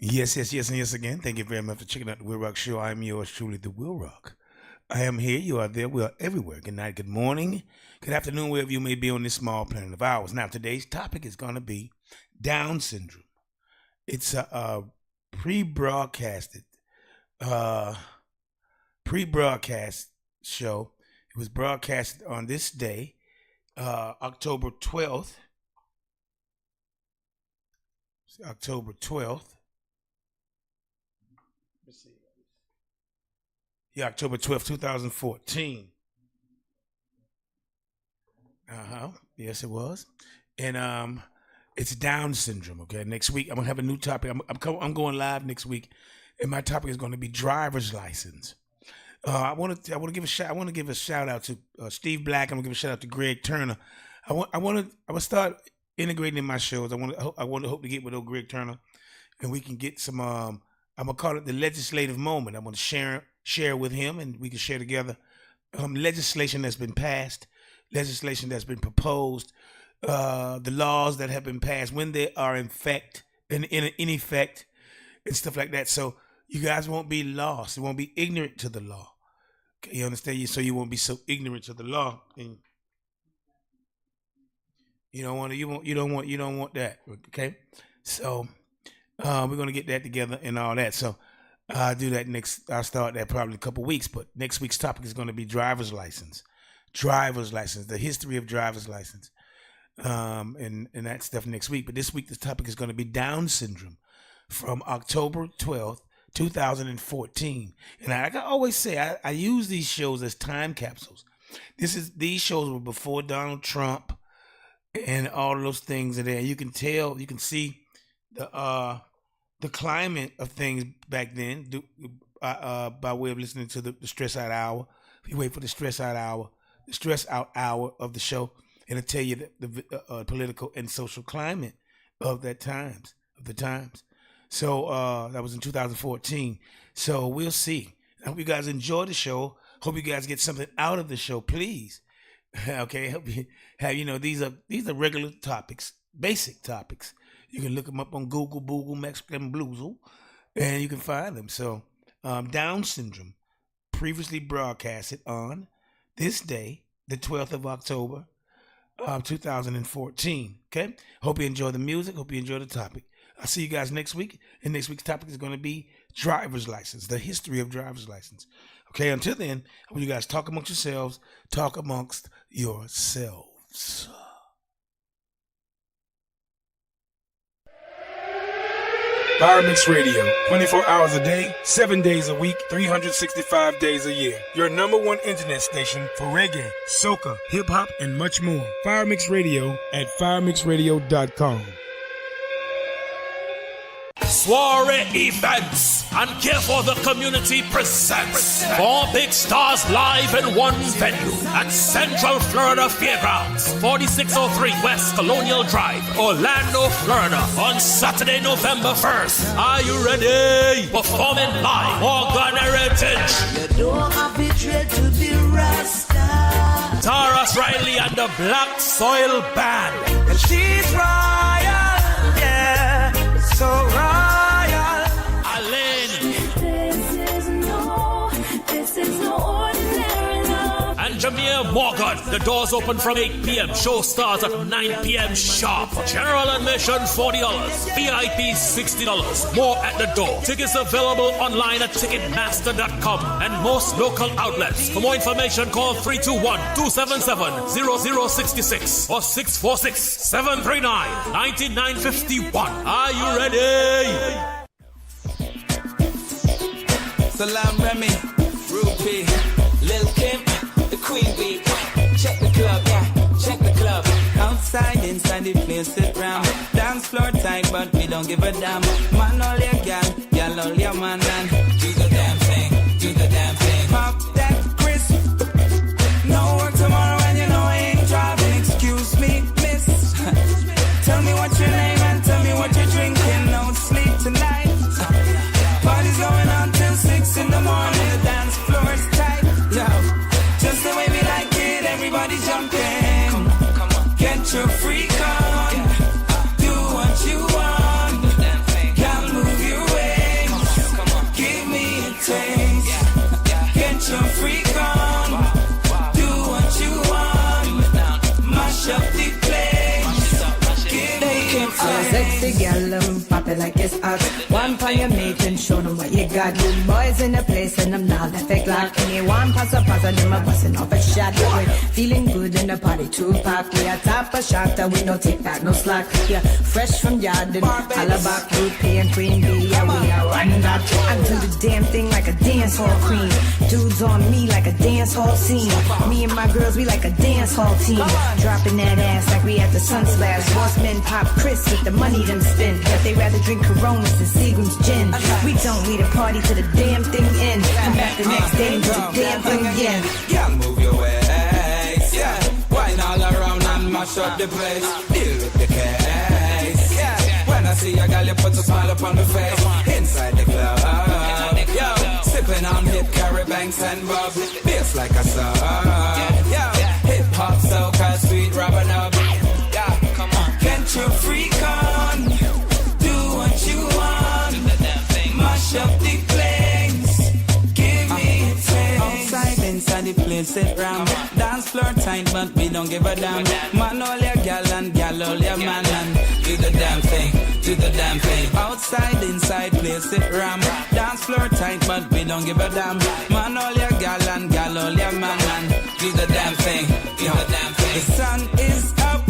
Yes, yes, yes, and yes again. Thank you very much for checking out the WILROC Show. I am yours truly, the WILROC. I am here, you are there, we are everywhere. Good night, good morning, good afternoon, wherever you may be on this small planet of ours. Now, today's topic is going to be Down syndrome. It's a pre-broadcasted, pre-broadcast show. It was broadcasted on this day, October 12th. October 12th. Let's see. Yeah, October 12th, 2014. Yes, it was. And it's Down syndrome, okay? Next week, I'm going to have a new topic. I'm going live next week, and my topic is going to be driver's license. I want to give a shout out to Steve Black. I'm going to give a shout out to Greg Turner. I want to start integrating in my shows. I want to hope to get with old Greg Turner, and we can get some. I'm gonna call it the legislative moment. I want to share with him, and we can share together legislation that's been passed, legislation that's been proposed, the laws that have been passed when they are in effect, in effect, and stuff like that. So you guys won't be lost. You won't be ignorant to the law. Okay, you understand? So you won't be so ignorant to the law, and you don't want that. Okay, so we're gonna get that together and all that. So I'll do that next. I'll start that probably a couple weeks. But next week's topic is going to be driver's license, the history of driver's license, and that stuff next week. But this week the topic is going to be Down syndrome from October 12th, 2014. And like I always say, I use these shows as time capsules. These shows were before Donald Trump and all of those things are there. You can see the climate of things back then by way of listening to the Stress Out Hour. If you wait for the Stress Out Hour of the show, it'll tell you the political and social climate of the times. So that was in 2014. So we'll see. I hope you guys enjoy the show. Hope you guys get something out of the show, please. Okay, help you have these are regular topics, basic topics. You can look them up on Google, Mexican Bloozle, and you can find them. So, Down syndrome, previously broadcasted on this day, the 12th of October, 2014. Okay, hope you enjoy the music. Hope you enjoy the topic. I'll see you guys next week. And next week's topic is going to be driver's license, the history of driver's license. Okay, until then, I want you guys talk amongst yourselves. Talk amongst yourselves. Fire Mix Radio, 24 hours a day, 7 days a week, 365 days a year. Your number one internet station for reggae, soca, hip-hop, and much more. Fire Mix Radio at firemixradio.com. Soiree Events and Care for the Community presents 4 big stars live in one venue at Central Florida Fairgrounds, 4603 West Colonial Drive, Orlando, Florida, on Saturday, November 1st. Are you ready? Performing live, Morgan Heritage. You don't have to dread to be Rasta. Taras Riley and the Black Soil Band. And she's royal, yeah, so royal. Jameer Morgan. The doors open from 8 p.m. Show starts at 9 p.m. sharp. General admission $40. VIP $60. More at the door. Tickets available online at Ticketmaster.com and most local outlets. For more information, call 321-277-0066 or 646-739-9951. Are you ready? Salam Remy, Ruby, Lil Kim, the Queen Bee. Check the club, yeah, check the club. Outside, inside the place, sit round. Dance floor tight, but we don't give a damn. Man, all your gal all your man, and do the damn thing, do the damn thing. Pop that crisp. No work tomorrow, and you know I ain't driving. Excuse me, miss. Tell me what's your name and tell me what you're drinking. No sleep tonight. Party's going on till 6 in the morning. The dance floor's tight, yo. Just the way we like it, everybody jumping. Come on. Get your freak on. Do what you want. Can't move you the gal, pop it like it's hot. One pan your mate and show them what you got. You boys in the place and I'm not that fake lock. Anyone pass a them a busting off a shot. We're feeling good in the party, 2-pack. We are top a shot that we don't take back, no slack. Yeah, fresh from yard and Alabama, Rupe and Queen Bee. Yeah, we are running that. I do the damn thing like a dance hall queen. Dudes on me like a dance hall scene. Me and my girls, we like a dance hall team. Dropping that ass like we at the sun splash. Boss men pop Chris with the money them spend. But they rather drink Coronas than Seagram's gin. We don't lead a party to the damn thing end. Come back the next day and do the damn thing again. Girl, move your waist, yeah. Wine all around and mash up the place. Deal with the case, yeah. When I see a girl, you put a smile upon the face. Inside the club, yo. Sipping on hip, carry banks and bob. Bass like a song, yo. Hip hop, soca, sweet rubbing up. Yeah, come on. Can't you freak on? Do what you want. Mash up the place. Give me a taste. Outside, inside the place, sit round. Dance floor tight, but we don't give a damn. Man, all your gal and gal, all your man. And do the damn thing, do the damn thing. Outside, inside, place, sit round. Dance floor tight, but we don't give a damn. Man, all your gal and gal, all your man. And do the damn thing, do the damn thing. The sun is up.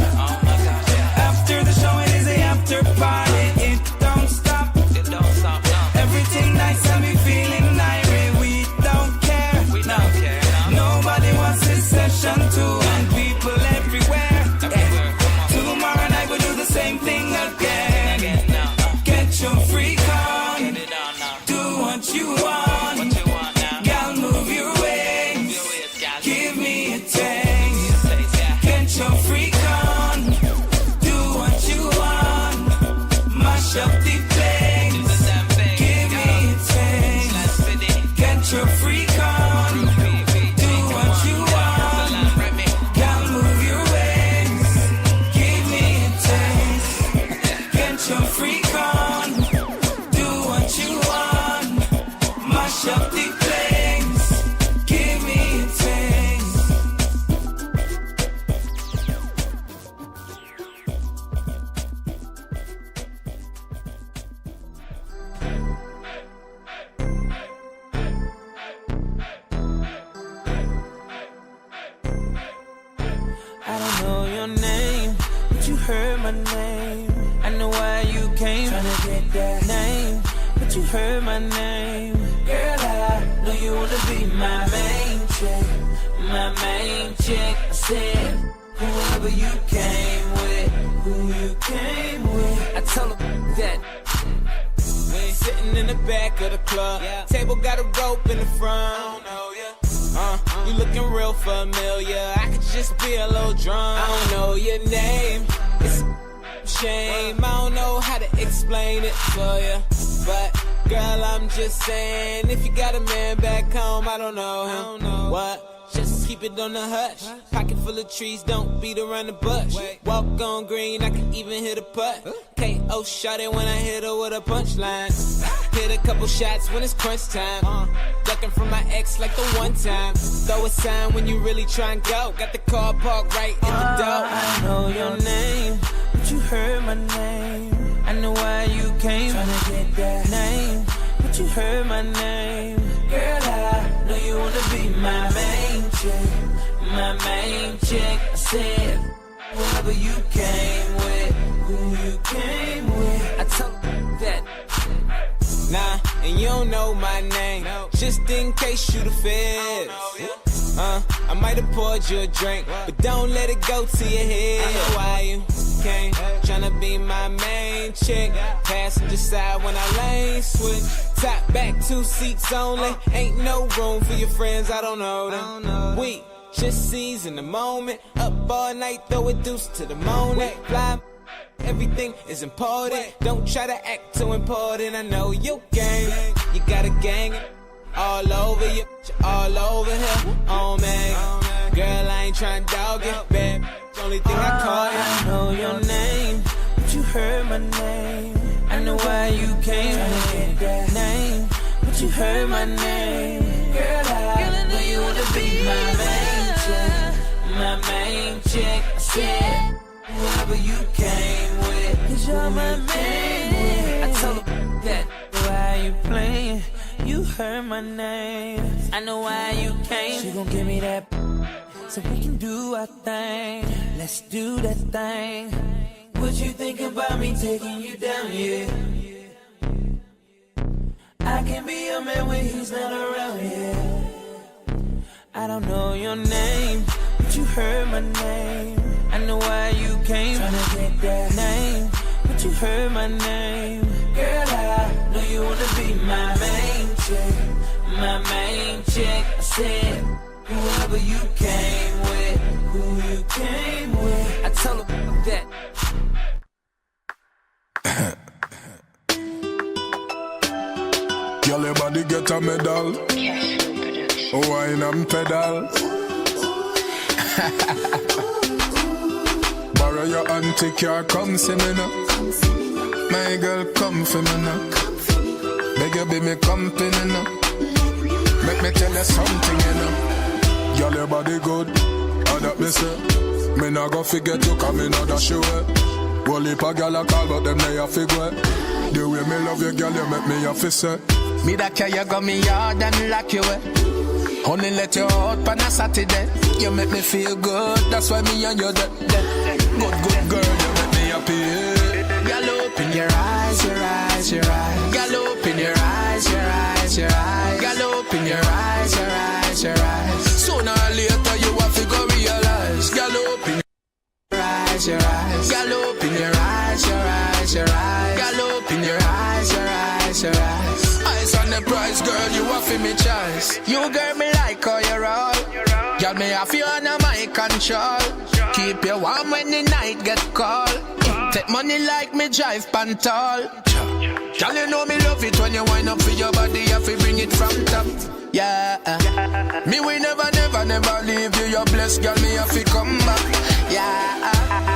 After the show, it is a after party. It don't stop. It don't stop. Everything nice and we feeling irate. We don't care. We don't care. Nobody wants this session too, and people everywhere. Tomorrow night we'll do the same thing again. Get your freak on. Do what you want. Girl, move your ways. Give me a taste. Get your freak on. Do what you want. Mash up the place. Give me a taste. Get your freak on. Do what you want. Girl, move your ways. Give me a taste. Get your freak on. Do what you want. Mash up the place. Give me a taste. I don't know your name, but you heard my name. I know why you came, tryna get that name, but you heard my name. Girl, I know you wanna be my main chick, my main chick. I said, whoever you came with, who you came with. I told her that. Sitting in the back of the club, table got a rope in the front. You looking real familiar. I could just be a little drunk. I don't know your name. It's a shame. I don't know how to explain it for you, but girl, I'm just saying, if you got a man back home, I don't know him. What? Just keep it on the hush. Pocket full of trees, don't beat around the bush. Walk on green, I can even hit a putt. KO shot it when I hit her with a punchline. Hit a couple shots when it's crunch time. Ducking from my ex like the one time. Throw a sign when you really try and go. Got the car parked right in the door. I know your name, but you heard my name. I know why you came, tryna get that name, but you heard my name. Girl, I know you wanna be my main chick, my main chick. I said, whoever you came with, who you came with. I told that. Nah, and you don't know my name, just in case you the feds. I might have poured you a drink, but don't let it go to your head. I know why you came, tryna be my main chick. Passenger side when I lane switch. Top back, 2 seats only. Ain't no room for your friends, I don't know them. We just seizing the moment. Up all night, throw a deuce to the morning. Fly, everything is important. Don't try to act too important. I know you gang, you got a gang all over you, all over here. Oh man, girl, I ain't trying to dog it, bad. Only thing I call you. I know your name, but you heard my name. I know why you came, tryna get that name, but you heard my name. Girl, I know you wanna be my main chick, my main chick. I said, whoever you came with. 'Cause you're my man. I told her that why you playing. You heard my name. I know why you came. She gon' give me that so we can do our thing. Let's do that thing. What you think about me taking you down, yeah? I can be your man when he's not around, yeah. I don't know your name, but you heard my name. I know why you came, tryna get that name, but you heard my name. Girl, I know you wanna be my main chick, my main chick. I said, whoever you came with, who you came with. I told her that. Girl, your body get a medal. Wine and pedal. Borrow your auntie car, come see me now. My girl, come for me now. Beg you be me company now. Make me tell you something, you know. Girl, your body good. All that me say. Me not go forget you, cause me not that show it. Well, if a girl a call, but them they a figure. The way me love you, girl, you make me a fist. Me that care you got me hard and lock you away. Only let you out on a Saturday. You make me feel good, that's why me and you there. Good girl, you make me happy. Girl, open your eyes, your eyes, your eyes. Girl, open your eyes, your eyes, your eyes. Girl, open your eyes, your eyes, your eyes. Sooner or later you have to go realize. Girl, open your eyes, your eyes. Girl, open your eyes, your eyes, your eyes. Girl, open your eyes, your eyes, your eyes. Eyes on the prize, girl, you offer me choice. You girl me like how you roll. Girl, me have you under my control. Keep you warm when the night get cold. Take money like me drive pantol. Girl, you know me love it when you wind up for your body. You have to bring it from top. Yeah, me we never leave you. You're blessed, girl, me have to come back. Yeah,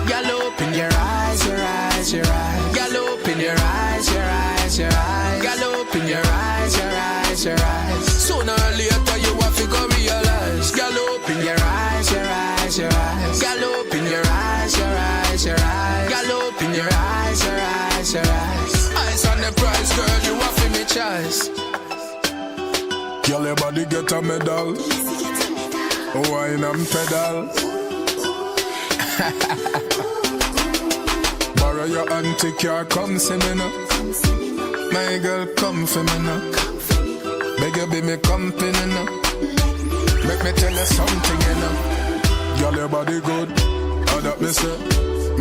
girl, open your eyes, your eyes, your eyes. Girl, open your eyes, your eyes, your eyes. Girl, open your eyes, your eyes, your eyes. Sooner or later you have to go realize. Girl, open your eyes, your eyes, your eyes. Girl, open your eyes, your eyes, your eyes. Girl, open your eyes, your eyes, your eyes. Eyes on the prize, girl, you have to me choice. Girl, your body get a medal. Wine and pedal. Borrow your auntie car, come see me now. My girl, come for me now. Beg you be me company now. Make me tell you something, you know. Girl, your body good. All that me say.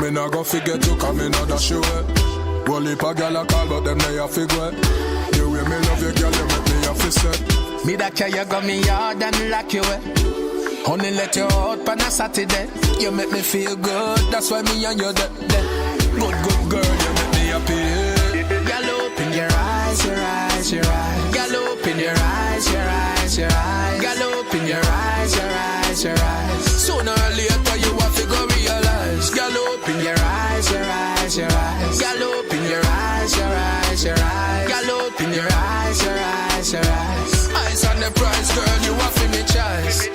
Me not go forget you, cause me not that show it. Well, if a girl a call, but them they a figure. The way me love you, girl, you make me a fist. Me that care you got me hard and lock you away. Only let you out on a Saturday. You make me feel good, that's why me and you there. Good girl, you make me happy. Girl, open your eyes, your eyes, your eyes. Girl, open your eyes, your eyes, your eyes. Girl, open your eyes, your eyes, your eyes. Sooner or later you have to go realize. Girl, open your eyes, your eyes, your eyes. Girl, open your eyes, your eyes, your eyes. Girl, open your eyes, your eyes, your eyes. Eyes on the prize, girl, you have to me choice.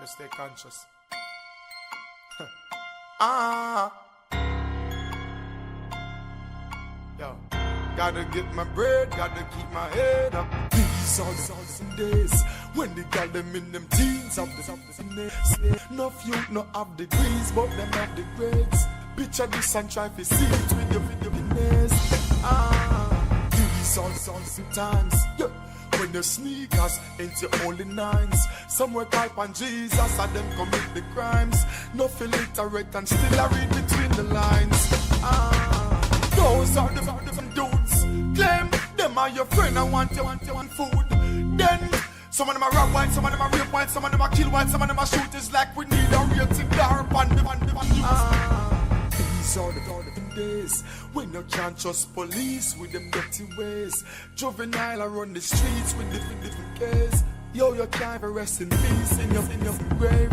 Stay conscious. Yo, gotta get my bread, gotta keep my head up. These are the days when they got them in them teens of the enough youth not have degrees, but them have the grades. Picture this and try to see it with your finesse. These are the times. Yeah. When your sneakers ain't your only nines. Somewhere type on Jesus and them commit the crimes. No illiterate and still I read between the lines. Those are the dudes. Claim them are your friend and want you food. Then some of them are rob white, some of them are rape white, some of them are kill white, some of them are shooters like we need a rating car upon the These are the some days when you can't trust police with them dirty ways. Juvenile run the streets with different case. Yo, you can't rest in peace in your grave.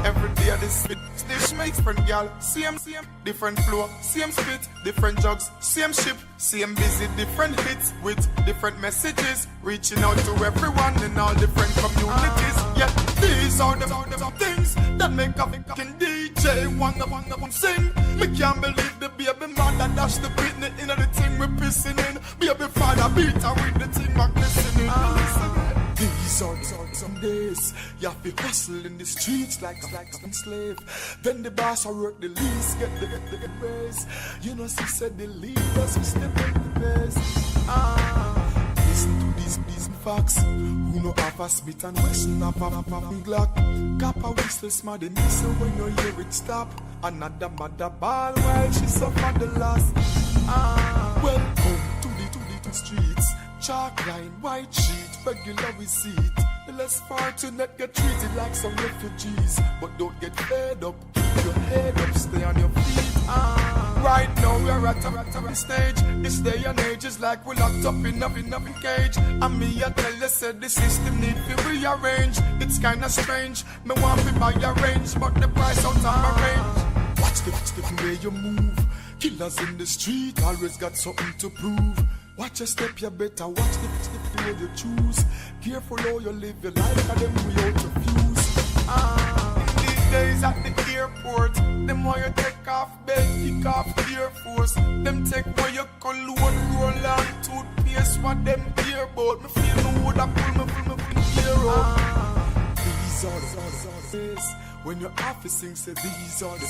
Every day this makes friend girl. Same, different flow, same spit, different jugs, same ship, same busy, different hits with different messages, reaching out to everyone in all different communities. Yeah, these are the things that make a fucking DJ wanna sing. Me can't believe the baby man that dash the Britney in the thing we pissing in. Baby father beat her with the thing back listening. These are some days you have to hustle in the streets like a slave. Then the boss will work the least, get the raise. You know, she said the leaders will step in the base. Listen to these facts. Who know half a Smith and Wesson, half a Glock. Kappa whistle smart the missile when you hear it stop. Another mother ball while she suffered the loss. Welcome to the streets. Chalk line, white sheet, regular receipt. The less fortunate get treated like some refugees. But don't get fed up, keep your head up, stay on your feet. Right now we're at a stage. This day and age is like we're locked up in a cage. And me I tell you said the system need to rearrange. It's kinda strange, me want to buy a range, but the price out of my range. Watch the way you move. Killers in the street always got something to prove. Watch your step, you better watch the road you choose. Careful how you live your life, and them without your fuse. These days at the airport, them want you take off bed, kick off Air Force. Them take where you can load, roll on toothpaste, what them care about. Me feel no wood, I pull me clear out. These are the days when your office sings, say these are the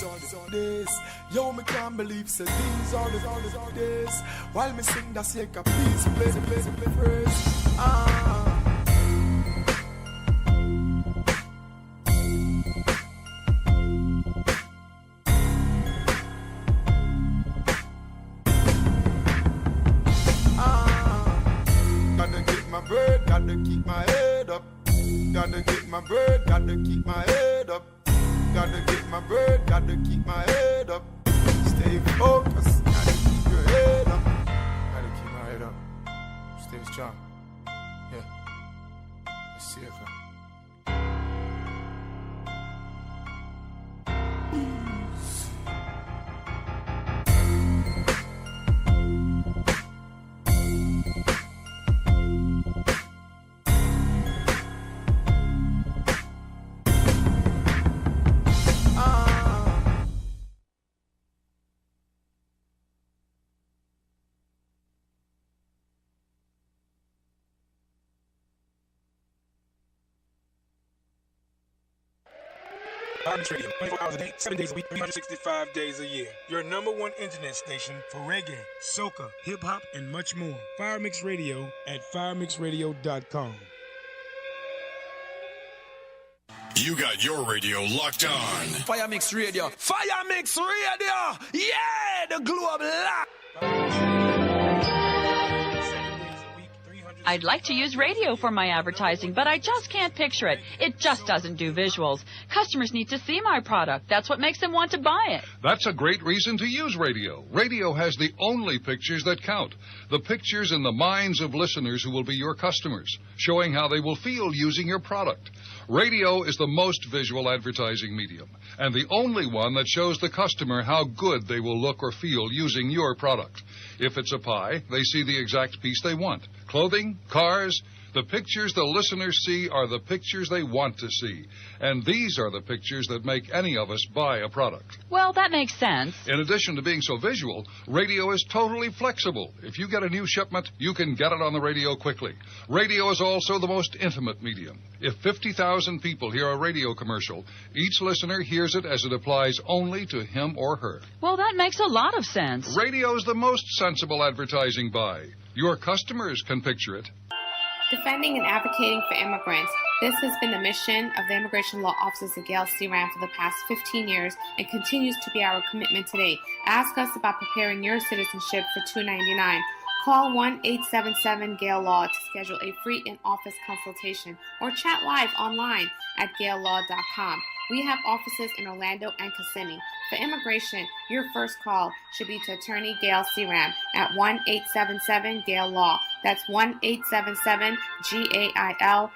days. Yo, me can't believe, say these are the days. While me sing that sake, please play praise. Gotta get my bird, gotta keep my head up. Gotta get my bird, gotta keep my head up. Gotta get my bird, gotta keep my head up. Stay focused, gotta keep your head up. Gotta keep my head up. Stay strong. Yeah. Let's see it. Fire Radio, 24 hours a day, 7 days a week, 365 days a year. Your number one internet station for reggae, soca, hip-hop, and much more. Fire Mix Radio at firemixradio.com. You got your radio locked on. Fire Mix Radio. Fire Mix Radio! Yeah! The globe lock! I'd like to use radio for my advertising, but I just can't picture it. It just doesn't do visuals. Customers need to see my product. That's what makes them want to buy it. That's a great reason to use radio. Radio has the only pictures that count. The pictures in the minds of listeners who will be your customers, showing how they will feel using your product. Radio is the most visual advertising medium, and the only one that shows the customer how good they will look or feel using your product. If it's a pie, they see the exact piece they want. Clothing, cars, the pictures the listeners see are the pictures they want to see. And these are the pictures that make any of us buy a product. Well, that makes sense. In addition to being so visual, radio is totally flexible. If you get a new shipment, you can get it on the radio quickly. Radio is also the most intimate medium. If 50,000 people hear a radio commercial, each listener hears it as it applies only to him or her. Well, that makes a lot of sense. Radio is the most sensible advertising buy. Your customers can picture it. Defending and advocating for immigrants. This has been the mission of the Immigration Law Offices at Gale C. Rand for the past 15 years and continues to be our commitment today. Ask us about preparing your citizenship for $2.99. Call 1-877-GALE-LAW to schedule a free in-office consultation or chat live online at galelaw.com. We have offices in Orlando and Kissimmee. For immigration, your first call should be to Attorney Gail Seram at 1-877-GAIL-LAW. That's 1-877-GAIL-LAW.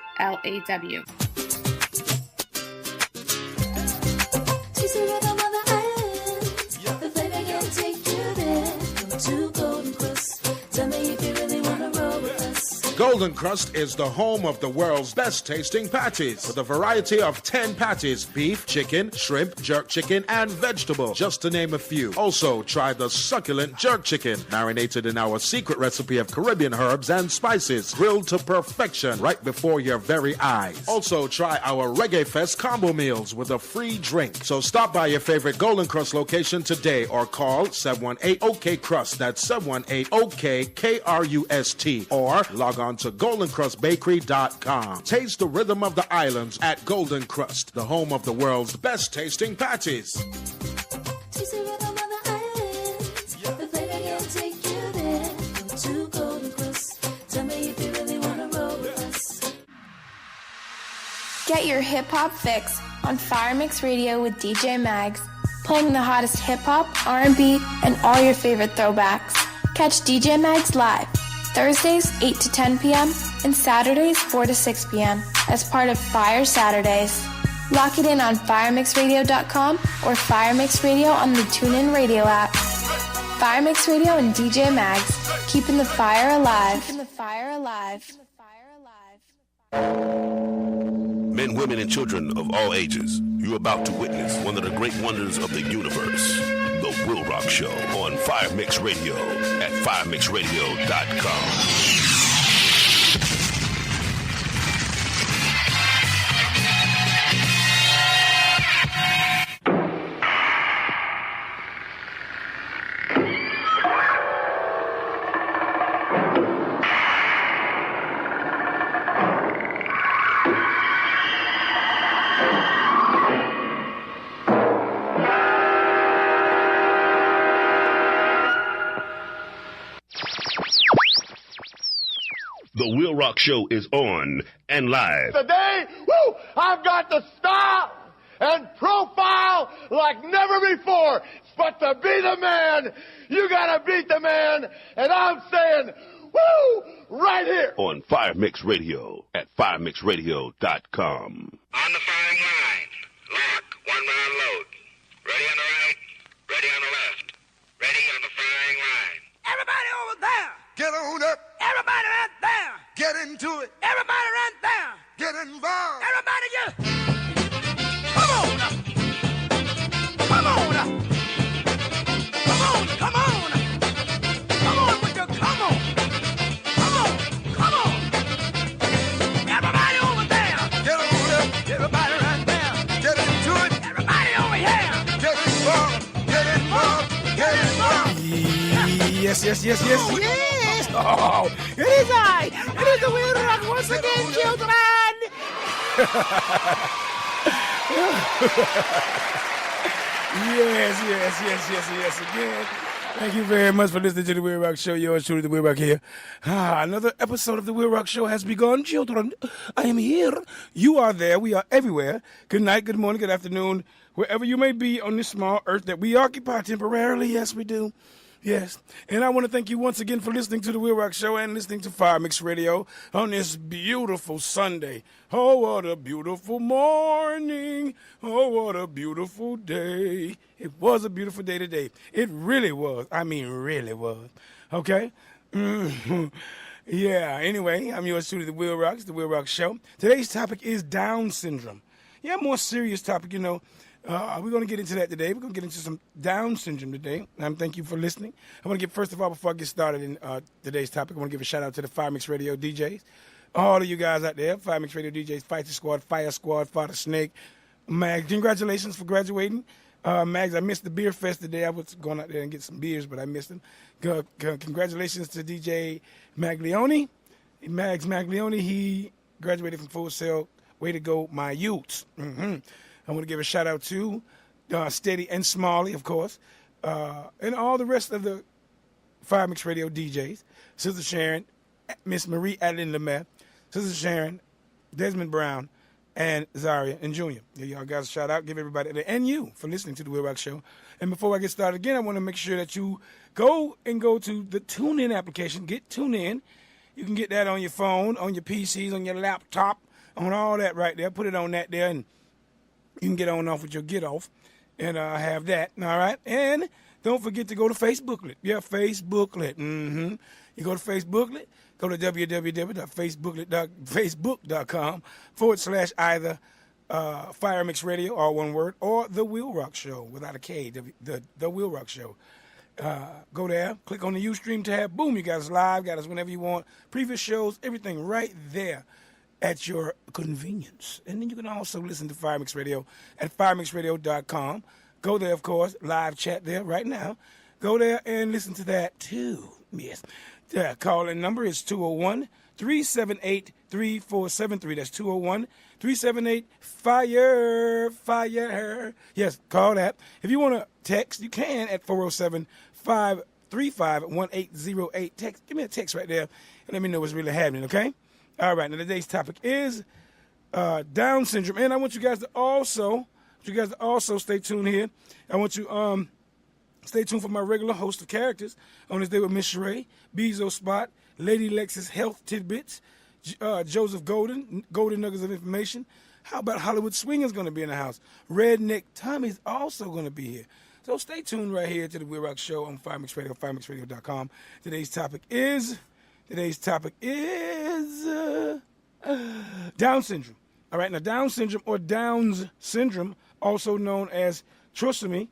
She's the rhythm of the islands. The flavor can take you there. To Golden Crust. Tell me if you really want to roll with us. Golden Crust is the home of the world's best tasting patties with a variety of 10 patties: beef, chicken, shrimp, jerk chicken, and vegetable, just to name a few. Also, try the succulent jerk chicken, marinated in our secret recipe of Caribbean herbs and spices, grilled to perfection right before your very eyes. Also, try our Reggae Fest combo meals with a free drink. So stop by your favorite Golden Crust location today or call 718-OK-CRUST. That's 718-OK-KRUST. Or log on to goldencrustbakery.com. Taste the rhythm of the islands at Golden Crust, the home of the world's best tasting patties. Taste the rhythm of the islands. The flavor can take you there. To Golden Crust. Tell me if you really want to roll with us. Get your hip-hop fix on Fire Mix Radio with DJ Mags, playing the hottest hip-hop, R&B, and all your favorite throwbacks. Catch DJ Mags live Thursdays 8 to 10 p.m. and Saturdays 4 to 6 p.m. as part of Fire Saturdays. Lock it in on firemixradio.com or Fire Mix Radio on the TuneIn Radio app. Fire Mix Radio and DJ Mags, keeping the fire alive. Keeping the fire alive. Men, women, and children of all ages, you're about to witness one of the great wonders of the universe, The WILROC Show on Fire Mix Radio at firemixradio.com. The WILROC Show is on and live. Today, woo, I've got the style and profile like never before. But to be the man, you gotta beat the man. And I'm saying, woo, right here. On Fire Mix Radio at firemixradio.com. On the firing line. Lock. 1 round load. Ready on the right. Ready on the left. Ready on the firing line. Everybody over there. Get on up. Everybody right there. Get into it. Everybody right there. Get involved. Everybody get. Come on now. Come on now. Come on. Come on. Come on with your come on. Come on. Come on. Everybody over there. Get on up. Everybody right there. Get into it. Everybody over here. Get involved. Get involved. Get involved. Yes. Oh, it is I. It is the WILROC once again, children. yes, again. Thank you very much for listening to the WILROC Show. Yours truly, the WILROC here. Another episode of the WILROC Show has begun, children. I am here. You are there. We are everywhere. Good night, good morning, good afternoon, wherever you may be on this small earth that we occupy temporarily. Yes, we do. Yes, and I want to thank you once again for listening to the WILROC Show and listening to Fire Mix Radio on this beautiful Sunday. Oh, what a beautiful morning. Oh, what a beautiful day. It was a beautiful day today. It really was. I mean, really was. Okay? Yeah, anyway, I'm yours truly, the WILROC. It's the WILROC Show. Today's topic is Down syndrome. Yeah, more serious topic, you know. We're going to get into that today. We're going to get into some Down syndrome today. Thank you for listening. I want to get, first of all, before I get started in today's topic, I want to give a shout out to the Fire Mix Radio DJs. All of you guys out there, Fire Mix Radio DJs, Fighter Squad, Fire Squad, Father Snake, Mags. Congratulations for graduating. Mags, I missed the beer fest today. I was going out there and get some beers, but I missed them. Congratulations to DJ Maglione. Mags Maglione, he graduated from Full Sail. Way to go, my youths. I want to give a shout out to Steady and Smalley, of course, and all the rest of the Fire Mix Radio DJs. Sister Sharon, Miss Marie Adeline Lemay, Sister Sharon, Desmond Brown, and Zaria and Junior. Yeah, y'all guys a shout out. Give everybody and you for listening to the WILROC Show. And before I get started again, I want to make sure that you go to the TuneIn application. Get TuneIn. You can get that on your phone, on your PCs, on your laptop, on all that right there. Put it on that there, and you can get on off with your get off and have that. All right. And don't forget to go to Facebooklet. Yeah, Facebooklet. You go to Facebooklet. Go to www.facebook.com/either Fire Mix Radio, all one word, or The WILROC Show without a K, the WILROC Show. Go there, click on the Ustream tab. Boom, you got us live, got us whenever you want. Previous shows, everything right there at your convenience. And then you can also listen to Fire Mix Radio at firemixradio.com. Go there, of course, live chat there right now. Go there and listen to that too. Yes. Yeah, call-in number is 201-378-3473. That's 201-378-FIRE. Yes, call that. If you want to text, you can at 407-535-1808. Text, give me a text right there and let me know what's really happening, okay? All right, now today's topic is Down syndrome. And I want you guys to also stay tuned here. I want you stay tuned for my regular host of characters on this day with Miss Sheree, Bezo Spot, Lady Lexus Health Tidbits, Joseph Golden Nuggets of Information. How about Hollywood Swingers going to be in the house? Redneck Tommy's also going to be here. So stay tuned right here to the WILROC Show on Fire Mix Radio, firemixradio.com. Today's topic is Down syndrome. All right, now Down syndrome or Down's syndrome, also known as trisomy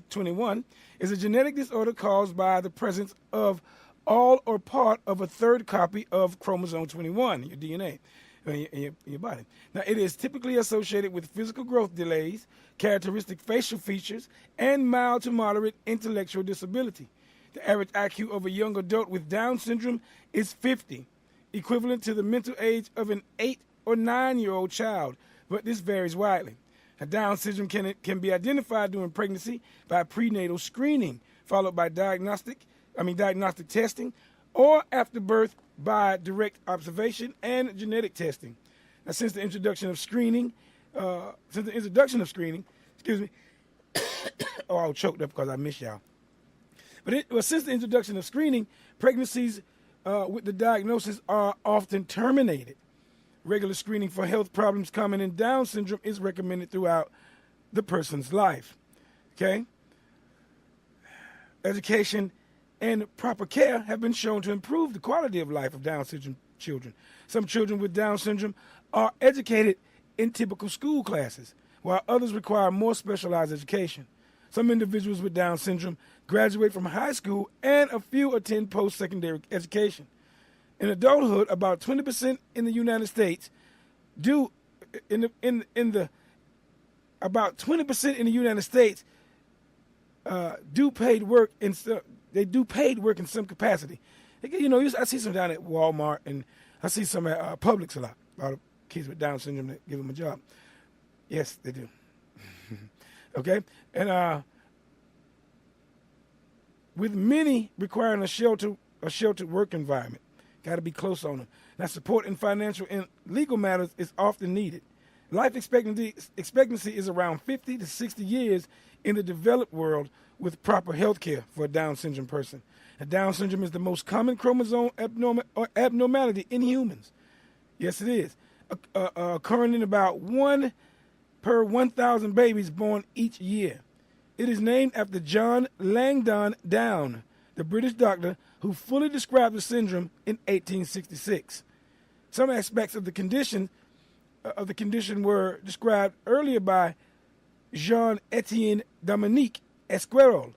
21, is a genetic disorder caused by the presence of all or part of a third copy of chromosome 21, your DNA, in your body. Now, it is typically associated with physical growth delays, characteristic facial features, and mild to moderate intellectual disability. The average IQ of a young adult with Down syndrome is 50, equivalent to the mental age of an 8 or 9-year-old child, but this varies widely. Down syndrome can be identified during pregnancy by prenatal screening, followed by diagnostic testing, or after birth by direct observation and genetic testing. Now, since the introduction of screening, excuse me, oh, I was choked up because I miss y'all. But since the introduction of screening, pregnancies with the diagnosis are often terminated. Regular screening for health problems common in Down syndrome is recommended throughout the person's life. Okay? Education and proper care have been shown to improve the quality of life of Down syndrome children. Some children with Down syndrome are educated in typical school classes, while others require more specialized education. Some individuals with Down syndrome graduate from high school and a few attend post-secondary education. In adulthood, about 20% in the United States do paid work in some capacity. You know, I see some down at Walmart, and I see some at Publix a lot. A lot of kids with Down syndrome that give them a job. Yes, they do. Okay, and with many requiring a sheltered work environment. Got to be close on them. Now, support in financial and legal matters is often needed. Life expectancy is around 50 to 60 years in the developed world with proper health care for a Down syndrome person. Down syndrome is the most common chromosome abnormality in humans. Yes, it is. Occurring in about 1 per 1,000 babies born each year. It is named after John Langdon Down, the British doctor who fully described the syndrome in 1866. Some aspects of the condition were described earlier by Jean-Étienne Dominique Esquirol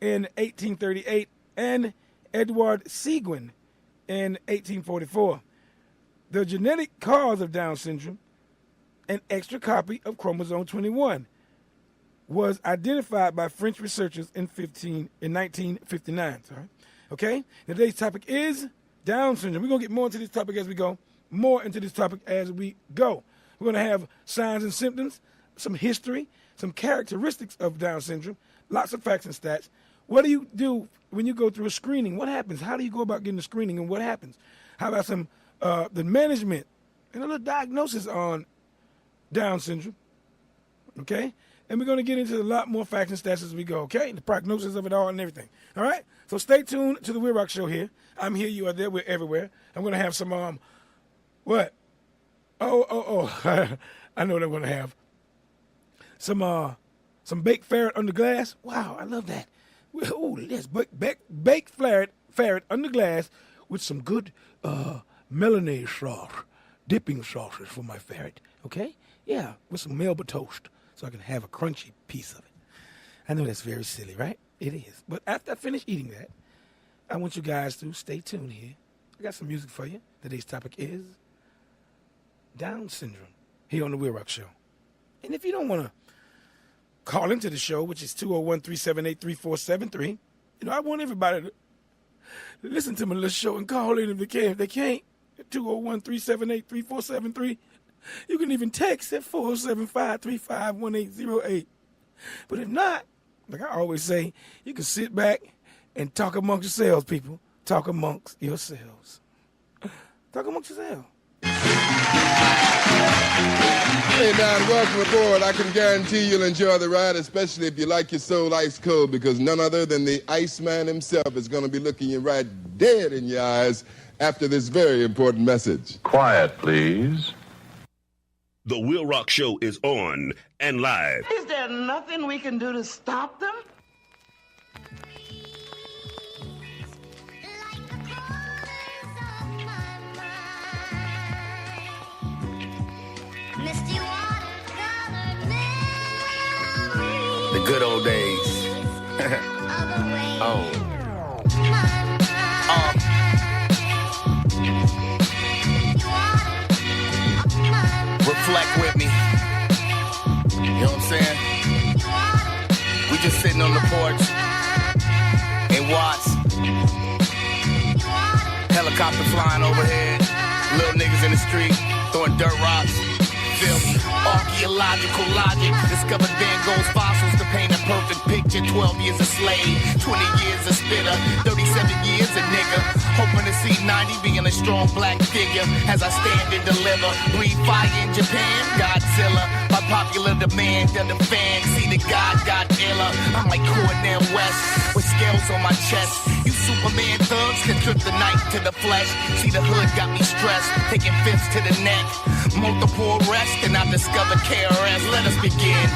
in 1838 and Edward Seguin in 1844. The genetic cause of Down syndrome, an extra copy of chromosome 21, was identified by French researchers in 1959. Sorry. Okay? Today's topic is Down syndrome. We're going to get more into this topic as we go. We're going to have signs and symptoms, some history, some characteristics of Down syndrome, lots of facts and stats. What do you do when you go through a screening? What happens? How do you go about getting a screening, and what happens? How about some the management and a little diagnosis on Down syndrome. Okay? And we're going to get into a lot more facts and stats as we go, okay? The prognosis of it all and everything. All right? So stay tuned to the WILROC Show here. I'm here, you are there, we're everywhere. I'm going to have some, what? Oh. I know what I'm going to have. Some baked ferret under glass. Wow, I love that. Oh, yes, baked ferret under glass with some good mayonnaise sauce, dipping sauces for my ferret, okay? Yeah, with some Melba toast so I can have a crunchy piece of it. I know that's very silly, right? It is. But after I finish eating that, I want you guys to stay tuned here. I got some music for you. Today's topic is Down syndrome here on the WILROC Show. And if you don't want to call into the show, which is 201-378-3473, I want everybody to listen to my little show and call in if they can. If they can't, 201-378-3473. You can even text at 475-351808. But if not, like I always say, you can sit back and talk amongst yourselves, people. Talk amongst yourselves. Talk amongst yourselves. Hey, Don, welcome aboard. I can guarantee you'll enjoy the ride, especially if you like your soul ice cold, because none other than the Iceman himself is going to be looking you right dead in your eyes after this very important message. Quiet, please. The WILROC Show is on and live. Is there nothing we can do to stop them? The good old days. Reflect with me. You know what I'm saying? We just sitting on the porch and watch helicopter flying overhead, little niggas in the street throwing dirt rocks. Archaeological logic discovered Van Gogh's fossils to paint a perfect picture. 12 years a slave, 20 years a spitter, 37 years a nigga. Hoping to see 90 being a strong black figure as I stand and deliver. Breathe fire in Japan, Godzilla. By popular demand, the fans see the God got iller. I'm like Cornel West with scales on my chest. You Superman thugs can trip the knife to the flesh. See the hood got me stressed, taking fists to the neck. Multiple arrests and I discovered KRS. Let us begin.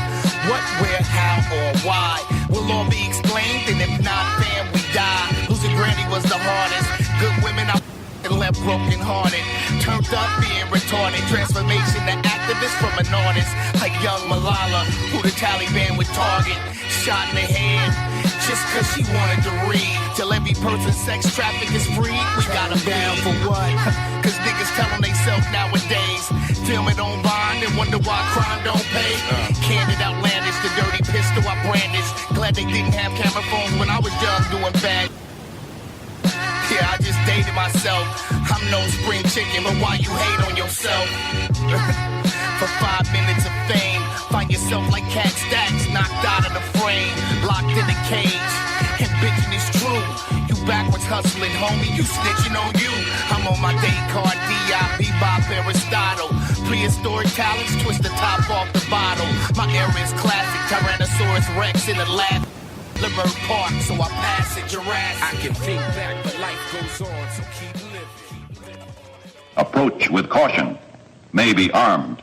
What, where, how, or why will all be explained, and if not, fam, we die. Losing Granny was the hardest. Good women I and left broken hearted. Turned up being retarded. Transformation to activist from an artist like young Malala, who the Taliban would target. Shot in the head just cause she wanted to read. Till every person's sex traffic is free. We got them down for what? Cause niggas telling they self nowadays. Film it on Vine and wonder why crime don't pay. Candid outlandish, the dirty pistol I brandish. Glad they didn't have camera phones when I was young doing bad. Yeah, I just dated myself. I'm no spring chicken, but why you hate on yourself? For 5 minutes of fame, find yourself like Cat Stacks, knocked out of the frame, locked in a cage. And bitching is true. You backwards hustling, homie, you snitching on you. I'm on my Descartes, D.I.P. Bob Aristotle. Prehistoric talents, twist the top off the bottle. My era is classic, Tyrannosaurus Rex in the lab. Liver Park, so I pass it Jurassic. I can think back, but life goes on, so keep living. Approach with caution. May be armed.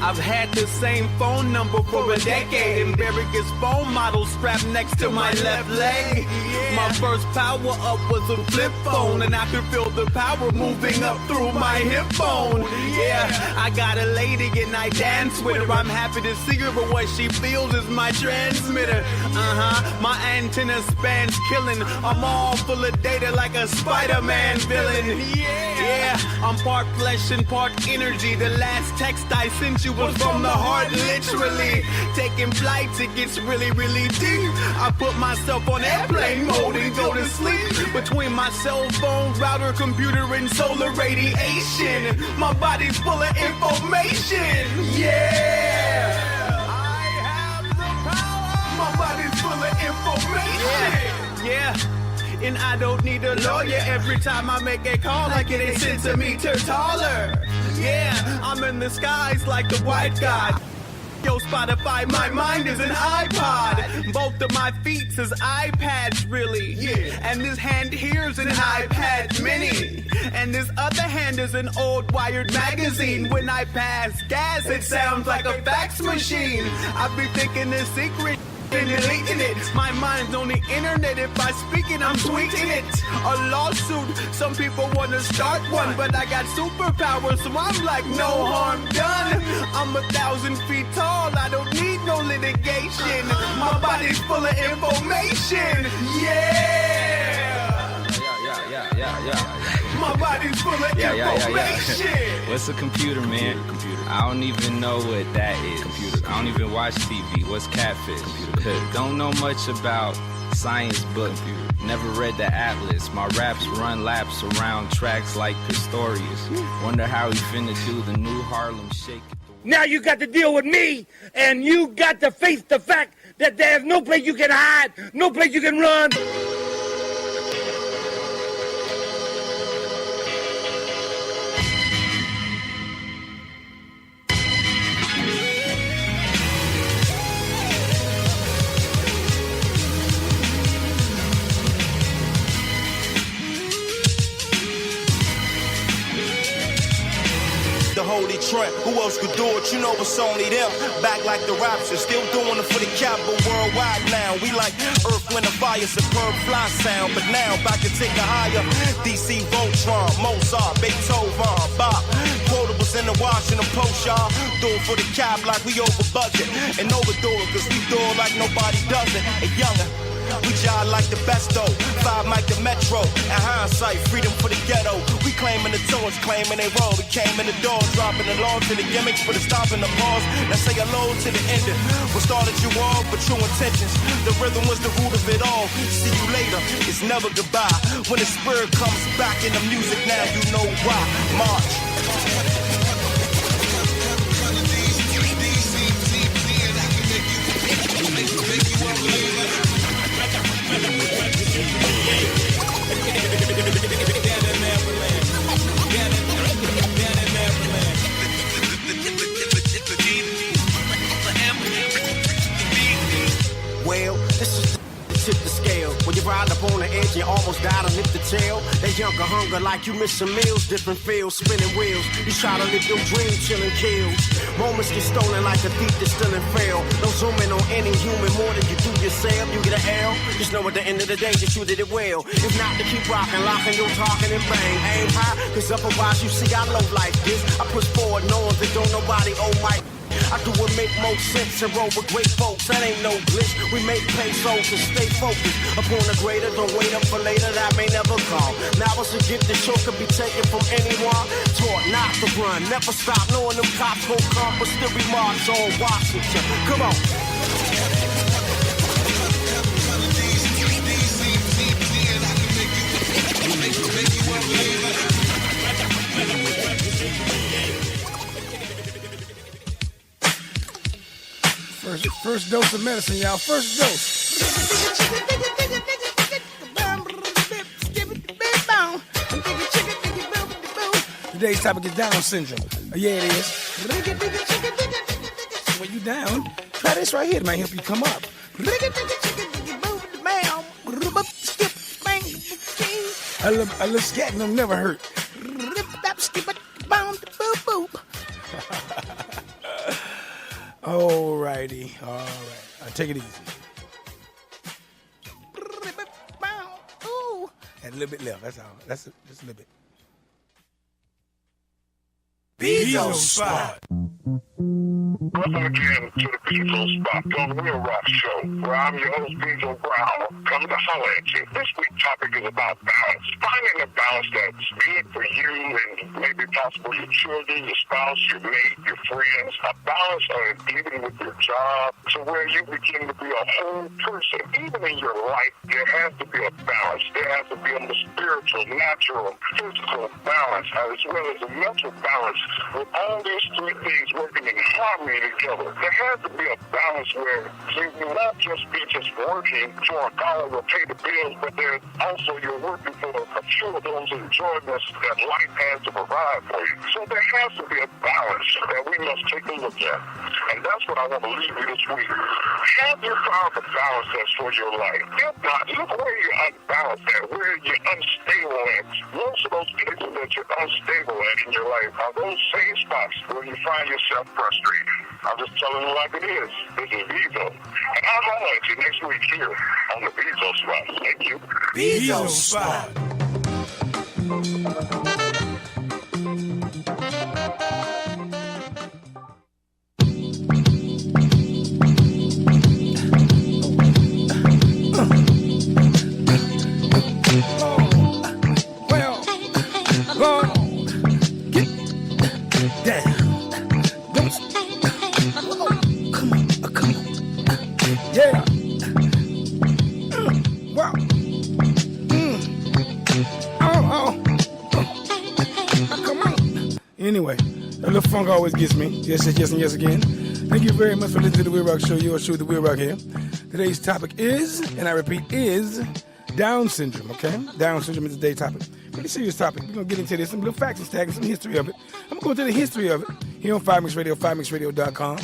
I've had the same phone number for a decade and Barrick's phone model strapped next to my left leg. My first power up was a flip phone and I could feel the power moving up through my hip bone. Yeah, I got a lady and I dance with her. I'm happy to see her, but what she feels is my transmitter. My antenna spans killing. I'm all full of data like a Spider-Man villain. Yeah, I'm part flesh and part energy. The last text I sent you issue was from the heart, literally. Taking flights, it gets really, really deep. I put myself on airplane mode and go to sleep. Between my cell phone, router, computer, and solar radiation, my body's full of information. Yeah! I have the power. My body's full of information. Yeah. And I don't need a lawyer. Every time I make a call, I get a centimeter taller. Yeah, I'm in the skies like the white guy. Yo, Spotify, my mind is an iPod. Both of my feet is iPads, really. Yeah. And this hand here's an iPad mini. And this other hand is an old wired magazine. When I pass gas, it sounds like a fax machine. I be thinking the secret and deleting it. My mind's on the internet. If I speak it, I'm tweeting it. A lawsuit, some people want to start one, but I got superpowers, so I'm like, no harm done. I'm 1,000 feet tall, I don't need no litigation. My body's full of information. Yeah. My body's full of information. What's a computer, man? I don't even know what that is. I don't even watch TV. What's catfish? Don't know much about science book. Never read the atlas. My raps run laps around tracks like Pistorius. Wonder how he finna do the new Harlem Shake. Now you got to deal with me, and you got to face the fact that there's no place you can hide, no place you can run. Holy Trent, who else could do it? You know it's only them. Back like the raps, still doing it for the capital worldwide now. We like Earth, Wind, and Fire, superb fly sound. But now back to take a higher. DC, Voltron, Mozart, Beethoven, Bach. Quotables in the Washington Post, y'all. Do it for the cap like we over budget. And overdo it, cause we do it like nobody does it. And younger. We jive like the best though, 5 Mike the Metro. In hindsight, freedom for the ghetto. We claiming the tours, claiming they roll. We came in the door, dropping the law to the gimmicks, but it's stopping the pause. Now say hello to the ending. What started you all, but true intentions. The rhythm was the root of it all. See you later, it's never goodbye. When the spirit comes back in the music, now you know why. March. Well, this is tip the scale. When you ride up on the edge, you almost die to lift the tail. They younger hunger like you missing meals, different fields, spinning wheels. You try to live your dream, chilling kills. Moments get stolen like a thief that's still in fail. Don't zoom in on any human more than you do yourself. You get an L, just know at the end of the day you shooted it well. If not, to keep rocking, locking your talking and bang. Aim high, cause otherwise you see I love like this. I push forward knowing that don't nobody owe my. I do what make more sense and roll with great folks. That ain't no glitch. We make pesos and stay focused upon the greater. Don't wait up for later, that may never come. Now it's a gift that sure could be taken from anyone. Taught not to run, never stop. Knowing them cops gon' come, but still we march on Washington. Come on. First dose of medicine, y'all. First dose. Today's topic is Down syndrome. Yeah, it is. When you down, try this right here. It might help you come up. A little scatting never hurt. Alrighty, all right. Take it easy. And a little bit left. That's all. That's just a little bit. Bezo Spot. Welcome again to the Bezo Spot on the WILROC Show, where I'm your host, Bezo Brown, coming to holler at you. This week's topic is about balance. Finding a balance that's good for you and maybe possible your children, your spouse, your mate, your friends. A balance even with your job, to where you begin to be a whole person. Even in your life, there has to be a balance. There has to be a spiritual, natural, physical balance, as well as a mental balance. With all these three things working in harmony together, there has to be a balance where you will not just be working for a dollar to pay the bills, but there's also you're working for a few of those enjoyments that life has to provide for you. So there has to be a balance that we must take a look at. And that's what I want to leave you this week. Have you found the balance that's for your life? If not, look where you're unbalanced at, where you're unstable at. Most of those places that you're unstable at in your life are those same spots where you find yourself frustrated. I'm just telling you like it is. This is Bezo. And I'll holler at you next week here on the Bezo Spot. Thank you. Bezo Spot. Anyway, that little funk always gets me. Yes, yes, and yes again. Thank you very much for listening to the WILROC Show. Yours truly, the WILROC here. Today's topic is, and I repeat, is Down syndrome, okay? Down syndrome is today's topic. Pretty serious topic. We're going to get into this, some little facts and stats and some history of it. I'm going to go into the history of it here on 5mix Radio, 5mixradio.com.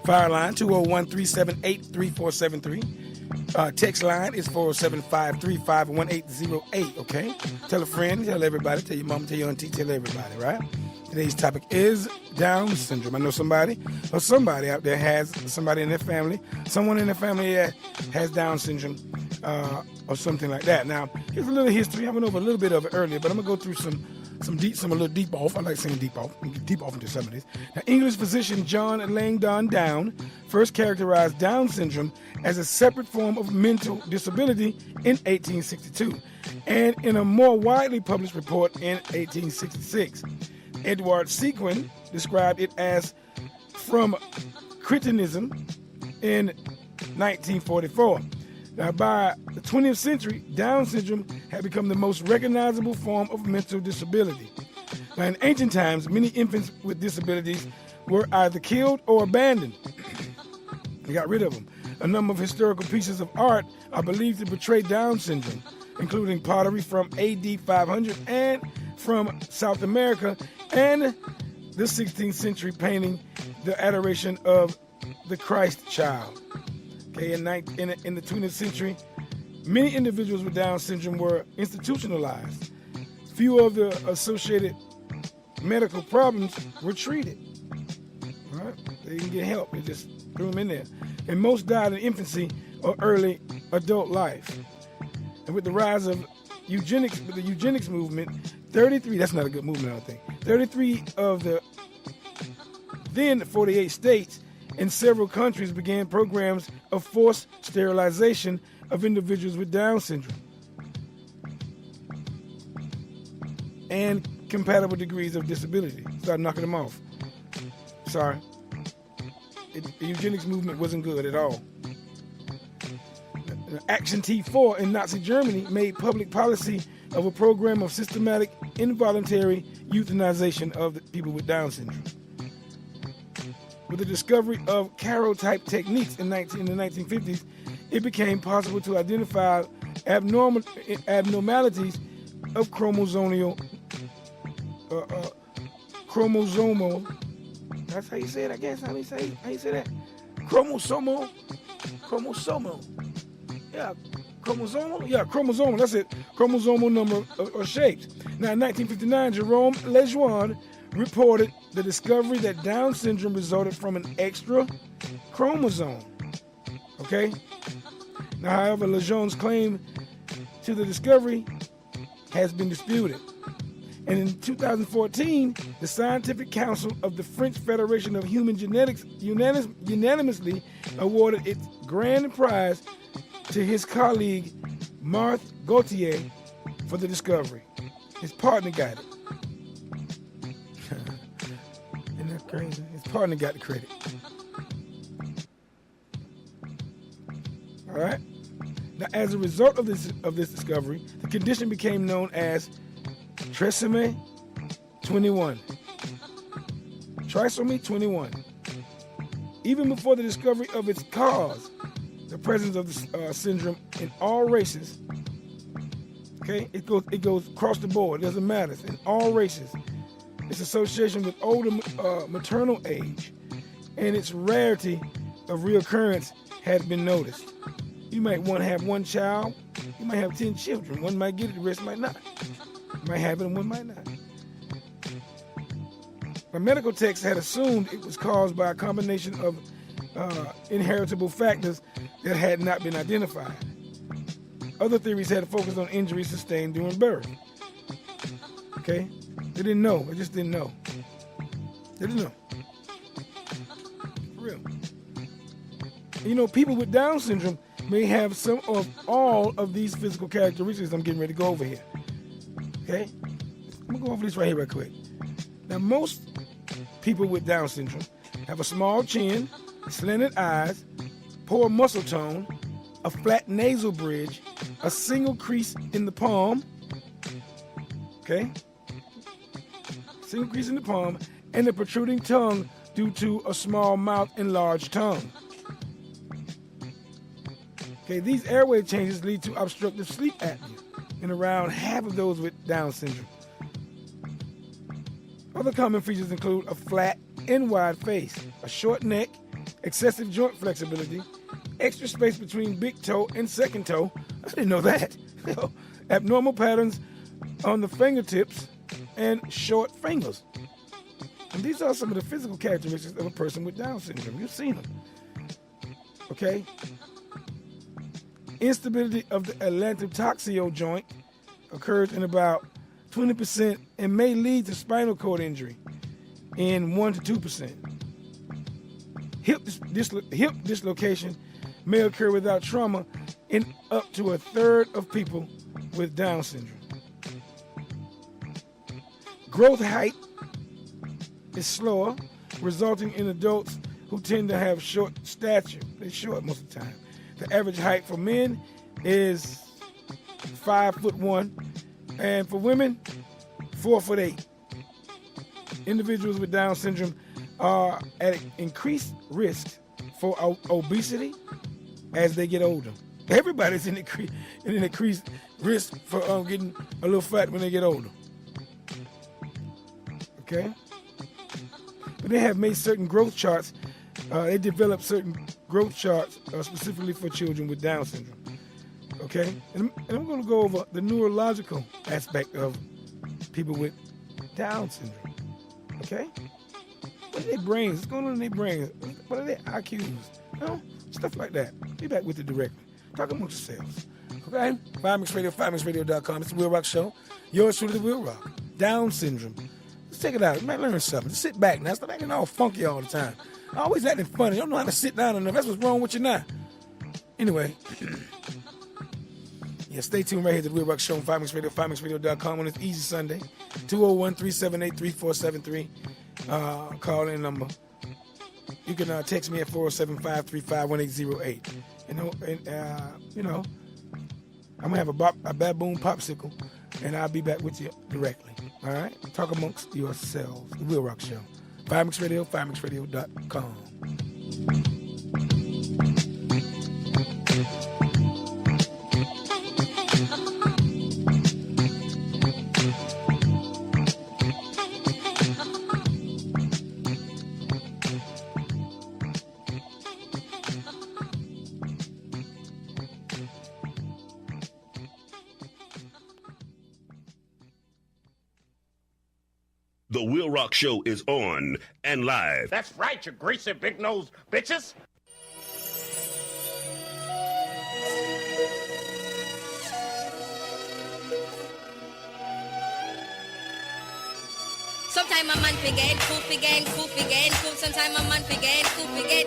Fire line, 201-378-3473. Text line is 407-535-1808, okay? Tell a friend, tell everybody, tell your mom, tell your auntie, tell everybody, right? Today's topic is Down syndrome. I know somebody or somebody out there has somebody in their family, someone in their family that has Down syndrome or something like that. Now, here's a little history. I went over a little bit of it earlier, but I'm going to go through some a little deep off. I like saying deep off. We can get deep off into some of this. Now, English physician John Langdon Down first characterized Down syndrome as a separate form of mental disability in 1862, and in a more widely published report in 1866. Edward Sequin described it as from cretinism in 1944. Now, by the 20th century, Down syndrome had become the most recognizable form of mental disability. Now, in ancient times, many infants with disabilities were either killed or abandoned. They got rid of them. A number of historical pieces of art are believed to portray Down syndrome, including pottery from AD 500 and from South America, and the 16th century painting, The Adoration of the Christ Child. Okay, in the 20th century, many individuals with Down syndrome were institutionalized. Few of the associated medical problems were treated. Right? They didn't get help. They just threw them in there. And most died in infancy or early adult life. And with the rise of eugenics, with the eugenics movement, 33, that's not a good movement, I don't think. 33 of the then 48 states and several countries began programs of forced sterilization of individuals with Down syndrome and compatible degrees of disability. Started knocking them off. Sorry. The eugenics movement wasn't good at all. Action T4 in Nazi Germany made public policy of a program of systematic involuntary euthanization of the people with Down syndrome. With the discovery of karyotype techniques in the 1950s, it became possible to identify abnormalities of chromosomal. That's how you say it, I guess. How you say that? Chromosomal. Yeah, chromosomal. Yeah, chromosomal. That's it. Chromosomal number or shapes. Now, in 1959, Jerome Lejeune reported the discovery that Down syndrome resulted from an extra chromosome. Okay? Now, however, Lejeune's claim to the discovery has been disputed. And in 2014, the Scientific Council of the French Federation of Human Genetics unanimously awarded its grand prize to his colleague Marthe Gauthier for the discovery. His partner got it. Isn't that crazy? His partner got the credit. All right. Now, as a result of this discovery, the condition became known as trisomy 21. Trisomy 21. Even before the discovery of its cause, the presence of the syndrome in all races, okay, it goes across the board. It doesn't matter. It's in all races. Its association with older maternal age and its rarity of reoccurrence had been noticed. You might want to have one child. You might have 10 children. One might get it, the rest might not. You might have it and one might not. The medical text had assumed it was caused by a combination of inheritable factors that had not been identified. Other theories had focused on injuries sustained during birth. Okay? They didn't know. They just didn't know. They didn't know. For real. You know, people with Down syndrome may have some of all of these physical characteristics I'm getting ready to go over here. Okay? I'm going to go over this right here real quick. Now, most people with Down syndrome have a small chin, slanted eyes, poor muscle tone, a flat nasal bridge, a single crease in the palm, okay? Single crease in the palm, and a protruding tongue due to a small mouth and large tongue. Okay, these airway changes lead to obstructive sleep apnea in around half of those with Down syndrome. Other common features include a flat and wide face, a short neck, excessive joint flexibility, extra space between big toe and second toe. I didn't know that. Abnormal patterns on the fingertips and short fingers. And these are some of the physical characteristics of a person with Down syndrome. You've seen them. Okay? Instability of the atlantotaxial joint occurs in about 20% and may lead to spinal cord injury in 1 to 2%. Hip dislocation may occur without trauma in up to a third of people with Down syndrome. Growth height is slower, resulting in adults who tend to have short stature. They're short most of the time. The average height for men is 5'1", and for women, 4'8". Individuals with Down syndrome are at increased risk for obesity as they get older. Everybody's in an increased risk for getting a little fat when they get older. Okay? But they have made certain growth charts. They developed certain growth charts specifically for children with Down syndrome. Okay? And I'm going to go over the neurological aspect of people with Down syndrome. Okay? What are their brains? What's going on in their brains? What are their IQs? You know? Stuff like that. Be back with it directly. Talk amongst yourselves. Okay? 5Mix Radio, 5MixRadio.com. It's the WILROC Show. Yours truly, the WILROC. Down syndrome. Let's check it out. You might learn something. Just sit back now. Stop acting all funky all the time. Always acting funny. You don't know how to sit down enough. That's what's wrong with you now. Anyway. Yeah, stay tuned right here to the WILROC Show on 5Mix Radio, 5MixRadio.com on this easy Sunday. 201-378-3473. Call in number. You can text me at 407-535-1808. You know, I'm going to have a baboon popsicle, and I'll be back with you directly. All right? Talk amongst yourselves. The WILROC Show. 5Mix Radio, 5MixRadio.com. The WILROC Show is on and live. That's right, you greasy big-nosed bitches. Sometime a man forget, coop again, coop again, coop. Sometime a man forget, coop again.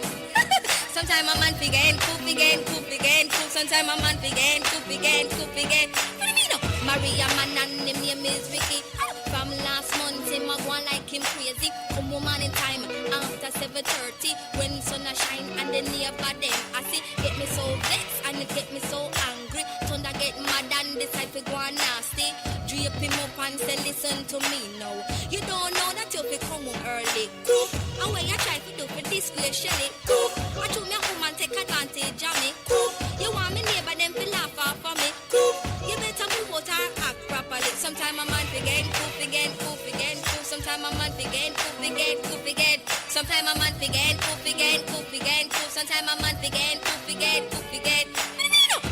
Sometime a man forget, coop again, coop again, coop. Sometime a man forget, coop again, coop again. What do you mean? No? Maria man and him name is Ricky. From last month him a go on like him crazy. Come woman in time after 7:30 when sun a shine and the neighbor them I see get me so vexed and it get me so angry. Thunder get mad and decide to go on nasty. Drape him up and say listen to me now. You don't know that you fi come home early. Coop. And when you try to do for display Shelly. Coop. I told me a woman take advantage of me. Coop. You want me neighbor them fi laugh off of me. Coop. You better move out and act properly. Sometime a man again, coop again, coop again, coop. Sometime a man again, coop again, coop again. Sometime a man again, coop again, coop again, coop. Sometime a man again, coop again, coop again.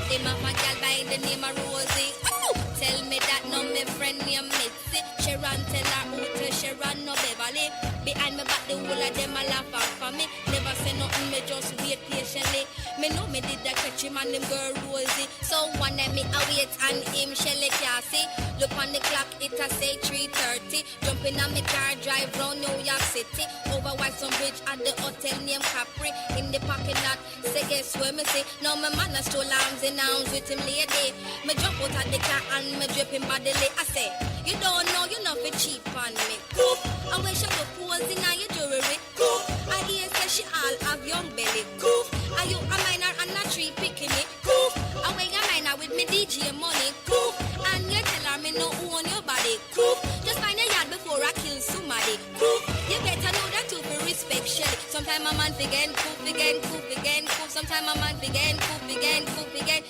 Them have a girl by the name of Rosie. Oh, tell me that no me friend named Mitzi. Sharon tell her who to Sharon no Beverly. Behind me back the whole of them a laugh out for me. Never say nothing, me just wait patiently. Me know me did that catch him and them girl Rosie. So one night me a wait and him Shelly Cassie. Look on the clock, it a say 3:30. Jumping on me car, drive round New York City. Over Whitestone Bridge at the hotel named Capri. In the parking lot, say guess where me say. Now my man a stole arms in arms with him lady. Me jump out of the car and me drip him bodily. I say, you don't know you not for cheap on me. Coop. And when she go posing on your jewelry. Coop. I hear say she all have young belly. Coop. Are you a minor and a tree picking it? Coop. And when you minor with me DJ money. Coop. And you tell her me no own your body. Coop. Just find a yard before I kill somebody. Coop. You better know that you be respect Shelly. Sometime a man again, coop again, coop again, coop. Sometime a man again, coop again, coop again.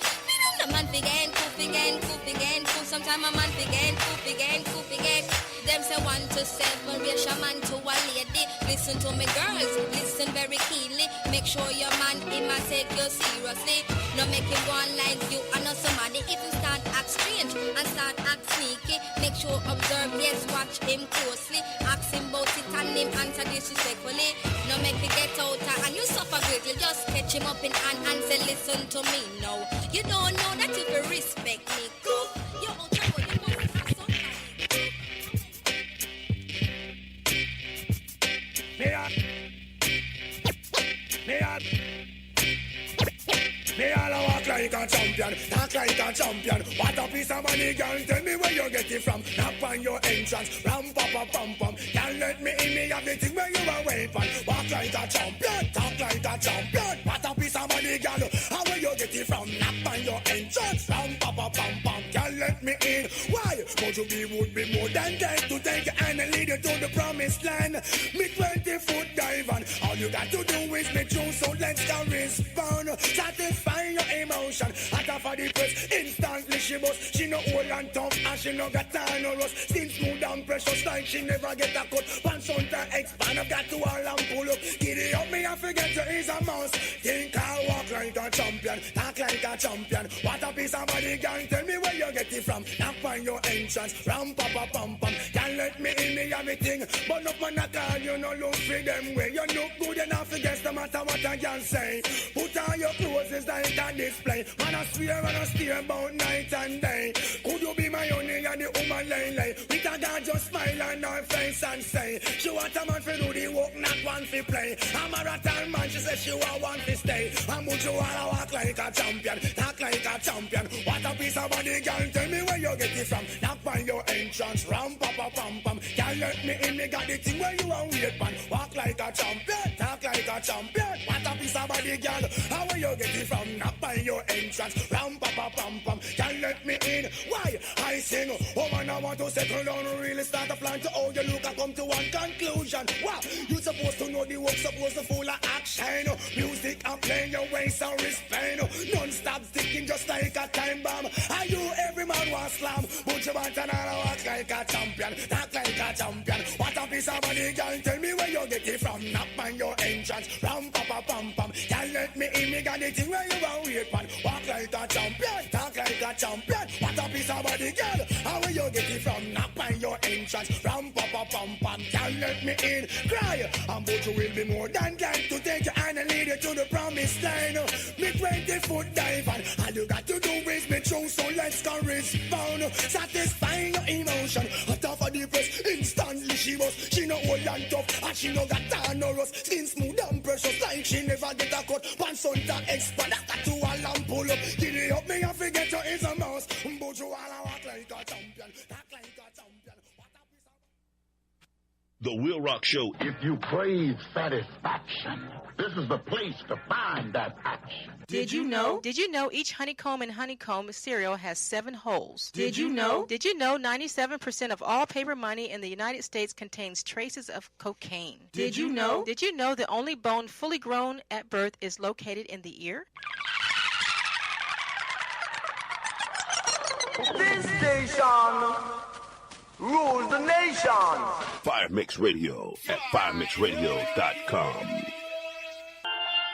A man again, coop again, coop again, coop. Sometime a man again, coop again, coop again. Them say 1 to 7, raise a man to a lady. Listen to me girls, listen very keenly. Make sure your man, he must take you seriously. No make him go on like you and not somebody. If you start act strange and start act sneaky, make sure observe, yes, watch him closely. Ask him about it and him answer disrespectfully. No make me get out and you suffer greatly. Just catch him up in hand and say listen to me now. You don't know that you will respect me. Cool. You out of what you must have somebody. Me all a walk like a champion, talk like a champion. What a piece of money, girl, tell me where you get it from. Knock on your entrance, ram pa pa pam pam. Can't let me in, me have the thing where you a weapon. Walk like a champion, talk like a champion. What a piece of money, girl, how where you get it from? Knock on your entrance, ram pa pa pam pam. Can't let me in, why? Cause you be would be more than dead to take your hand and lead you to the promised land. Me 20-foot dive on, all you got to do is me true, so let's go respond. Satisfy your emotion, after for the press, instantly she bust. She no old and tough and she no got time or rust. Skin smooth and precious like she never get a cut. Pants on to expand, I've got to all and pull up. Giddy up me, I forget you is a mouse. Think I walk like a champion, talk like a champion. What a piece of body, girl, tell me where you get it from. Knock on your entrance, ram pa pa pam pam. Can't let me in, me have a thing. But up man a call, you no look for them way. You look good enough against no matter what I can say. Put on your clothes, it's like a display. Man I swear and I steer about night and day. Could you be my honey and the woman lay? With a girl just smile on her face and say she want a man for do the work, not one for play. A marathon man, she said she want one to stay. And would you wanna walk like a champion, talk like a champion? What a piece of body, girl, tell me where you get it from. Knock on your entrance, ram pa pa pam pam. Can't let me in, me got the thing where you want wait pan. Walk like a champion, talk like a champion. What a piece of body, girl, how where you get it from? Knock on your entrance, ram pa pa pam pam. Can't let me in, why? I sing, oh man, I want to settle down, really start a plan to how you look, I come to one conclusion. Wow, you supposed to know the work, supposed to full of action. Music and playing your waist and wristband. Non-stop sticking just like a time bomb. Are you every man was slam? But you want another walk like a champion, talk like a champion. What a piece of body, girl, tell me where you get it from. Knock on your entrance, ram pa pa pam pam. Can't let me in, me got the thing where you want wait pan. Walk like a champion, talk like a champion. What a piece of body, girl, how will you get it from? Knock on your entrance, ram pa pa pam pam. Can't let me in, cry. And but you will be more than glad to take your hand and lead you to the promised land. Me 20-foot dive on, all you got to do is me true, so let's go respond. Satisfying your emotion, after for the press, instantly she was. she no got tan or rust. Skin smooth and precious like she never get a cut. Pants on the expert, that to a lamp pull up. Giddy up me and forget you is a mouse. But you wanna walk like a champion, act like a champion. The WILROC Show. If you crave satisfaction, this is the place to find that action. Did you know? Did you know each honeycomb and honeycomb cereal has 7 holes? Did you know? Did you know 97% of all paper money in the United States contains traces of cocaine? Did you know? Did you know the only bone fully grown at birth is located in the ear? This station rules the nation. Fire Mix Radio at firemixradio.com.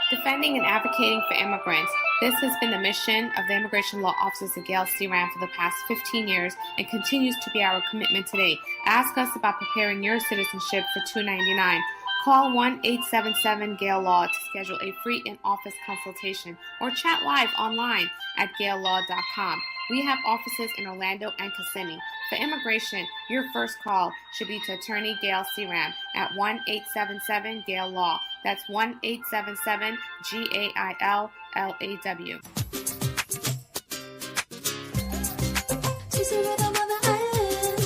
Defending and advocating for immigrants. This has been the mission of the immigration law offices at Gale CRAM for the past 15 years and continues to be our commitment today. Ask us about preparing your citizenship for $2.99. Call 1-877-GALE-LAW to schedule a free in-office consultation or chat live online at galelaw.com. We have offices in Orlando and Kissimmee. For immigration, your first call should be to Attorney Gale CRAM at 1-877-GALE-LAW. That's 1-877-GAILLAW. She's a rhythm of the island.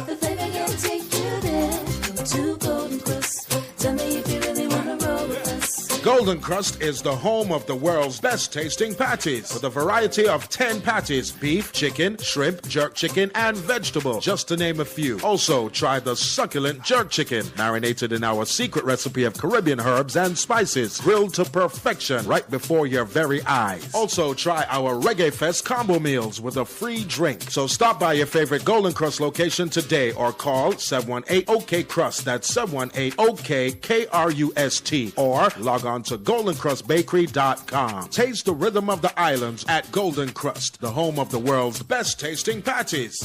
The flavor can take you there. Go to Golden Crust. Tell me if you really want to roll with us. Golden Crust is the home of the world's best tasting patties with a variety of 10 patties: beef, chicken, shrimp, jerk chicken, and vegetable, just to name a few. Also, try the succulent jerk chicken, marinated in our secret recipe of Caribbean herbs and spices, grilled to perfection right before your very eyes. Also, try our Reggae Fest combo meals with a free drink. So stop by your favorite Golden Crust location today or call 718-OK-CRUST. That's 718-OK-KRUST. Or log on to goldencrustbakery.com. Taste the rhythm of the islands at Golden Crust, the home of the world's best tasting patties.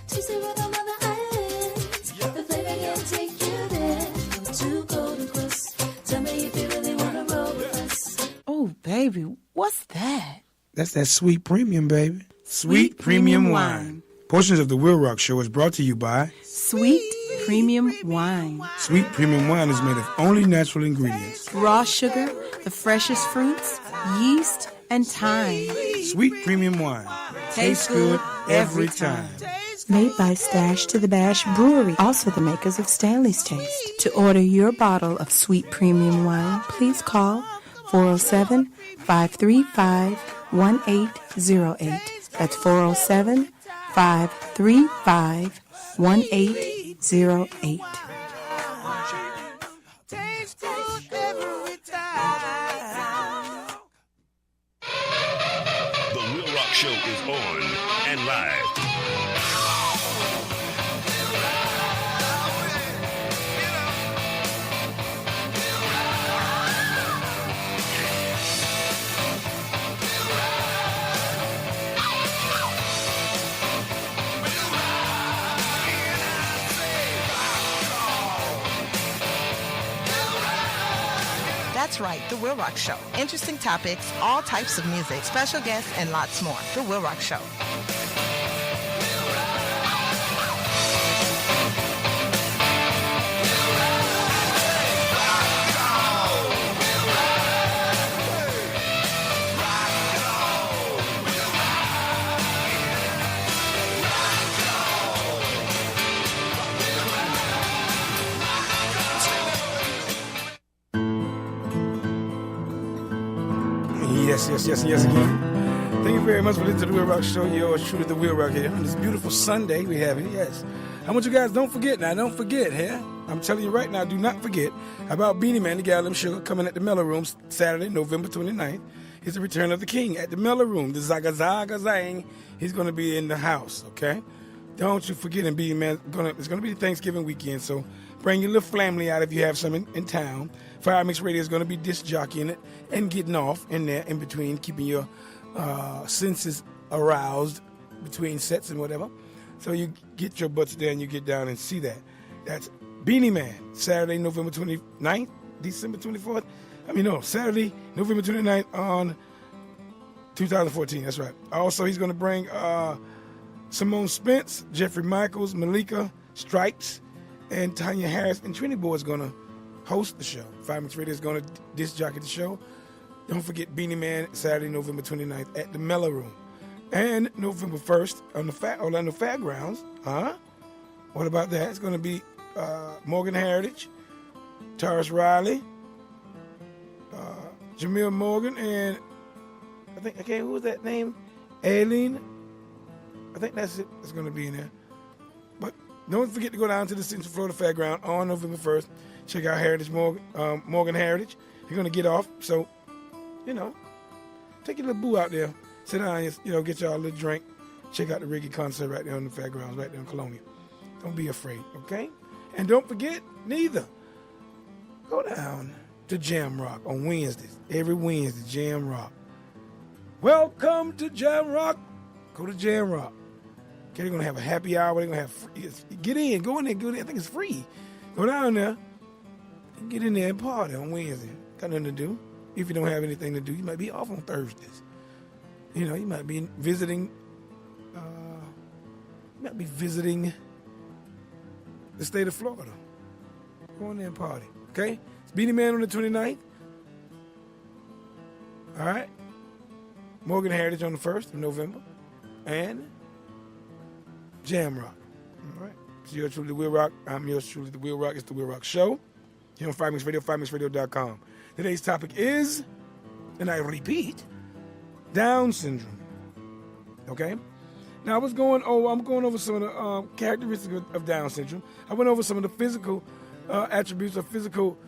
She's a rhythm of the island. The flavor can take you there. Go to Golden Crust. Tell me if you really want to roll with us. Oh, baby, what's that? That's that sweet premium, baby. Sweet premium wine. Portions of the WILROC Show is brought to you by Sweet Premium Wine. Sweet premium wine is made of only natural ingredients. Raw sugar, the freshest fruits, yeast, and thyme. Sweet premium wine. Tastes good every time. Made by Stash to the Bash Brewery, also the makers of Stanley's Taste. To order your bottle of sweet premium wine, please call 407-535-1808. That's 407-535-1808. The WILROC Show is on and live. That's right, The WILROC Show. Interesting topics, all types of music, special guests, and lots more. The WILROC Show. Yes again. Thank you very much for listening to the WILROC Show. Yours truly, the WILROC here. On this beautiful Sunday we have it, yes. I want you guys, don't forget, here. I'm telling you right now, do not forget about Beanie Man, the Gallon Sugar, coming at the Mellow Room Saturday, November 29th. It's the Return of the King at the Mellow Room. The Zaga Zaga Zang. He's going to be in the house, okay? Don't you forget him, Beanie Man. It's going to be Thanksgiving weekend, so bring your little family out if you have some in town. Fire Mix Radio is going to be disc jockeying it and getting off in there in between, keeping your senses aroused between sets and whatever. So you get your butts there and you get down and see that. That's Beanie Man, Saturday, November 29th, December 24th. Saturday, November 29th on 2014. That's right. Also, he's going to bring Simone Spence, Jeffrey Michaels, Malika, Stripes, And Tanya Harris and Trinity Boy is going to host the show. 5 Mix Radio is going to disc jockey the show. Don't forget Beanie Man, Saturday, November 29th at the Mellow Room. And November 1st on the Orlando Fairgrounds. What about that? It's going to be Morgan Heritage, Taurus Riley, Jamil Morgan, and I think, who was that name? Aileen. I think that's it. It's going to be in there. But don't forget to go down to the Central Florida Fairground on November 1st. Check out Heritage Morgan Heritage. You're going to get off. So, take your little boo out there. Sit down and, get y'all a little drink. Check out the reggae concert right there on the fairgrounds, right there in Colonial. Don't be afraid, okay? And don't forget, neither. Go down to Jam Rock on Wednesdays. Every Wednesday, Jam Rock. Welcome to Jam Rock. Go to Jam Rock. Okay, they're going to have a happy hour. They're going to have free. Get in. Go in there. I think it's free. Go down there and get in there and party on Wednesday. Got nothing to do. If you don't have anything to do, you might be off on Thursdays. You might be visiting. The state of Florida. Go in there and party. Okay? It's Beanie Man on the 29th. All right? Morgan Heritage on the 1st of November. And Jam Rock. All right? It's yours truly, the Will Rock. I'm yours truly, the Will Rock. It's the Will Rock Show. Here on 5 Mix Radio, 5mixradio.com. Today's topic is, and I repeat, Down syndrome. Okay? Now, I'm going over some of the characteristics of Down syndrome. I went over some of the physical attributes of physical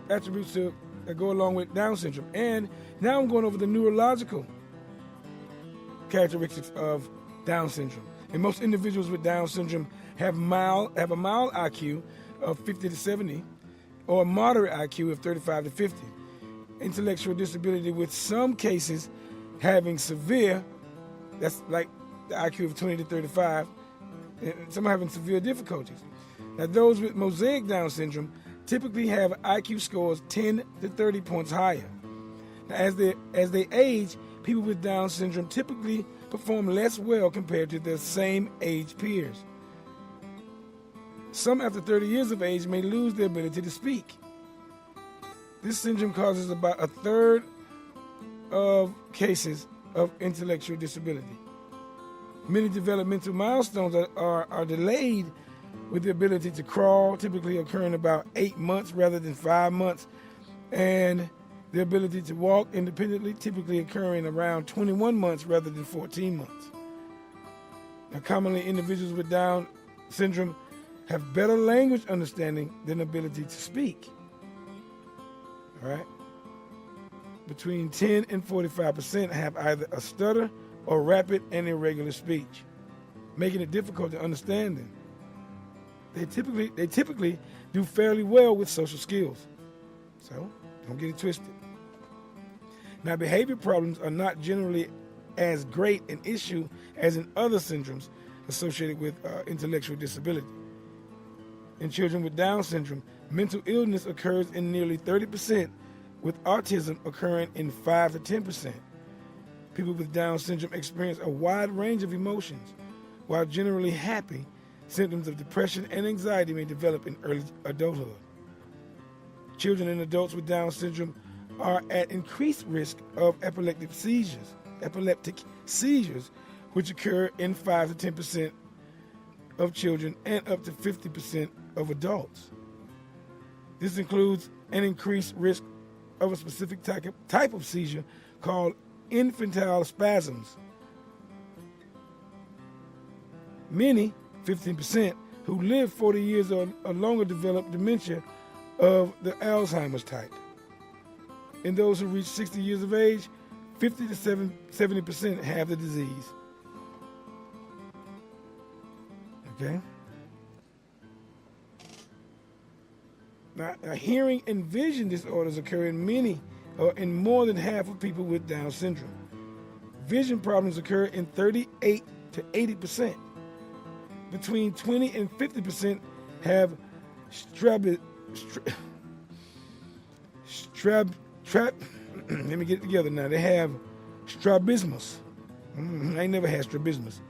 attributes that go along with Down syndrome. And now I'm going over the neurological characteristics of Down syndrome. And most individuals with Down syndrome have a mild IQ of 50 to 70, or a moderate IQ of 35 to 50. Intellectual disability, with some cases having severe, that's like the IQ of 20 to 35, and some having severe difficulties. Now, those with mosaic Down syndrome typically have IQ scores 10 to 30 points higher. Now, as they age, people with Down syndrome typically perform less well compared to their same age peers. Some after 30 years of age may lose their ability to speak. This syndrome causes about a third of cases of intellectual disability. Many developmental milestones are delayed with the ability to crawl, typically occurring about 8 months rather than 5 months, and the ability to walk independently, typically occurring around 21 months rather than 14 months. Now, commonly, individuals with Down syndrome have better language understanding than ability to speak. All right? Between 10 and 45% have either a stutter or rapid and irregular speech, making it difficult to understand them. They typically do fairly well with social skills. So, don't get it twisted. Now, behavior problems are not generally as great an issue as in other syndromes associated with intellectual disability. In children with Down syndrome, mental illness occurs in nearly 30%, with autism occurring in 5 to 10%. People with Down syndrome experience a wide range of emotions. While generally happy, symptoms of depression and anxiety may develop in early adulthood. Children and adults with Down syndrome are at increased risk of epileptic seizures, which occur in 5 to 10% of children and up to 50% of adults. This includes an increased risk of a specific type of seizure called infantile spasms. Many, 15%, who live 40 years or longer develop dementia of the Alzheimer's type. In those who reach 60 years of age, 50 to 70% have the disease. Okay? Now, hearing and vision disorders occur in many, or in more than half of people with Down syndrome. Vision problems occur in 38 to 80%. Between 20 and 50% have let me get it together now. They have strabismus. I ain't never had strabismus,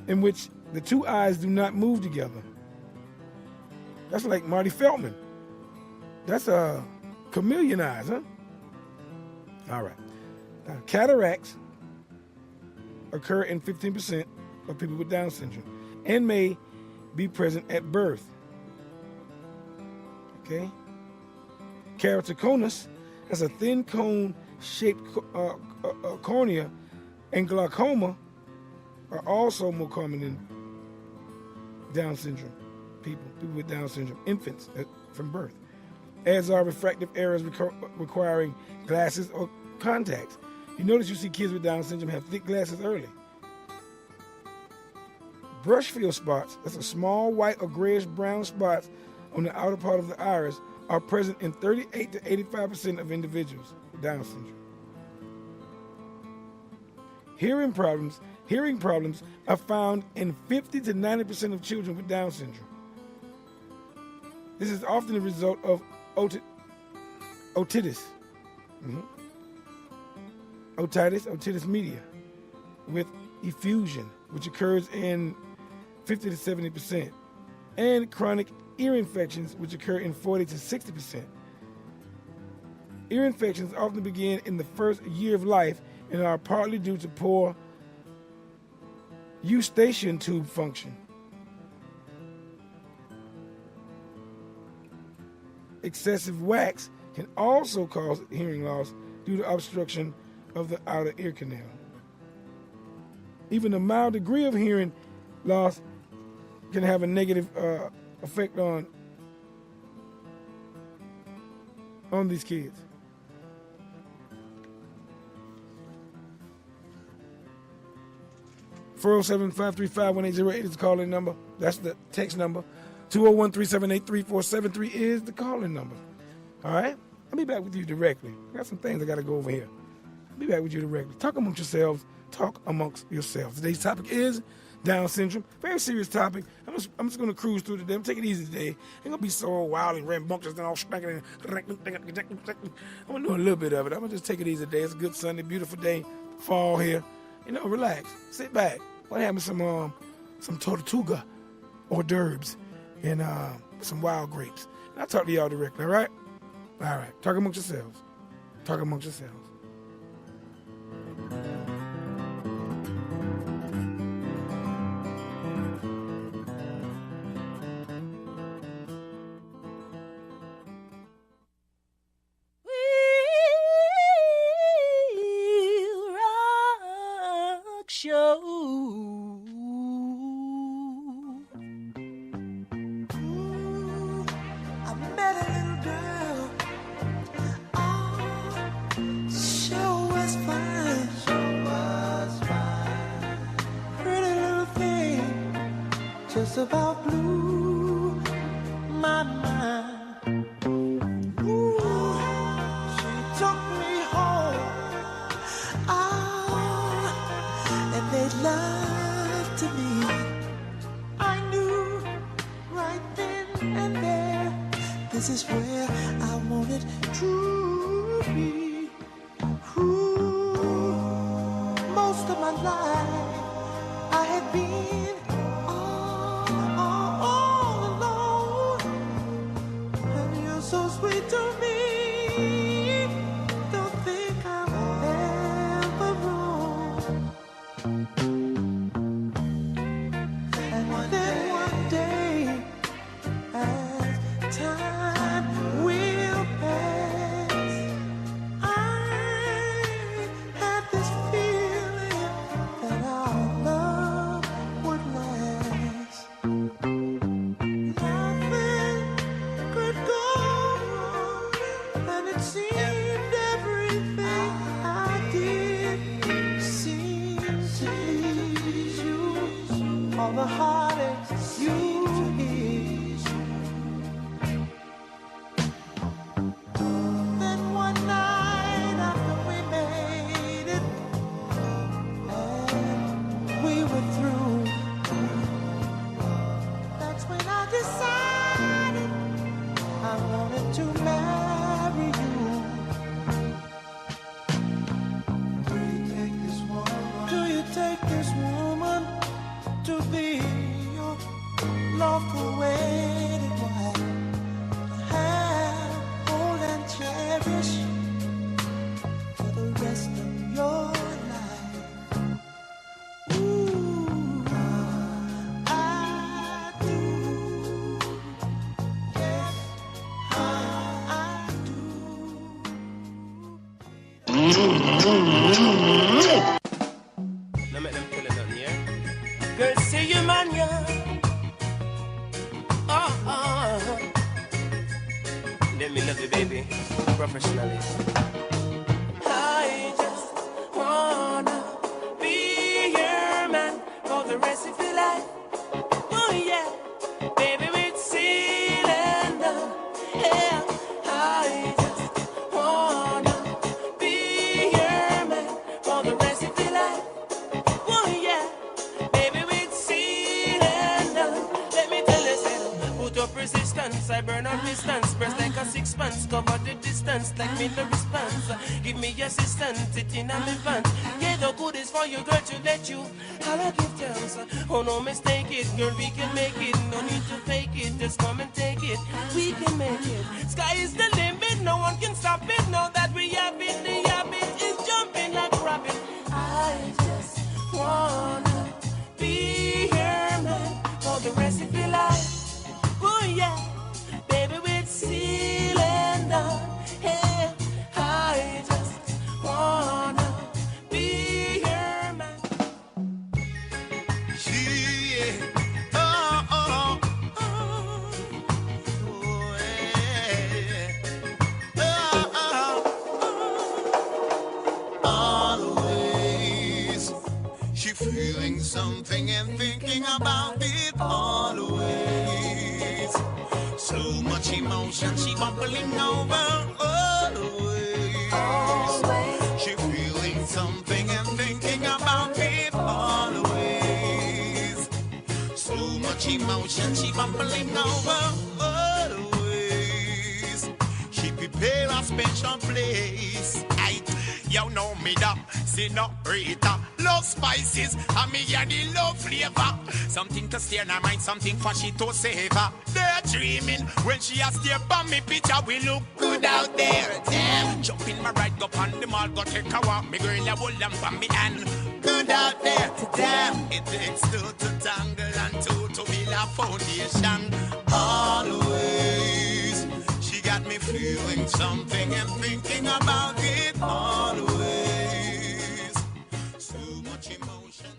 in which the two eyes do not move together. That's like Marty Feldman. That's chameleon eyes, huh? All right. Now, cataracts occur in 15% of people with Down syndrome and may be present at birth. Okay? Keratoconus has a thin cone-shaped cornea, and glaucoma are also more common in Down syndrome people with Down syndrome, infants from birth, as are refractive errors requiring glasses or contacts. You notice you see kids with Down syndrome have thick glasses early. Brushfield spots, that's a small white or grayish brown spots on the outer part of the iris, are present in 38 to 85% of individuals with Down syndrome. Hearing problems are found in 50 to 90% of children with Down syndrome. This is often a result of otitis. Otitis media, with effusion, which occurs in 50 to 70%, and chronic ear infections, which occur in 40 to 60%. Ear infections often begin in the first year of life and are partly due to poor eustachian tube function. Excessive wax can also cause hearing loss due to obstruction of the outer ear canal. Even a mild degree of hearing loss can have a negative effect on these kids. (407-535-1808) is the calling number. That's the text number. 201-378-3473 is the calling number. All right? I'll be back with you directly. I got some things I got to go over here. I'll be back with you directly. Talk amongst yourselves. Talk amongst yourselves. Today's topic is Down syndrome. Very serious topic. I'm just going to cruise through today. I'm taking it easy today. Ain't going to be so wild and rambunctious and all spanking. I'm going to do a little bit of it. I'm going to just take it easy today. It's a good Sunday, beautiful day. Fall here. You know, relax. Sit back. What happened? Some tortuga hors d'oeuvres and some wild grapes. And I'll talk to y'all directly, all right? All right. Talk amongst yourselves. Talk amongst yourselves. WILROC Show. I met a little girl. Oh, show was fine. Pretty little thing, just about blew my mind. Ooh, she took me home. And made love to me. I knew right then and there, this is where I wanted to be. Ooh, most of my life I had been all alone, and you're so sweet to me. Don't think I'm ever wrong. And then one day, as time will pass, I had this feeling that our love would last. Nothing could go wrong, and it seemed everything I did seemed to please you. All the heartaches you ease. Then one night after we made it, and we were through, that's when I decided I wanted to marry you. 3 Now make them tell you nothing, yeah? Girl, say you man, yeah. Let me love you, baby, professionally. I just wanna be your man for the rest of your life. Oh yeah, baby, with seal and done. Yeah, I just wanna be your man for the rest of your life. Oh yeah, baby, with seal and done. Let me tell you, say, put up resistance, I burn on distance, press like a sixpence, cover the distance like me no response. Give me assistance, it in a me van. Yeah, the good is for you, girl, to let you. I'll give chance. Oh no, mistake it, girl, we can make it. No need to fake it, just come and take it. We can make it. Sky is the limit, no one can stop it. Now that we have it, the habit is jumping like a rabbit. I just wanna be your man for the rest of your life. Oh yeah, baby, with seal and done. Hey, I just wanna be your man. Yeah. Oh, oh, oh. Oh, yeah. Always. She feeling something and thinking about it always. So much emotion, she bubbling over always. She feeling something and thinking about it always. So much emotion, she bubbling over always. She prepare a special place. You know me da, senorita. Love spices, and me and the love flavor. Something to stay in her mind, something for she to savor. They're dreaming when she has stare by me picture. We look good out there, damn. Jump in my ride, go on the mall, go take a walk. Me girl, I hold them from me and good out there, damn. It takes two to tangle and two to build a foundation. Always, she got me feeling something and thinking about it always. So much emotion.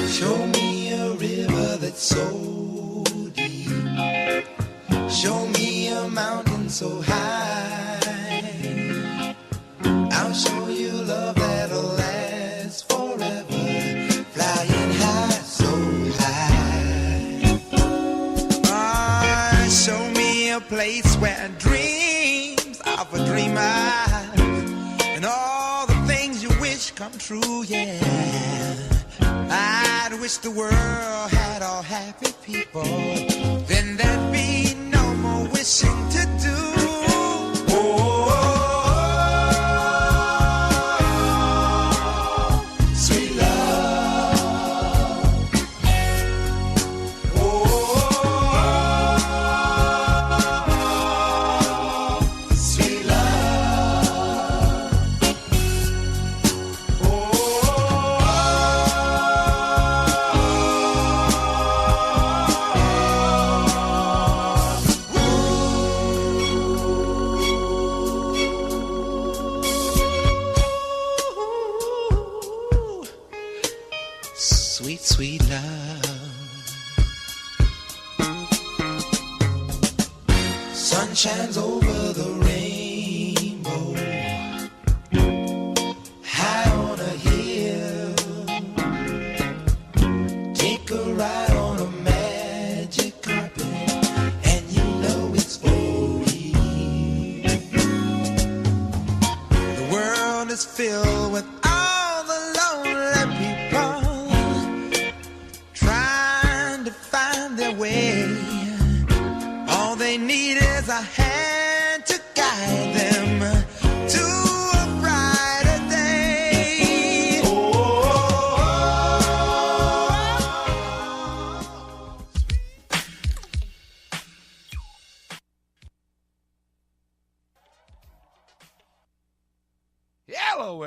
Show me a river that's so deep. Show me a mountain so high. I'll show you love that'll last forever. Flying high, so high. Show me a place where dreams of a dreamer and all the things you wish come true, yeah. I'd wish the world had all happy people. Then there'd be no more wishing to do. Sweet love. Sweet love. Sweet, sweet love. Sun shines over the rainbow, high on a hill. Take a ride on a magic carpet, and you know it's for real. The world is filled with all the lonely people trying to find their way. All they need is a hand to guide them to a brighter day.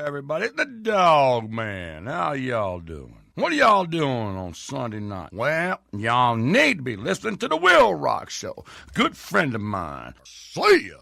everybody. It's the Dog Man. How y'all doing? What are y'all doing on Sunday night? Well, y'all need to be listening to the WILROC Show. Good friend of mine. See ya.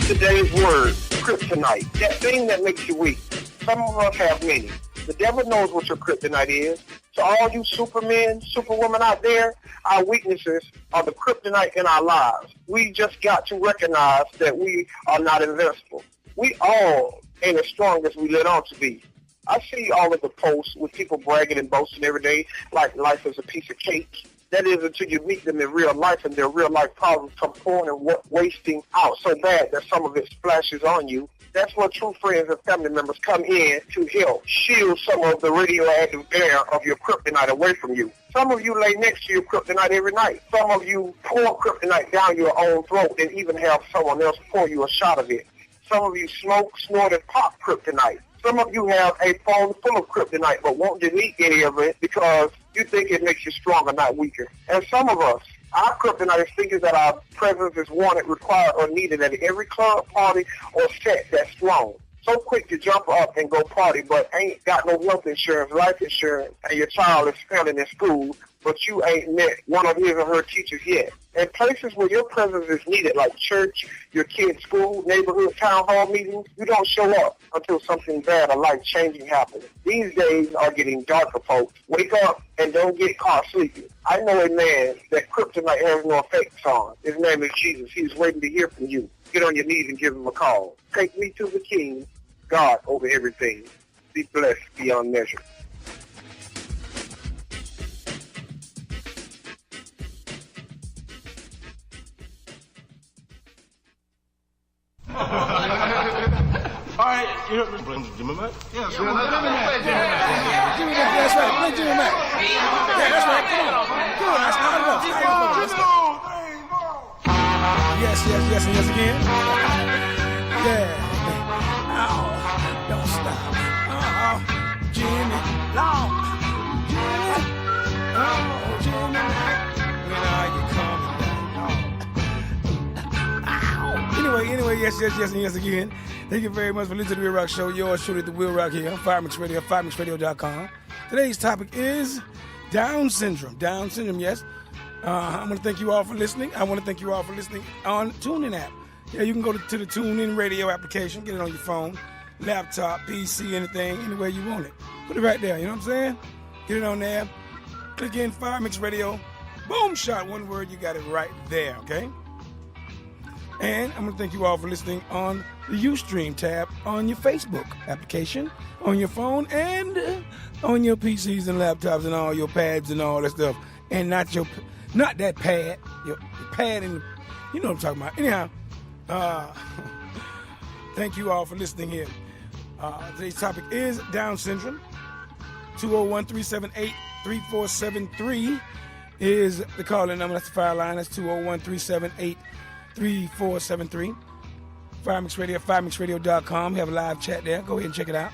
Today's word, kryptonite. That thing that makes you weak. Some of us have many. The devil knows what your kryptonite is. So all you supermen, superwomen out there, our weaknesses are the kryptonite in our lives. We just got to recognize that we are not invincible. We all ain't as strong as we let on to be. I see all of the posts with people bragging and boasting every day like life is a piece of cake. That is until you meet them in real life and their real life problems come pouring and wasting out so bad that some of it splashes on you. That's where true friends and family members come in to help shield some of the radioactive glare of your kryptonite away from you. Some of you lay next to your kryptonite every night. Some of you pour kryptonite down your own throat and even have someone else pour you a shot of it. Some of you smoke, snort, and pop kryptonite. Some of you have a phone full of kryptonite but won't delete any of it because you think it makes you stronger, not weaker. And some of us, our kryptonite is thinking that our presence is wanted, required, or needed at every club, party, or set that's thrown. So quick to jump up and go party, but ain't got no health insurance, life insurance, and your child is failing in school, but you ain't met one of his or her teachers yet. And places where your presence is needed, like church, your kid's school, neighborhood, town hall meetings, you don't show up until something bad or life-changing happens. These days are getting darker, folks. Wake up and don't get caught sleeping. I know a man that kryptonite has no effects on. His name is Jesus. He's waiting to hear from you. Get on your knees and give him a call. Take me to the King, God over everything. Be blessed beyond measure. All right, you know, bring Jimmy Mack. Yeah, Jimmy Mack. That's right. Bring Jimmy Mack. Yeah, that's right. Come on. Good. That's not enough. Yes, and yes again. Yeah. Oh, don't stop. Jimmy. Long. Jimmy. Oh, Jimmy Mack. When are you coming down? Anyway, yes, and yes again. Thank you very much for listening to the WILROC Show. Yours truly, the WILROC here on FireMix Radio, FireMixRadio.com. Today's topic is Down syndrome. Down syndrome, yes. I want to thank you all for listening. I want to thank you all for listening on TuneIn app. Yeah, you can go to the TuneIn Radio application, get it on your phone, laptop, PC, anything, anywhere you want it. Put it right there, you know what I'm saying? Get it on there. Click in FireMix Radio. Boom, shot, one word, you got it right there, okay? And I'm going to thank you all for listening on the Ustream tab on your Facebook application, on your phone, and on your PCs and laptops and all your pads and all that stuff. And not that pad, your pad, and you know what I'm talking about. Anyhow, thank you all for listening here. Today's topic is Down syndrome. 201-378-3473 is the calling number. That's the fire line. That's 201-378-3473. FireMix Radio, FireMixRadio.com. We have a live chat there. Go ahead and check it out.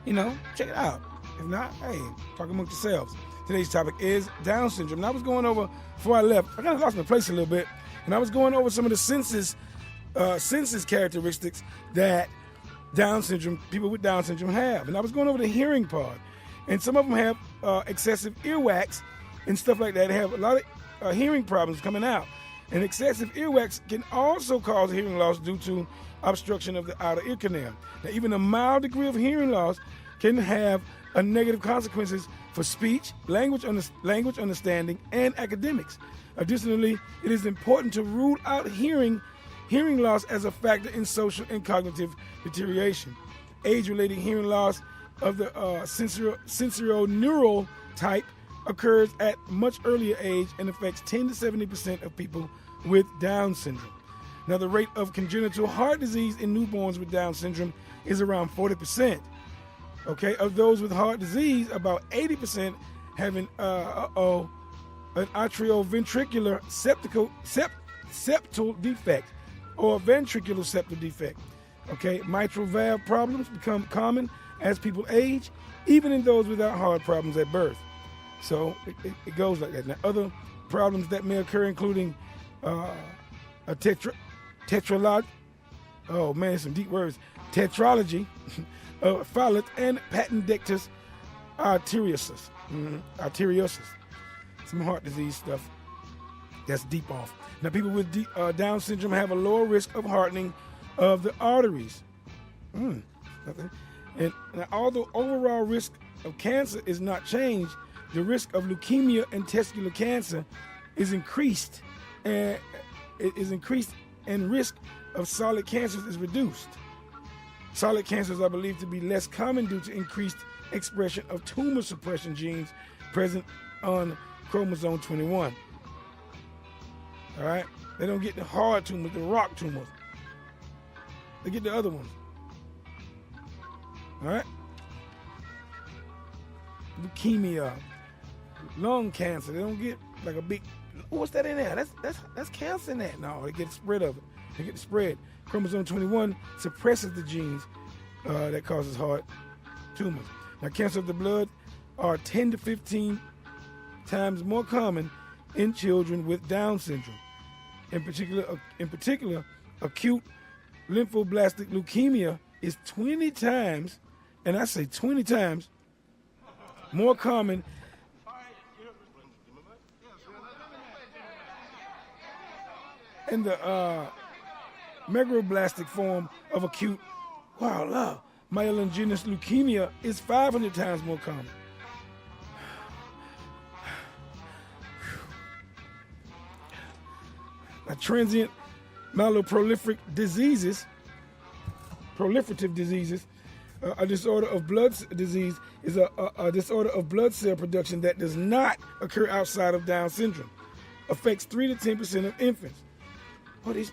You know, check it out. If not, hey, talk amongst yourselves. Today's topic is Down syndrome. And I was going over, before I left, I kind of lost my place a little bit, and I was going over some of the census characteristics that Down syndrome, people with Down syndrome have. And I was going over the hearing part. And some of them have excessive earwax and stuff like that. They have a lot of hearing problems coming out. And excessive earwax can also cause hearing loss due to obstruction of the outer ear canal. Now, even a mild degree of hearing loss can have a negative consequences for speech, language understanding, and academics. Additionally, it is important to rule out hearing loss as a factor in social and cognitive deterioration. Age-related hearing loss of the sensorineural type occurs at much earlier age and affects 10 to 70% of people with Down syndrome. Now, the rate of congenital heart disease in newborns with Down syndrome is around 40%. Okay, of those with heart disease, about 80% have an atrioventricular septal defect or ventricular septal defect. Okay, mitral valve problems become common as people age, even in those without heart problems at birth. So it goes like that. Now, other problems that may occur including a tetralog. Oh man, some deep words. Tetralogy, folate, and appendictus arteriosus. Arteriosus. Some heart disease stuff. That's deep off. Now, people with Down syndrome have a lower risk of hardening of the arteries. And now, although overall risk of cancer is not changed, the risk of leukemia and testicular cancer is increased, and risk of solid cancers is reduced. Solid cancers are believed to be less common due to increased expression of tumor suppression genes present on chromosome 21. All right? They don't get the hard tumors, the rock tumors. They get the other ones. All right? Leukemia, lung cancer. They don't get like a big. What's that in there? That's cancer in that. No, they get the spread of it. They get the spread. Chromosome 21 suppresses the genes that causes heart tumors. Now, cancer of the blood are 10 to 15 times more common in children with Down syndrome. In particular, acute lymphoblastic leukemia is 20 times, and I say 20 times, more common in the megaloblastic form of acute myelogenous leukemia is 500 times more common. Transient myeloproliferative diseases, a disorder of blood disease is a disorder of blood cell production that does not occur outside of Down syndrome. Affects 3 to 10% of infants. Oh, these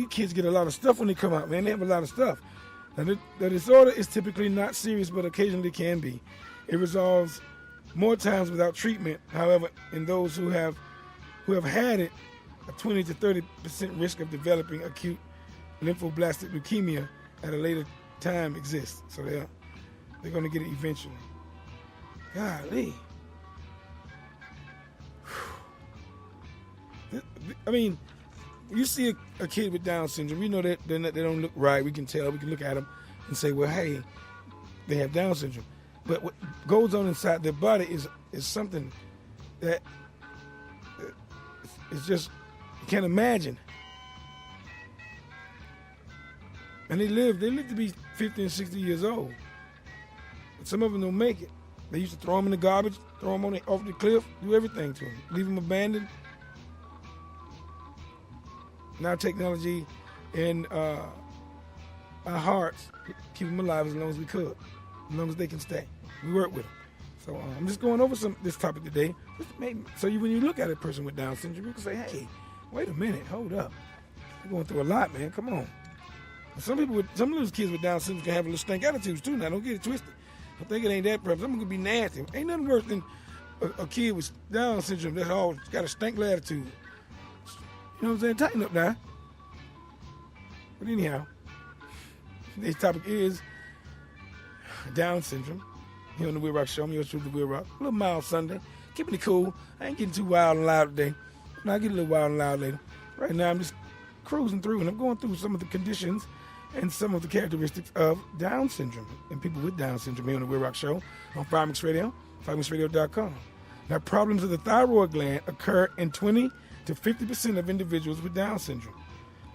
kids get a lot of stuff when they come out, man. They have a lot of stuff. Now, the disorder is typically not serious, but occasionally can be. It resolves more times without treatment. However, in those who have had it, a 20 to 30% risk of developing acute lymphoblastic leukemia at a later time exists. So they're going to get it eventually. Golly. I mean, you see a kid with Down syndrome, you know that they don't look right. We can tell. We can look at them and say, well, hey, they have Down syndrome. But what goes on inside their body is something that is just, you can't imagine. And they live to be 50 and 60 years old. But some of them don't make it. They used to throw them in the garbage, throw them off the cliff, do everything to them, leave them abandoned. Now technology and our hearts keep them alive as long as we could, as long as they can stay. We work with them. So I'm just going over this topic today. So when you look at a person with Down syndrome, you can say, hey, wait a minute, hold up. You're going through a lot, man, come on. And some of those kids with Down syndrome can have a little stank attitudes too. Now, don't get it twisted. I think it ain't that problem. Some of them could be nasty. Ain't nothing worse than a kid with Down syndrome that's all got a stank attitude. You know what I'm saying? Tighten up now. But anyhow, today's topic is Down syndrome. Here on the WILROC Show, I'm yours truly, the WILROC. A little mild Sunday. Keeping it cool. I ain't getting too wild and loud today. I'll get a little wild and loud later. Right now, I'm just cruising through, and I'm going through some of the conditions and some of the characteristics of Down syndrome and people with Down syndrome here on the WILROC Show on Fire Mix Radio, firemixradio.com. Now, problems of the thyroid gland occur in 20 to 50% of individuals with Down syndrome.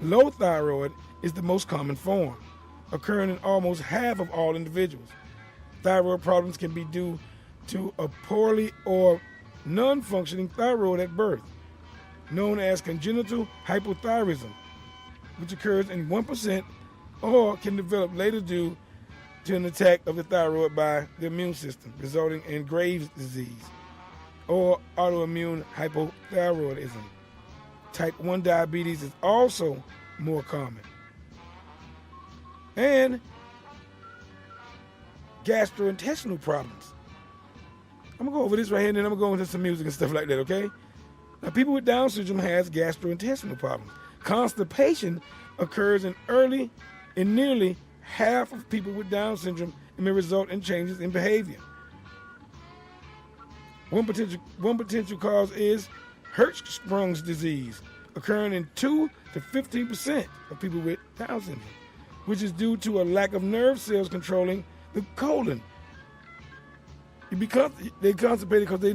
Low thyroid is the most common form, occurring in almost half of all individuals. Thyroid problems can be due to a poorly or non-functioning thyroid at birth, known as congenital hypothyroidism, which occurs in 1% or can develop later due to an attack of the thyroid by the immune system, resulting in Graves' disease or autoimmune hypothyroidism. Type 1 diabetes is also more common. And gastrointestinal problems. I'm going to go over this right here, and then I'm going to go into some music and stuff like that, okay? Now, people with Down syndrome has gastrointestinal problems. Constipation occurs in nearly half of people with Down syndrome and may result in changes in behavior. One potential cause is Hirschsprung's disease, occurring in 2 to 15% of people with Down syndrome, which is due to a lack of nerve cells controlling the colon. They constipated because their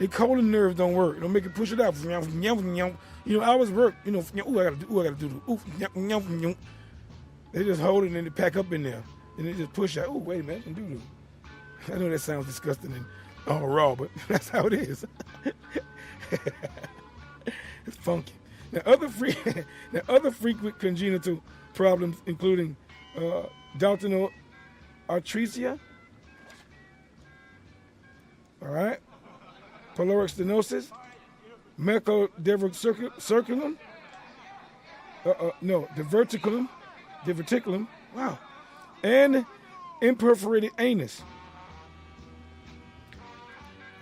colon nerves don't work. It don't make it push it out. Hours work. I gotta do. They just hold it and then they pack up in there, and they just push out. Oh, wait a minute, I can do that. I know that sounds disgusting and all raw, but that's how it is. It's funky. Now, other frequent congenital problems including Daltonal atresia, all right, pyloric stenosis, diverticulum, diverticulum, wow, and imperforated anus.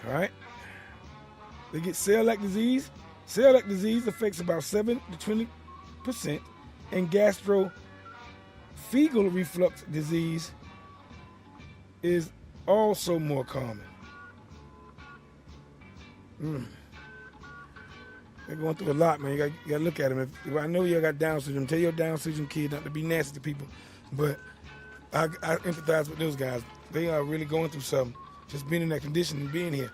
All right, they get celiac disease. Celiac disease affects about 7 to 20%, and gastroesophageal reflux disease is also more common. They're going through a lot, man. You got to look at them. If I know you got Down syndrome, tell your Down syndrome kid not to be nasty to people. But I empathize with those guys. They are really going through something, just being in that condition and being here.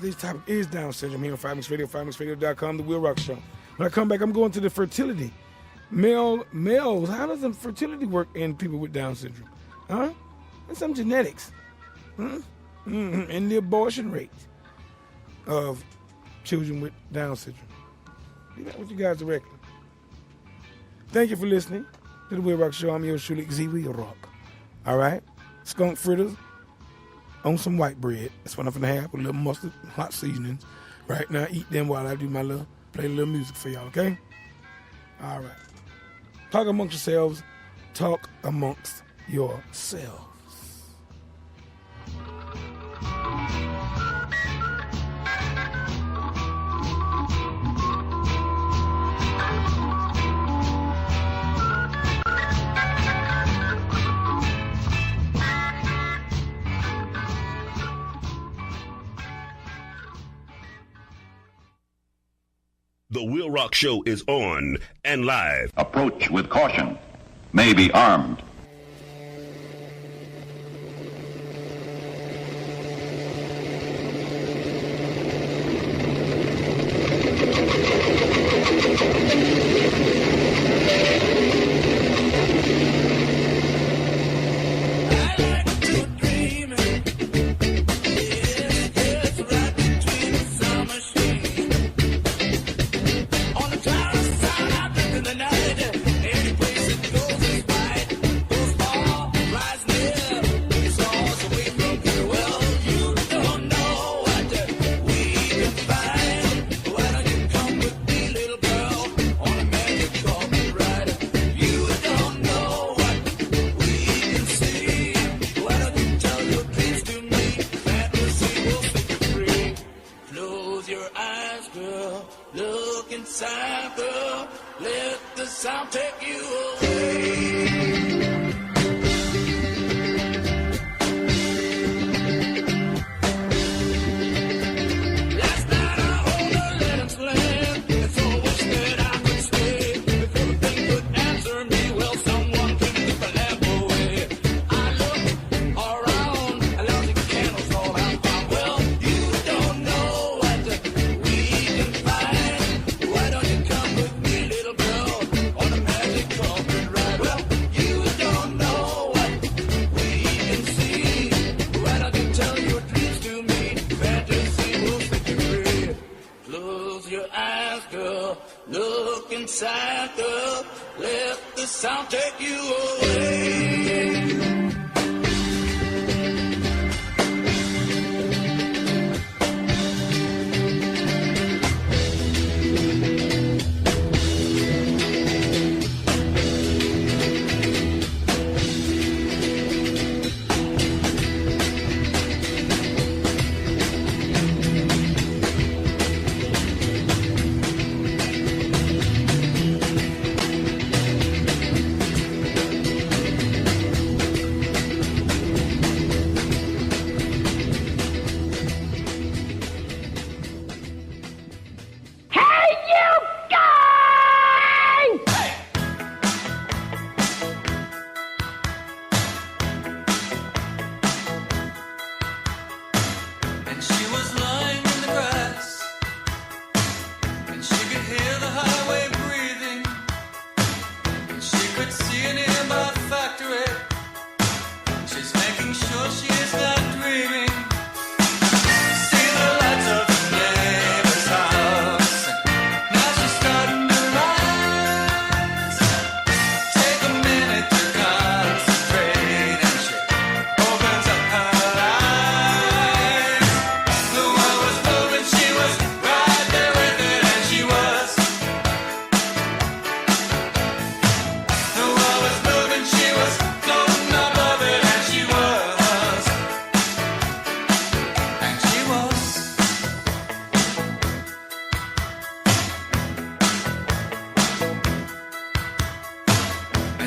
This topic is Down syndrome here on 5Mix Radio, 5mixradio.com, The WILROC Show. When I come back, I'm going to the fertility. Males, how does the fertility work in people with Down syndrome? Huh? And some genetics. And the abortion rate of children with Down syndrome. Leave that with you guys directly. Thank you for listening to The WILROC Show. I'm yours truly, Z WILROC. All right? Skunk fritters on some white bread. That's what I'm going to have with a little mustard, hot seasonings. Right now, eat them while I do play a little music for y'all, okay? All right. Talk amongst yourselves. Talk amongst yourselves. The WILROC Show is on and live. Approach with caution. May be armed.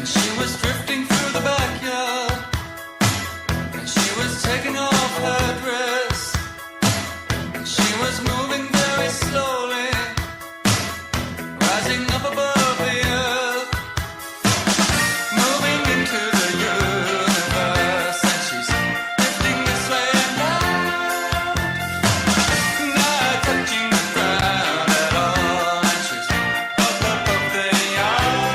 And she was drifting through the backyard, and she was taking off her dress. She was moving very slowly, rising up above the earth, moving into the universe. And she's drifting this way and out, not touching the ground at all. And she's up above the earth.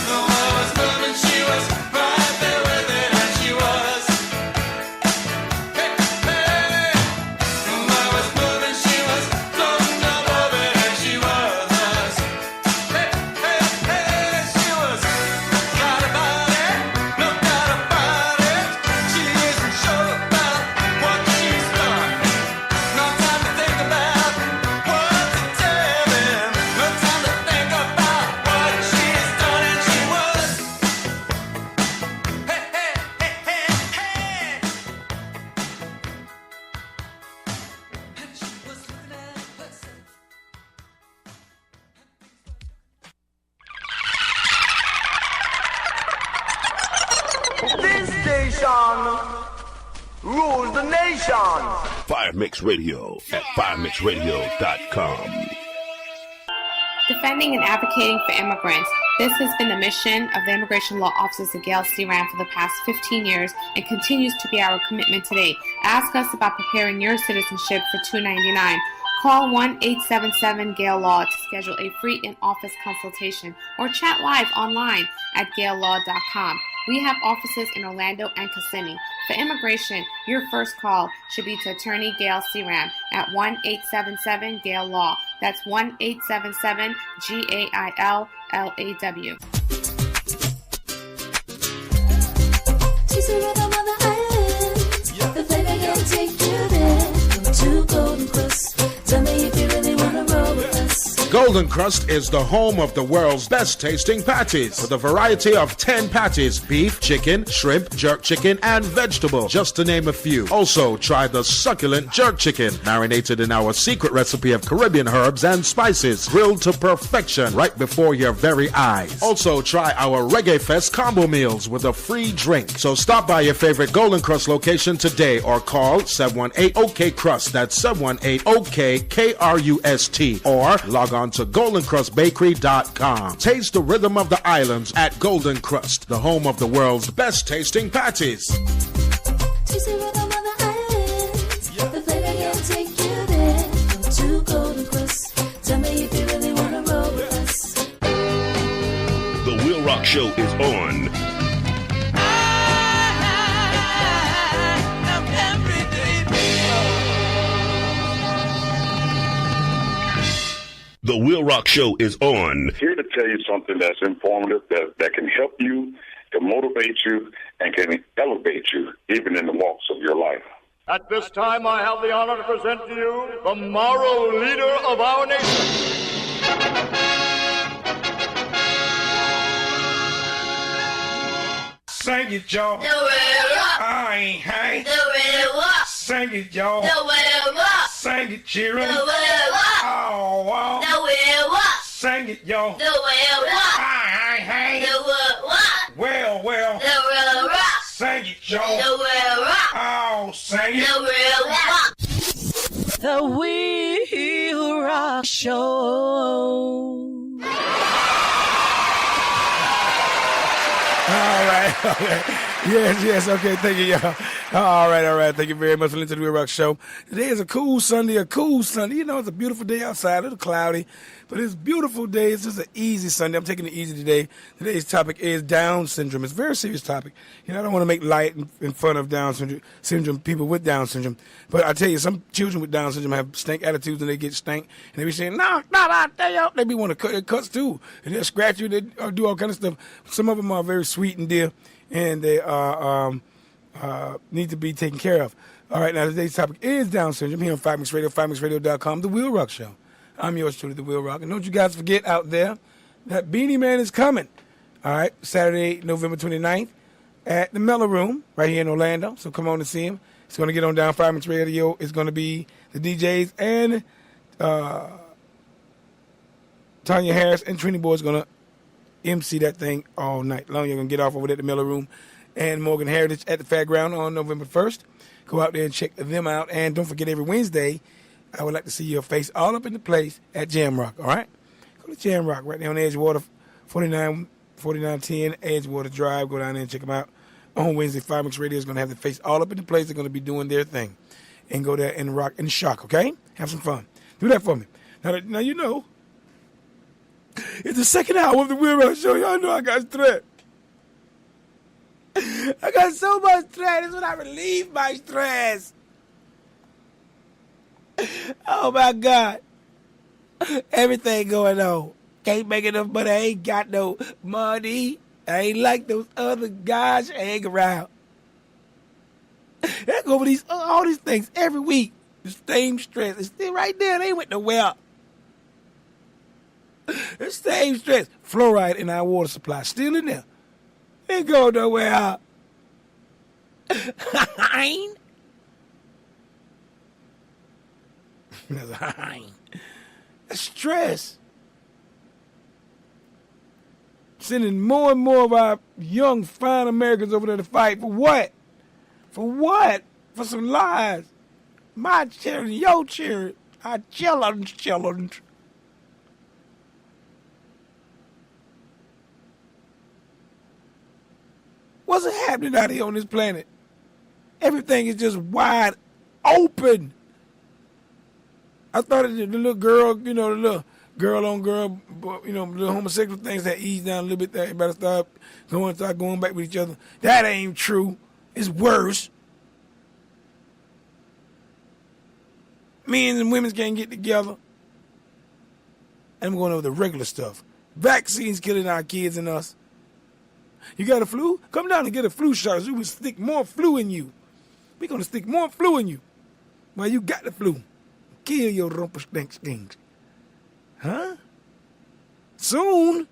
The world was moving, she was right there with it, and she was. Hey, hey. The world was moving, she was floating above it, and she was. Hey, hey, hey. She was right about it, no doubt about it. She isn't sure about what she's done. No time to think about what to tell him. No time to think about what she's done, and she was. Hey, hey, hey, hey, hey. And she was looking at herself. This station rules the nation. Fire Mix Radio at firemixradio.com. Defending and advocating for immigrants. This has been the mission of the immigration law offices at Gale C. Ram for the past 15 years and continues to be our commitment today. Ask us about preparing your citizenship for $2.99. Call 1-877-GALE-LAW to schedule a free in-office consultation or chat live online at galelaw.com. We have offices in Orlando and Kissimmee. For immigration, your first call should be to Attorney Gale C. Ram at 1-877-GALE-LAW. That's 1-877-GAILLAW. She's a rhythm on the island. The flavor can take you there. Go to Golden Crust. Tell me if you really wanna roll with us. Golden Crust is the home of the world's best tasting patties with a variety of 10 patties: beef, chicken, shrimp, jerk chicken, and vegetable, just to name a few. Also, try the succulent jerk chicken, marinated in our secret recipe of Caribbean herbs and spices, grilled to perfection right before your very eyes. Also, try our Reggae Fest combo meals with a free drink. So stop by your favorite Golden Crust location today or call 718-OK-CRUST. That's 718-OK-KRUST. Or log on to goldencrustbakery.com. Taste the rhythm of the islands at Golden Crust, the home of the world's best tasting patties. She's a rhythm on the island. The flavor can take you there. Go to Golden Crust. Tell me if you really wanna roll with us. The WILROC Show is on. The WILROC Show is on. Here to tell you something that's informative, that can help you, can motivate you, and can elevate you, even in the walks of your life. At this time, I have the honor to present to you the moral leader of our nation. Sing it, y'all. The WILROC. I ain't hang. The WILROC. Sing it, y'all. The WILROC. Sing it, children. The WILROC. Oh, wow. The WILROC. Sing it, y'all. The WILROC. I ain't hang. The WILROC. Well. The WILROC. Sing it, y'all. The WILROC. Oh, sing it. The WILROC. The WILROC Show. All right. Yes, okay, thank you, y'all. All right, thank you very much for listening to the WILROC Show. Today is a cool Sunday. You know, it's a beautiful day outside, a little cloudy, but it's a beautiful day. It's just an easy Sunday. I'm taking it easy today. Today's topic is Down syndrome. It's a very serious topic. You know, I don't want to make light in fun of Down syndrome, people with Down syndrome, but I tell you, some children with Down syndrome have stank attitudes and they get stank, and they be saying, no, they be want to cut their cuts too, and they'll scratch you, they do all kind of stuff. Some of them are very sweet and dear, and they need to be taken care of. All right, now today's topic is Down syndrome here on 5Mix Radio, 5mixradio.com, The WILROC Show. I'm yours truly, The WILROC. And don't you guys forget out there that Beanie Man is coming. All right, Saturday, November 29th at the Mellow Room right here in Orlando. So come on and see him. It's going to get on down 5Mix Radio. It's going to be the DJs and Tanya Harris and Trini Boy is going to MC that thing all night long. You're going to get off over there at the Miller Room and Morgan Heritage at the Fairground on November 1st. Go out there and check them out. And don't forget, every Wednesday, I would like to see your face all up in the place at Jam Rock, all right? Go to Jam Rock right there on Edgewater, 4910 Edgewater Drive. Go down there and check them out. On Wednesday, Fire Mix Radio is going to have the face all up in the place. They're going to be doing their thing. And go there and rock and shock, okay? Have some fun. Do that for me. Now you know, it's the second hour of the Will Rock Show. Y'all know I got stress. I got so much stress. That's when I relieve my stress. Oh, my God. Everything going on. Can't make enough money. I ain't got no money. I ain't like those other guys hang around. They go over all these things every week. The same stress. It's still right there. They went nowhere. The same stress. Fluoride in our water supply. Still in there. Ain't going nowhere. That's stress. Sending more and more of our young, fine Americans over there to fight. For what? For what? For some lies. My children, your children, our children's children. What's happening out here on this planet? Everything is just wide open. I thought the little girl, the little girl on girl, the homosexual things that ease down a little bit. That everybody start going back with each other. That ain't true. It's worse. Men and women can't get together. And I'm going over the regular stuff. Vaccines killing our kids and us. You got a flu? Come down and get a flu shot. So we will stick more flu in you. We're going to stick more flu in you while you got the flu. Kill your rumperstinkskins. Huh? Soon.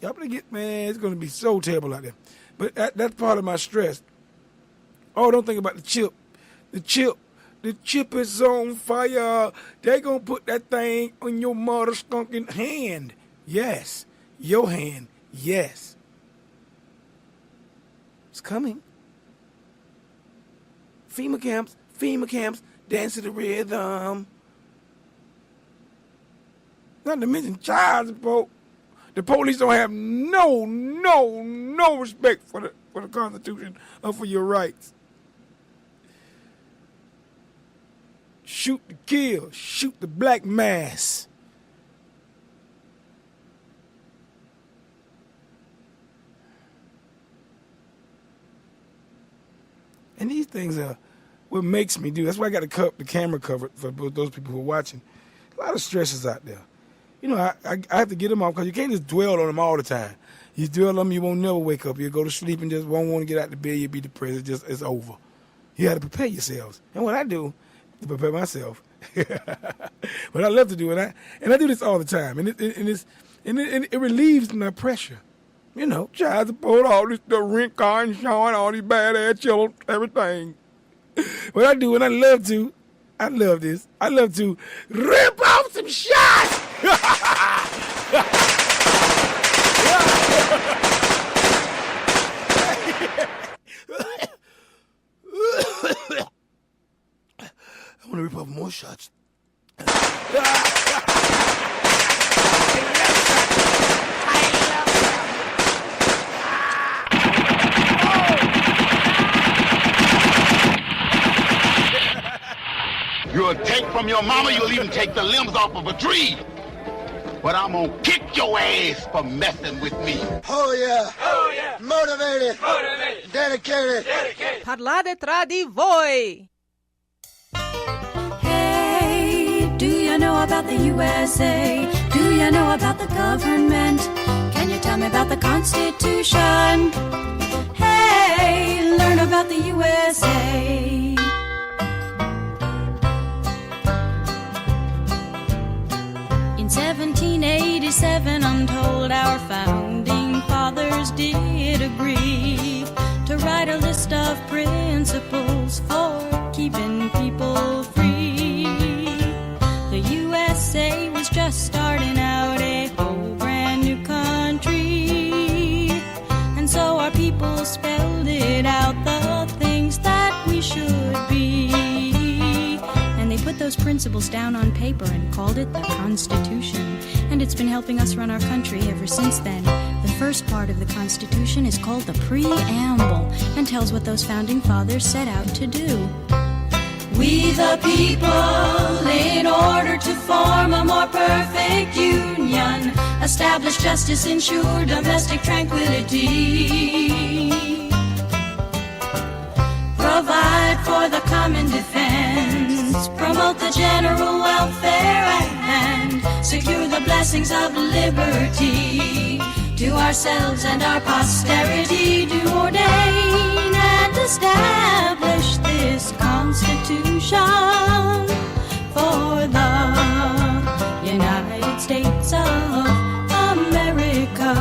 Y'all better get, man, it's going to be so terrible out there. But that's part of my stress. Oh, don't think about the chip. The chip is on fire. They going to put that thing on your mother skunking hand. Yes. Your hand. Yes. It's coming. FEMA camps, dance to the rhythm. Not to mention child support. The police don't have no respect for the Constitution or for your rights. Shoot to kill, shoot the black mass. And these things are what makes me do. That's why I got the camera covered for those people who are watching. A lot of stresses out there. I have to get them off because you can't just dwell on them all the time. You dwell on them, you won't never wake up. You'll go to sleep and just won't want to get out of bed. You'll be depressed. It's over. You got to prepare yourselves. And what I do to prepare myself, what I love to do, and I do this all the time, and it relieves my pressure. Child support, all this, the rent car insurance, all these bad-ass children, everything. What I do, and I love to rip off some shots. I want to rip off more shots. You'll take from your mama, you'll even take the limbs off of a tree. But I'm gonna kick your ass for messing with me. Oh yeah. Oh yeah. Motivated. Motivated. Dedicated. Dedicated. Parlate tra di voi. Hey, do you know about the USA? Do you know about the government? Can you tell me about the Constitution? Hey, learn about the USA. In 1787, I'm told our founding fathers did agree to write a list of principles for keeping people free. The USA was just starting out, a whole brand new country. those principles down on paper and called it the Constitution. And it's been helping us run our country ever since then. The first part of the Constitution is called the Preamble and tells what those founding fathers set out to do. We the people, in order to form a more perfect union, establish justice, ensure domestic tranquility, provide for the common defense, promote the general welfare, and secure the blessings of liberty to ourselves and our posterity, do ordain and establish this Constitution for the United States of America.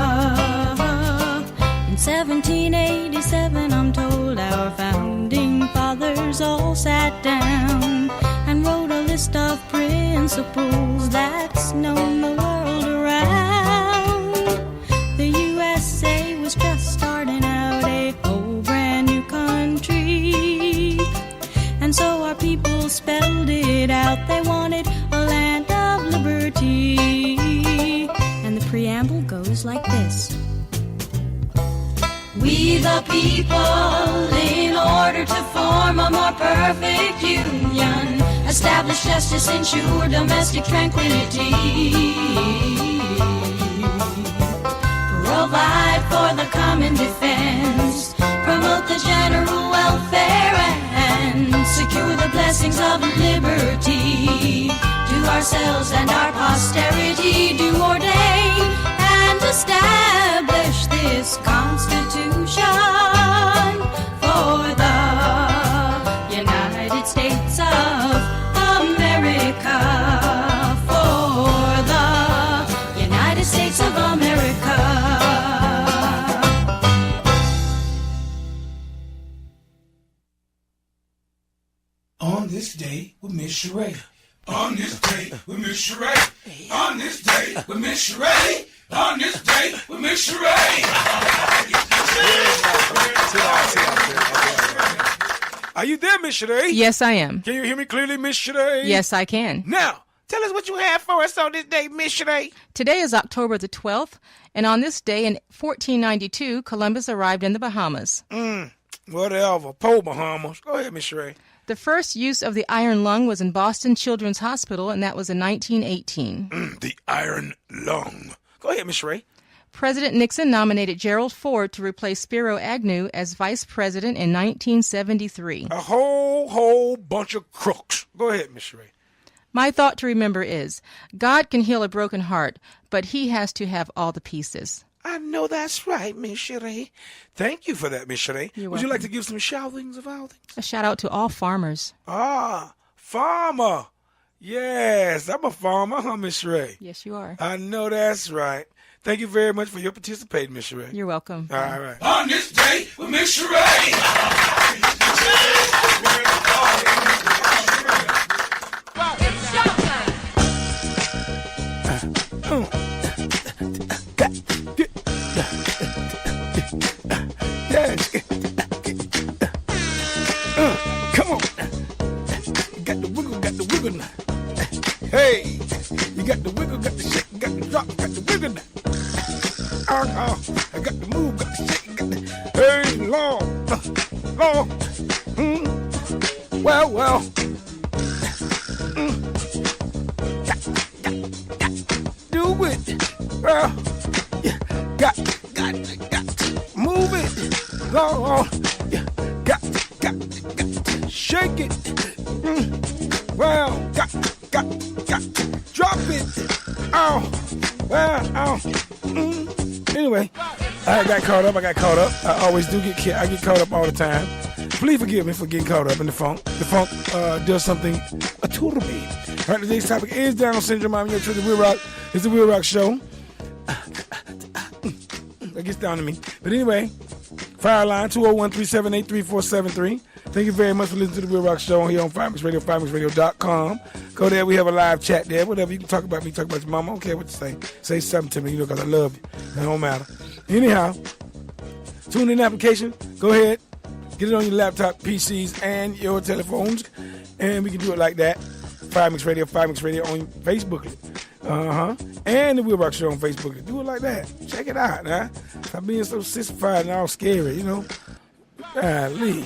In 1787, I'm told our founding fathers all sat down and wrote a list of principles that's known the world around. The USA was just starting out a whole brand new country, and so our people spelled it out. They wanted a land of liberty, and the preamble goes like this. We the people, in order to form a more perfect union, establish justice, ensure domestic tranquility, provide for the common defense, promote the general welfare, and secure the blessings of liberty to ourselves and our posterity, do ordain and establish this Constitution for the United States of America, for the United States of America. On this day with Miss Sheree. On this day with Miss Sheree. On this day with Miss Sheree. On this day with Miss Sheree. Are you there, Miss Sheree? Yes, I am. Can you hear me clearly, Miss Sheree? Yes, I can. Now, tell us what you have for us on this day, Miss Sheree. Today is October the 12th, and on this day in 1492, Columbus arrived in the Bahamas. Whatever. Po Bahamas. Go ahead, Miss Sheree. The first use of the iron lung was in Boston Children's Hospital, and that was in 1918. The iron lung. Go ahead, Miss Sheree. President Nixon nominated Gerald Ford to replace Spiro Agnew as vice president in 1973. A whole bunch of crooks. Go ahead, Miss Sheree. My thought to remember is, God can heal a broken heart, but he has to have all the pieces. I know that's right, Miss Sheree. Thank you for that, Miss Sheree. Would you like to give some shoutings of all things? A shout out to all farmers. Ah, farmer. Yes, I'm a farmer, huh, Miss Sheree? Yes, you are. I know that's right. Thank you very much for your participating, Miss Sheree. You're welcome. All right. On this day with Miss Sheree. It's showtime. Yes. Come on. Got the wiggle now. Hey, you got the wiggle, got the shake, got the drop, got the wiggle now. I got the move, got the shake, got the hey, long. Well. Do it. Well, yeah, got to move it. Long. Yeah, got to shake it. Well, got to drop it. Anyway, I got caught up. I always do get caught up all the time. Please forgive me for getting caught up in the funk. The funk does something to me. All right, today's topic is Down syndrome. I'm your truth, WILROC. It's the WILROC Show. That gets down to me. But anyway, fire line 201-378-3473. Thank you very much for listening to the WILROC Show here on Fire Mix Radio, firemixradio.com. Go there. We have a live chat there. Whatever. You can talk about me, talk about your mama. I don't care what you say. Say something to me, because I love you. It don't matter. Anyhow, tune in application. Go ahead. Get it on your laptop, PCs, and your telephones. And we can do it like that. Fire Mix Radio on Facebook. And the WILROC Show on Facebook. Do it like that. Check it out, now. Stop being so sissified and all scary, you know. Golly.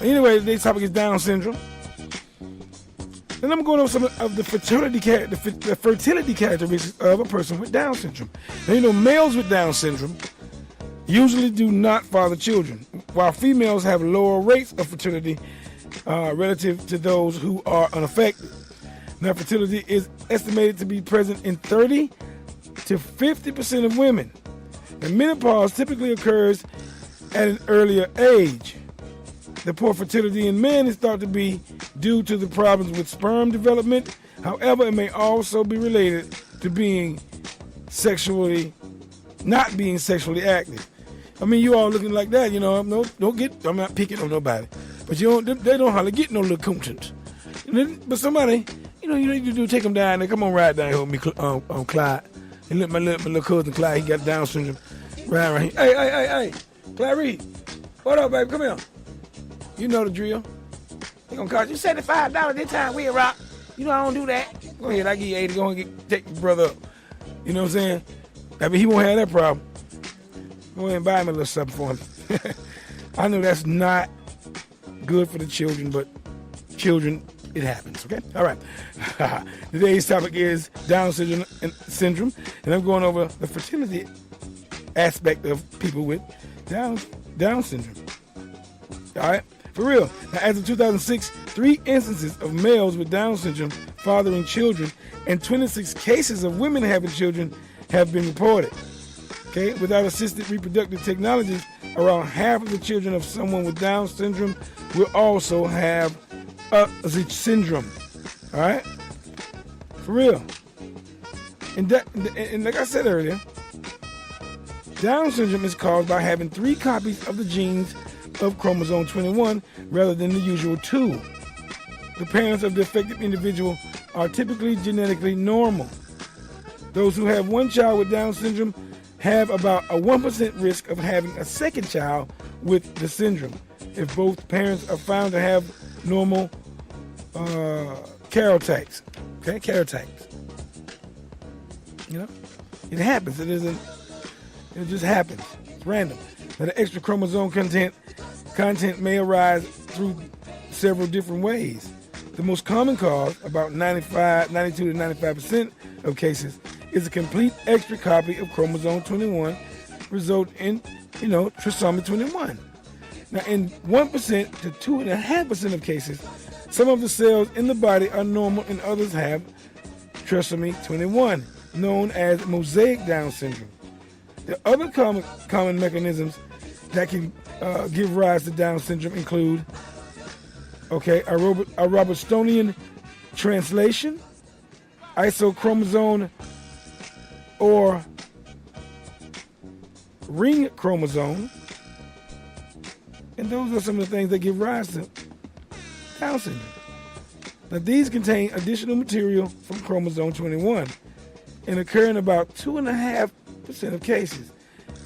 Anyway, today's topic is Down syndrome. Then I'm going over some of the fertility characteristics of a person with Down syndrome. Now, you know, males with Down syndrome usually do not father children, while females have lower rates of fertility relative to those who are unaffected. Now, fertility is estimated to be present in 30 to 50% of women. And menopause typically occurs at an earlier age. The poor fertility in men is thought to be due to the problems with sperm development. However, it may also be related to not being sexually active. I mean, you all looking like that, you know. I'm not picking on nobody, but they don't hardly get no little contents. But somebody, you need to do take them down there. Come on, ride down here with me, on Clyde. And look, my little cousin Clyde, he got Down syndrome. Right here. Hey, Clyde Reed, what up, baby? Come here. You know the drill. They gonna cost you $75 this time, WILROC. You know I don't do that. Go ahead, I give you 80. Go and take your brother up. You know what I'm saying? I mean, he won't have that problem. Go ahead and buy him a little something for him. I know that's not good for the children, but children, it happens, okay? All right. Today's topic is Down syndrome, and I'm going over the fertility aspect of people with Down syndrome. All right? For real. Now, as of 2006, 3 instances of males with Down syndrome fathering children and 26 cases of women having children have been reported. Okay? Without assisted reproductive technologies, around half of the children of someone with Down syndrome will also have the syndrome. All right? For real. And like I said earlier, Down syndrome is caused by having 3 copies of the genes of chromosome 21 rather than the usual 2. The parents of the affected individual are typically genetically normal. Those who have one child with Down syndrome have about a 1% risk of having a second child with the syndrome if both parents are found to have normal karyotypes. Okay, karyotypes. You know, it happens. It just happens. It's random. Now, the extra chromosome content may arise through several different ways. The most common cause, about 92 to 95% of cases, is a complete extra copy of chromosome 21, result in, trisomy 21. Now, in 1% to 2.5% of cases, some of the cells in the body are normal and others have trisomy 21, known as mosaic Down syndrome. The other common mechanisms that can give rise to Down syndrome include, a Robertsonian translation, isochromosome or ring chromosome, and those are some of the things that give rise to Down syndrome. Now, these contain additional material from chromosome 21 and occur in about 2.5% of cases.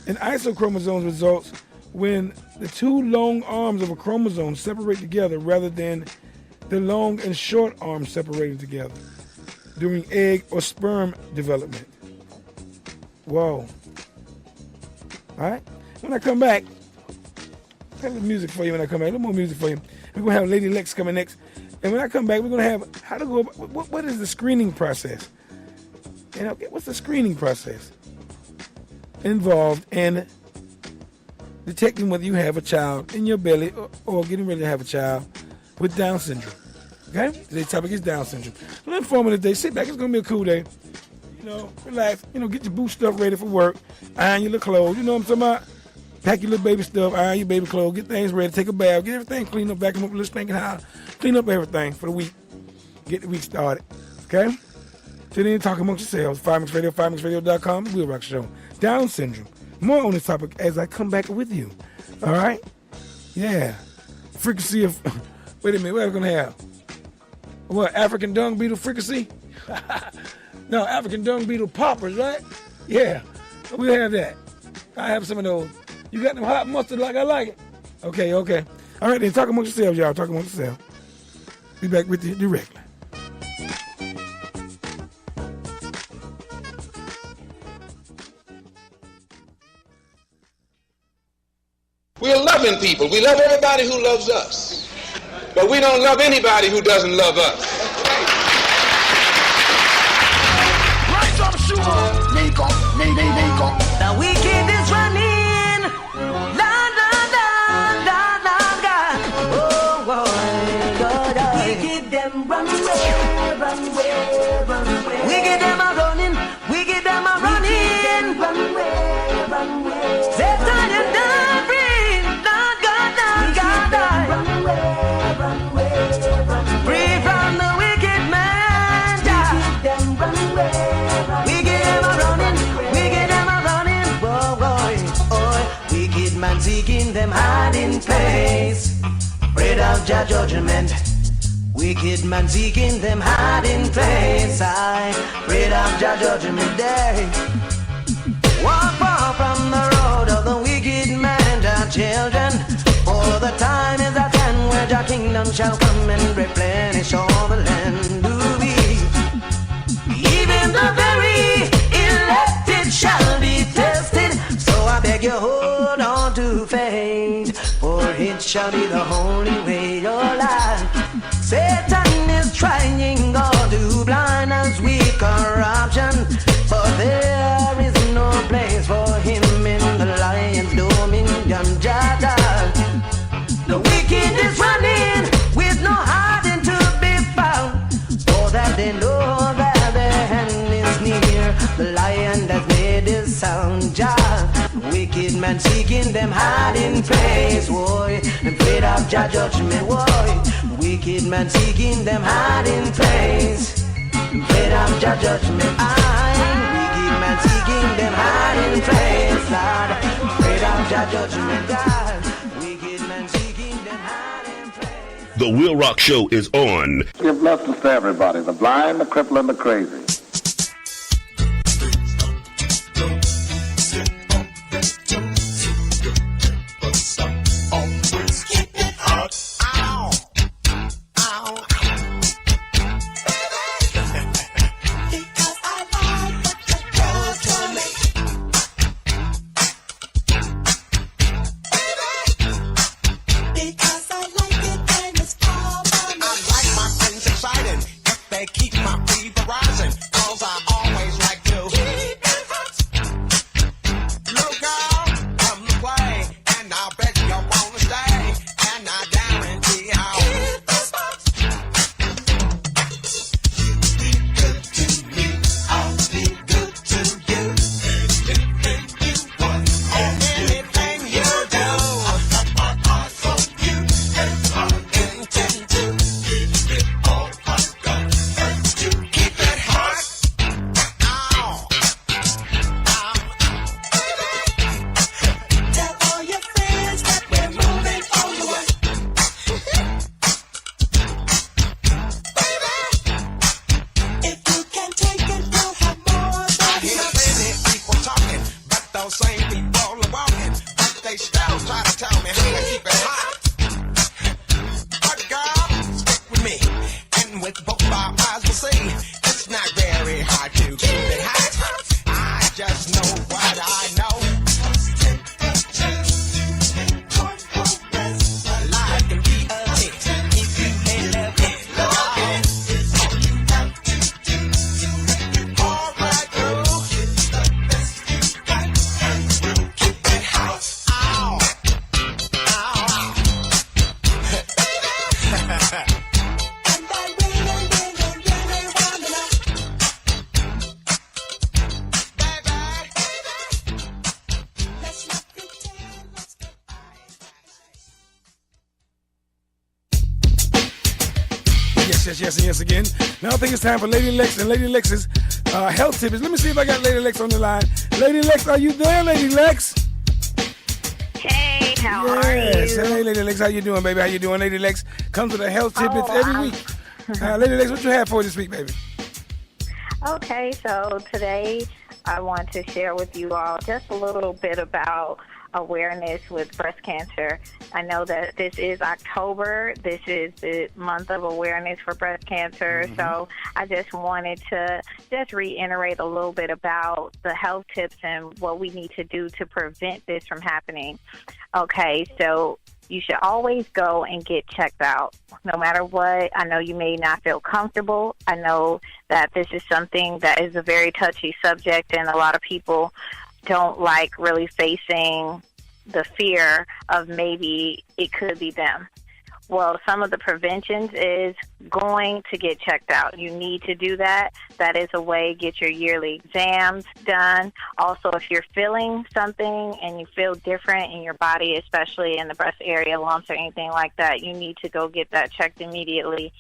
And isochromosomes results when the 2 long arms of a chromosome separate together rather than the long and short arms separating together during egg or sperm development. Whoa. All right? When I come back, I have music for you when I come back. A little more music for you. We're going to have Lady Lex coming next. And when I come back, we're going to have how to go about, what is the screening process? What's the screening process involved in detecting whether you have a child in your belly or getting ready to have a child with Down syndrome? Okay? Today's topic is Down syndrome. A little informative day. Sit back. It's going to be a cool day. Relax. Get your boot stuff ready for work. Iron your little clothes. You know what I'm talking about? Pack your little baby stuff. Iron your baby clothes. Get things ready. Take a bath. Get everything cleaned up. Vacuum up a little stinking house. Clean up everything for the week. Get the week started. Okay? Sit in and talk amongst yourselves. 5Mix Radio, 5mixradio.com. The WILROC Show. Down syndrome. More on this topic as I come back with you. All right? Yeah. Fricassee of... Wait a minute. What are we going to have? What? African dung beetle fricassee? No, African dung beetle poppers, right? Yeah. We'll have that. I have some of those. You got them hot mustard like I like it? Okay. All right, then. Talk amongst yourselves, y'all. Talk amongst yourselves. Be back with you directly. We're loving people. We love everybody who loves us. But we don't love anybody who doesn't love us. Right some sure. Nico. The wicked is running. La la la la la la. Oh boy, God, wicked them run away. Wicked them are running. Wicked them are running. Run away. Satan is done free. Lord God, Run away. Free from the wicked man. Wicked them run away. Wicked them are running. Wicked man seeking them hiding place. Afraid of judgment. Wicked man seeking them hiding place. I afraid of judgment day. Walk far from the road of the wicked man, your children. For the time is at hand where your kingdom shall come and replenish all the land. Even the very elected shall be tested. So I beg you, hold on to faith, for it shall be the only way your life. Satan is trying all to blind us with corruption, but there is no place for him in the lion's dominion. Jaja. The wicked is running with no hiding to be found, for that they know that their hand is near. The lion that made his sound. Jah. Wicked man seeking them hiding place, boy, and afraid of judgment, boy. Wicked man seeking them hiding place, afraid of judgment. Wicked man seeking them hiding place, Lord, afraid of judgment, God. Wicked man seeking them hiding place. The WILROC Show is on. Give blessings to everybody, the blind, the crippled, and the crazy. They keep my fever rising, 'cause I always like to keep it hot. Look girl, come to play, and I'll bet you wanna stay, and I guarantee I'll hit the spot. Be good to me, I'll be good to you. Anything you want, anything you do, I'll got my eyes on you, and I intend to give it all I got. To keep it hot. Ow. Tell all your friends that we're moving on the way. Baby, if you can take it, you'll have more than I hear many people talking, but those same people are walking. But they still try to tell me how to keep it hot. But girl, stick with me, and with both our eyes we'll see. It's not very hard to keep it hot. I just know what I know. Life can be a hit if you let it love it. All you have to do is all right through. It's the best you got, and we'll keep it hot. Ow. Ow. Yes again. Now I think it's time for Lady Lex and Lady Lex's health tips. Let me see if I got Lady Lex on the line. Lady Lex, are you there, Lady Lex? Hey, how are you? Hey, Lady Lex, how you doing, baby? How you doing? Lady Lex comes with a health tip every week. Lady Lex, what you have for this week, baby? Okay, so today I want to share with you all just a little bit about awareness with breast cancer. I know that this is October. This is the month of awareness for breast cancer. So I just wanted to just reiterate a little bit about the health tips and what we need to do to prevent this from happening. Okay, so you should always go and get checked out, no matter what. I know you may not feel comfortable. I know that this is something that is a very touchy subject, and a lot of people don't like really facing the fear of maybe it could be them. Well, some of the preventions is going to get checked out. You need to do that. That is a way. Get your yearly exams done. Also, if you're feeling something and you feel different in your body, especially in the breast area, lumps or anything like that, you need to go get that checked immediately.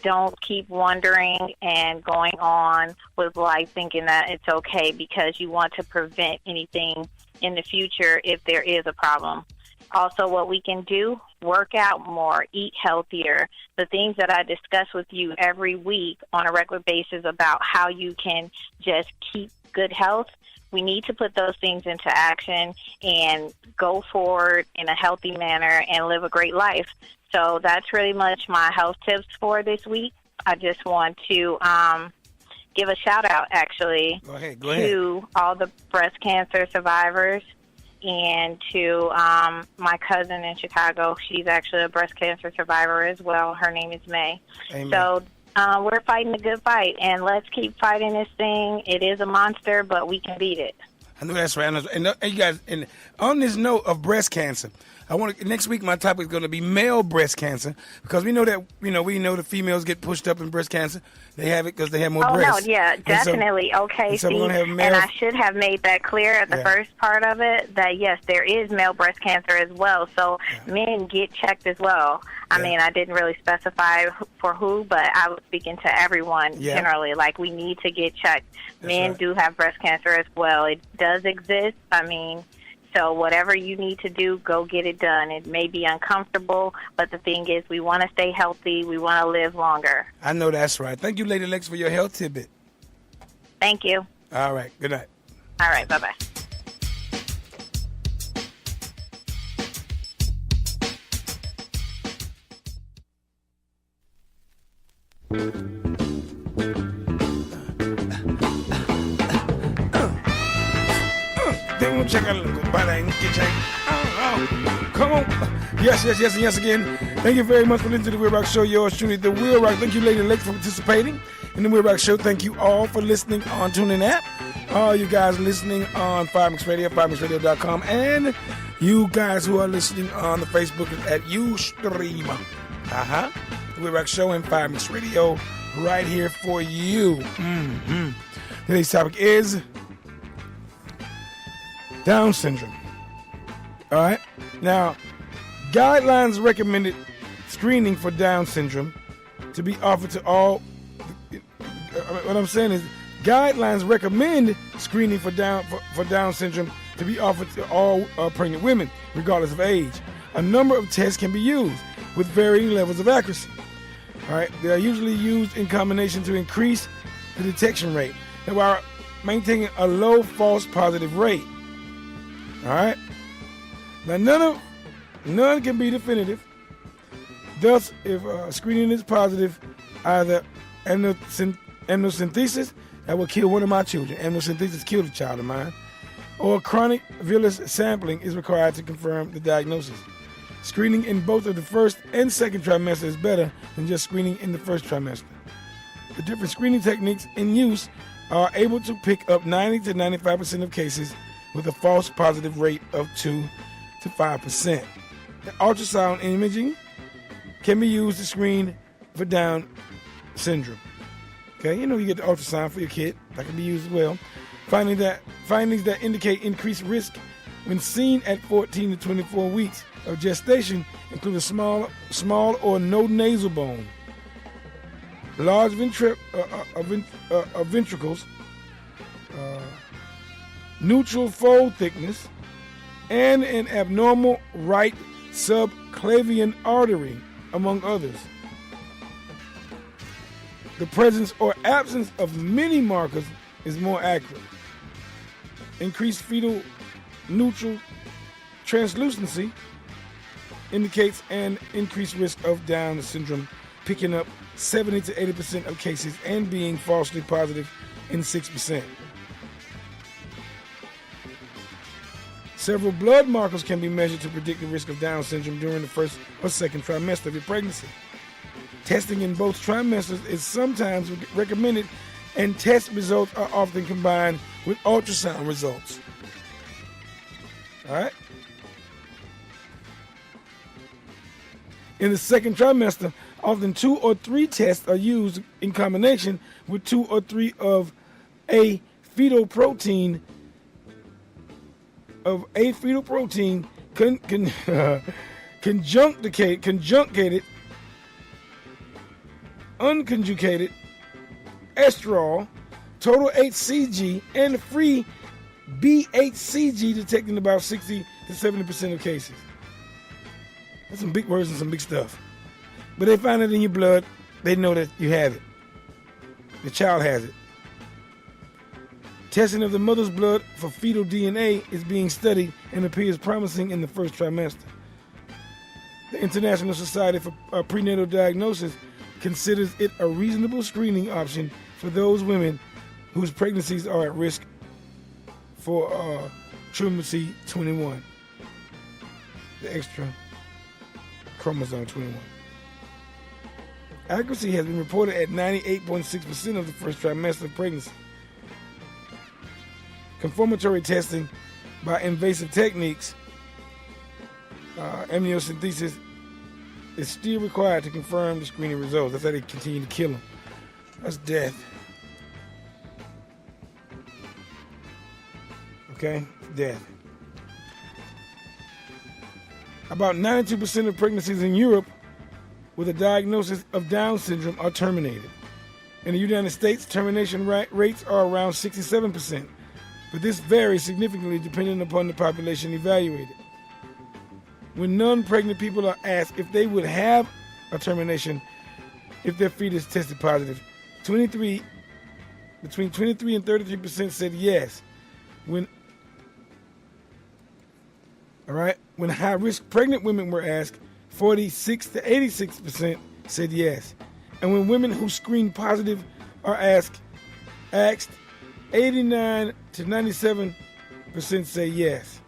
Don't keep wondering and going on with life thinking that it's okay, because you want to prevent anything in the future if there is a problem. Also, what we can do, work out more, eat healthier. The things that I discuss with you every week on a regular basis about how you can just keep good health, we need to put those things into action and go forward in a healthy manner and live a great life. So that's really much my health tips for this week. I just want to give a shout out, actually, Go ahead. to all the breast cancer survivors, and to my cousin in Chicago. She's actually a breast cancer survivor as well. Her name is May. Amen. So we're fighting a good fight, and let's keep fighting this thing. It is a monster, but we can beat it. I know that's right. And you guys, and on this note of breast cancer, next week my topic is going to be male breast cancer, because we know that we know the females get pushed up in breast cancer. They have it because they have more breasts. Oh, no, yeah, definitely. Okay, so we're gonna have male, and I should have made that clear at the first part of it, that, yes, there is male breast cancer as well. So men get checked as well. I mean, I didn't really specify for who, but I was speaking to everyone generally. Like, we need to get checked. Men do have breast cancer as well. It does exist. I mean, so whatever you need to do, go get it done. It may be uncomfortable, but the thing is, we want to stay healthy. We want to live longer. I know that's right. Thank you, Lady Lex, for your health tidbit. Thank you. All right. Good night. All right. Bye-bye. Check out come on. Yes, and yes again. Thank you very much for listening to the WILROC Show. Yours truly, the WILROC. Thank you, Lady Lex, for participating in the WILROC Show. Thank you all for listening on TuneIn app. All you guys listening on FireMix Radio, FireMixRadio.com, and you guys who are listening on the Facebook at Ustream. The WILROC Show and FireMix Radio right here for you. Today's topic is Down syndrome. All right. Now, guidelines recommended screening for Down syndrome to be offered to all. What I'm saying is, guidelines recommend screening for Down syndrome to be offered to all pregnant women, regardless of age. A number of tests can be used with varying levels of accuracy. All right. They are usually used in combination to increase the detection rate, and while maintaining a low false positive rate. All right. Now, none can be definitive. Thus, if screening is positive, either amniocentesis, that will kill one of my children. Amniocentesis killed a child of mine. Or chronic villus sampling is required to confirm the diagnosis. Screening in both of the first and second trimester is better than just screening in the first trimester. The different screening techniques in use are able to pick up 90 to 95% of cases with a false positive rate of 2 to 5%. The ultrasound imaging can be used to screen for Down syndrome. Okay, you get the ultrasound for your kid. That can be used as well. Findings that indicate increased risk when seen at 14 to 24 weeks of gestation include a small or no nasal bone, large ventricles, neutral fold thickness, and an abnormal right subclavian artery, among others. The presence or absence of many markers is more accurate. Increased fetal neutral translucency indicates an increased risk of Down syndrome, picking up 70 to 80% of cases and being falsely positive in 6%. Several blood markers can be measured to predict the risk of Down syndrome during the first or second trimester of your pregnancy. Testing in both trimesters is sometimes recommended, and test results are often combined with ultrasound results. All right? In the second trimester, often 2 or 3 tests are used in combination with 2 or 3 of a fetal protein conjugated, unconjugated estrol, total HCG, and free BHCG, detecting about 60 to 70% of cases. That's some big words and some big stuff. But they find it in your blood. They know that you have it. The child has it. Testing of the mother's blood for fetal DNA is being studied and appears promising in the first trimester. The International Society for Prenatal Diagnosis considers it a reasonable screening option for those women whose pregnancies are at risk for trisomy 21, the extra chromosome 21. Accuracy has been reported at 98.6% of the first trimester of pregnancy. Confirmatory testing by invasive techniques, amniocentesis, is still required to confirm the screening results. That's how they continue to kill them. That's death. Okay? Death. About 92% of pregnancies in Europe with a diagnosis of Down syndrome are terminated. In the United States, termination rates are around 67%, but this varies significantly depending upon the population evaluated. When non-pregnant people are asked if they would have a termination if their fetus tested positive, between 23 and 33% said yes. When high-risk pregnant women were asked, 46 to 86% said yes. And when women who screen positive are asked, 89 to 97% say yes.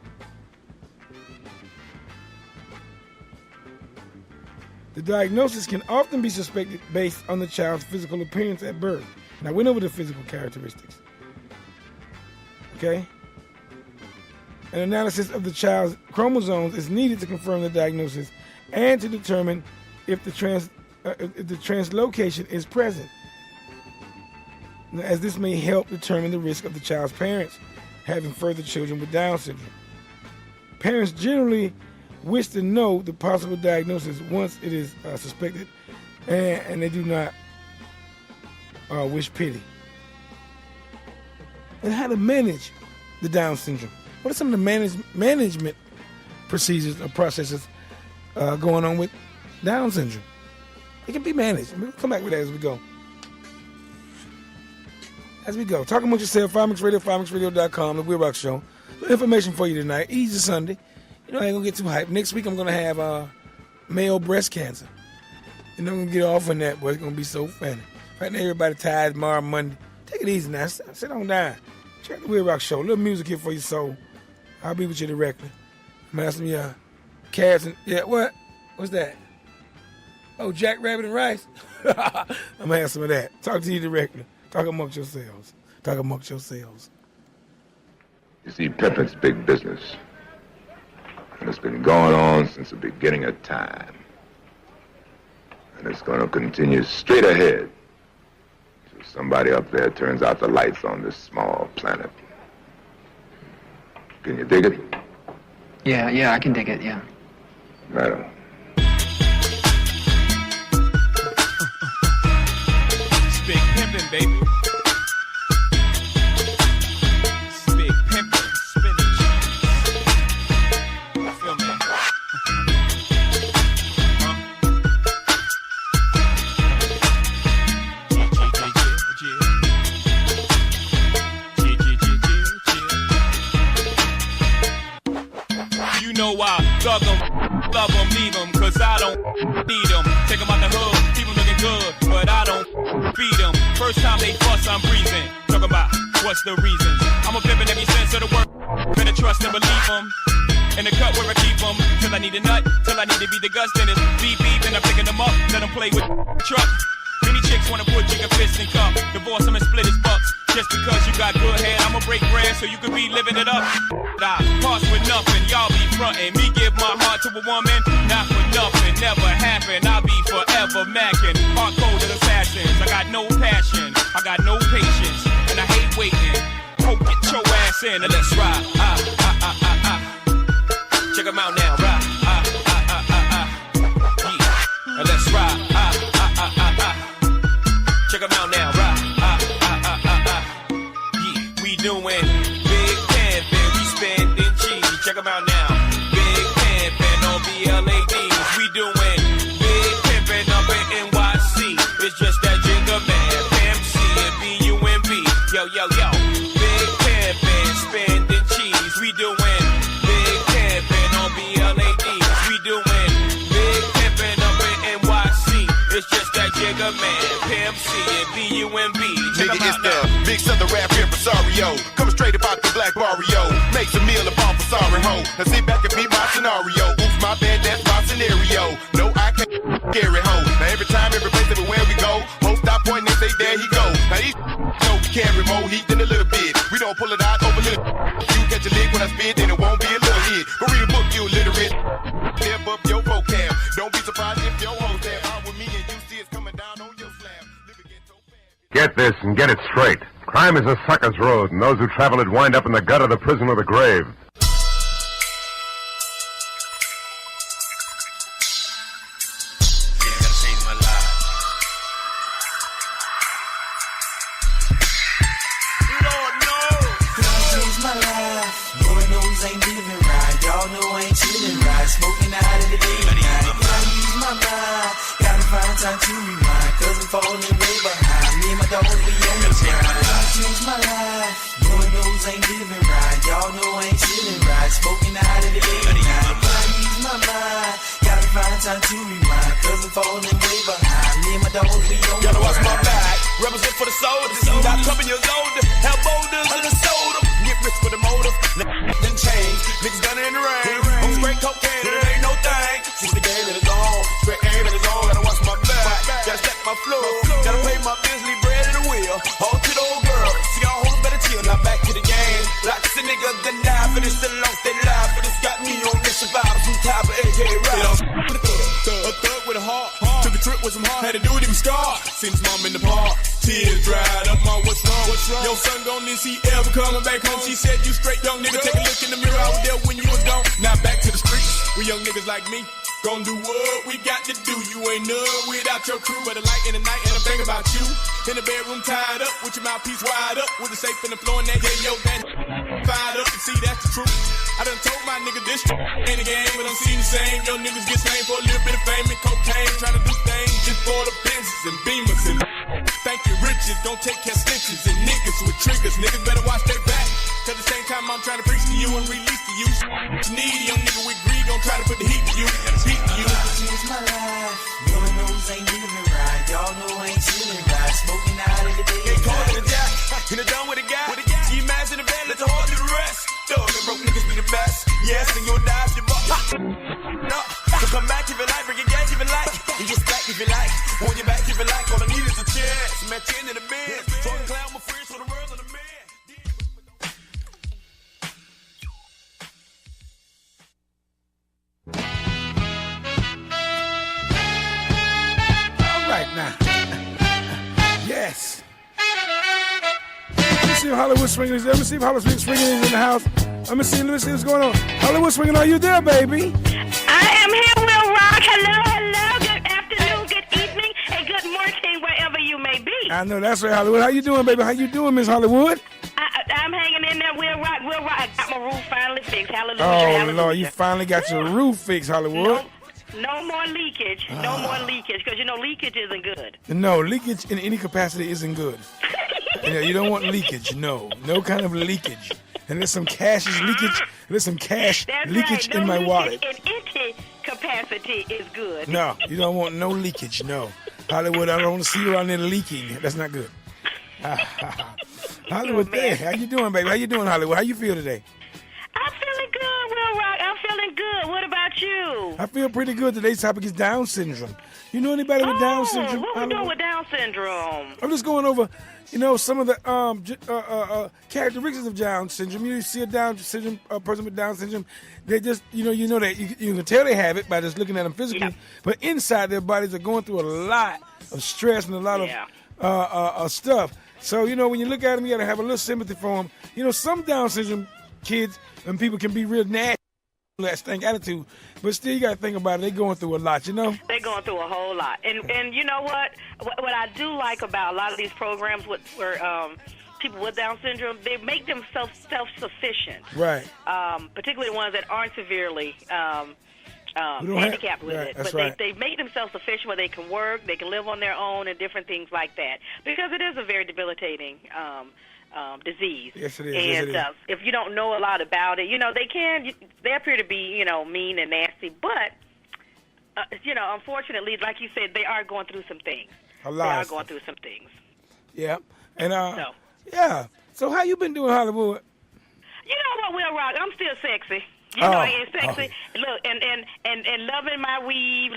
The diagnosis can often be suspected based on the child's physical appearance at birth. Now, I went over the physical characteristics. Okay? An analysis of the child's chromosomes is needed to confirm the diagnosis and to determine if the translocation is present, as this may help determine the risk of the child's parents having further children with Down syndrome. Parents generally wish to know the possible diagnosis once it is suspected, and they do not wish pity. And how to manage the Down syndrome. What are some of the management procedures or processes going on with Down syndrome? It can be managed. We'll come back with that as we go. Talk amongst yourself, FireMix Radio, FireMixRadio.com, the WILROC Show. Information for you tonight. Easy Sunday. You know, I ain't going to get too hyped. Next week, I'm going to have male breast cancer. I'm going to get off on that, boy. It's going to be so funny. Right now, everybody tired tomorrow, Monday. Take it easy now. Sit on down. Check the WILROC Show. A little music here for your soul. I'll be with you directly. I'm asking you carrots and... Yeah, what? What's that? Oh, Jack Rabbit and Rice? I'm going to have some of that. Talk to you directly. Talk amongst yourselves. You see, pimping's big business. And it's been going on since the beginning of time. And it's going to continue straight ahead. So somebody up there turns out the lights on this small planet. Can you dig it? Yeah, I can dig it, yeah. Right on. It's big pimpin', baby. It's big pimpin', spinning cheese. You feel me? you know I thug them, love them, leave them, cause I don't need them. Take them out the hood, keep them looking good, but I don't feed them. First time they fuss, I'm breathing. Talking about what's the reasons. I'm a pimp in every sense of the word. Better trust and believe them. In the cut where I keep them. Till I need a nut, till I need to be the guts. Then it's beep beep, and I'm picking them up. Let them play with truck. Many chicks wanna put chicken fist in cup. Divorce him and split his bucks. Just because you got good head, I'ma break bread so you can be living it up. I pass with nothing, y'all be frontin'. Me give my heart to a woman, not for nothing, never happen. I'll be forever mackin'. Hard-coded assassins. I got no passion, I got no patience, and I hate waiting. Oh, get your ass in and let's ride. Check them out now, ride. Yeah, and let's ride. Check them out now, right? Yeah, we doing big pimpin', we spending cheese. Check them out now. Big pimpin' on BLADs. We doing big pimpin' up in NYC. It's just that Jigga Man, Pimp C and B-U-M-B. Yo, yo, yo. Big pimpin', spending cheese. We doing big pimpin' on BLADs. We doing big pimpin' up in NYC. It's just that Jigga Man, Pimp C and B-U-M-B. Nigga, it's the big southern rap impresario. Coming straight about the black barrio. Makes a meal about for sorry ho. Now sit back and be my scenario. Oops, my bad, that's my scenario. No, I can't carry ho. Now every time, every place, everywhere we go, host stop pointing and say, there he go. Now these know we carry more heat than a little bit. We don't pull it out over little. You catch a lick when I spit, then it won't be a little hit. Go read a book, you illiterate. Step up your vocab. Don't be surprised if your hoes have out with me and you see it's coming down on your slab. Get this and get it straight. Crime is a sucker's road, and those who travel it wind up in the gut of the prison or the grave. Ain't living right, y'all know I ain't chilling right, smoking out of the day and night. Gotta use my mind, gotta find time to rewind, cause I'm falling way behind. Me and my dog, we on the grind. Gotta change my life, Lord knows I ain't living right, y'all know I ain't chilling right, smoking out of the day and night. Gotta use my mind, gotta find time to rewind, cause I'm falling way behind. Me and my dog, we on the grind. Gotta watch my back, represent for the soldiers. Not coming years older, have boulders in the soda. Get rich for the motive, then change. Niggas done it in the rain. On straight cocaine, it ain't no thing. Since the game is on, straight aim in his own. Gotta watch my back, gotta stack my flow. Gotta pay my bills, leave bread in the wheel. Hold to the old girl, see y'all hold better chill. Now back to the game. Like it's a nigga that died for this, still lost their life. But it's got me on this survival, some type of AK rap. A thug with a heart, took a trip with some heart. Had to do it, he was scarred. Seen his mom in the park, tears dried up. My what's wrong? Your son gone, is he ever coming back home? She said you straight young nigga, take a look in the mirror. I was there when you was gone. Now back to the streets, we young niggas like me. Gon' do what we got to do. You ain't none without your crew. But a light in the night and I'm thinking about you. In the bedroom tied up with your mouthpiece wide up, with a safe in the floor and that gave your man fired up and see that's the truth. I done told my nigga this ain't a game, but I'm seeing the same. Young niggas get slain for a little bit of fame and cocaine, trying to do things just for the Benzes and Beamers and thank you riches. Don't take care snitches and niggas with triggers. Niggas better watch their back. At the same time I'm trying to preach to you and release to you. Needy young nigga with greed gon' try to put the heat to you. Heat to you. Change my life. Lord knows I ain't living right. Y'all know I ain't chilling right. Smoking out of the day. They call it a jack. In the dome with a guy. Ski mask in the bed, let the heart do the rest. Thugs and broke niggas be the best. Yes, and you'll die if you buck. No. So come back if you like, bring your gas if you like. You just back if you like. Hold your back if you like. All I need is a chance. I'm at the end of the bed. Talking clown with friends for the world of the man. All right now. Yes. Let me see if Hollywood Swinging is there. Let me see if Hollywood Swinging is in the house. Let me see what's going on. Hollywood Swinging, are you there, baby? I am here, Will Rock. Hello. Good afternoon, good evening, and good morning, wherever you may be. I know, that's right, Hollywood. How you doing, baby? How you doing, Miss Hollywood? I'm hanging in there, Will Rock. I got my roof finally fixed. Hallelujah. Oh, hallelujah. Lord, you finally got your roof fixed, Hollywood. No more leakage. No more leakage, because, leakage isn't good. No, leakage in any capacity isn't good. You don't want leakage, no. No kind of leakage. And there's some cash leakage. There's some cash That's leakage right. No in my leakage wallet. in empty capacity is good. No, you don't want no leakage. No, Hollywood. I don't want to see you around there leaking. That's not good. Hollywood, hey, how you doing, baby? How you doing, Hollywood? How you feel today? I'm feeling good, Will Rock. I'm feeling good. What about you? I feel pretty good. Today's topic is Down syndrome. You know anybody with Down syndrome? What we doing with Down syndrome? I'm just going over, some of the characteristics of Down syndrome. You see a Down syndrome, a person with Down syndrome, they just, you know that you can tell they have it by just looking at them physically. Yep. But inside their bodies are going through a lot of stress and a lot of stuff. So, when you look at them, you got to have a little sympathy for them. Some Down syndrome kids and people can be real nasty, that stank attitude, but still you got to think about it. They're going through a lot, They're going through a whole lot. And you know what? What I do like about a lot of these programs where people with Down syndrome, they make themselves self-sufficient. Right. Particularly the ones that aren't severely handicapped with it. But they make themselves sufficient where they can work, they can live on their own, and different things like that. Because it is a very debilitating disease. Yes, it is. And if you don't know a lot about it, they appear to be, mean and nasty. But, unfortunately, like you said, they are going through some things. A lot. They are going through some things. Yeah. And, yeah. So how you been doing, Hollywood? You know what, Will Rock? I'm still sexy. I ain't sexy. Look, and loving my weave,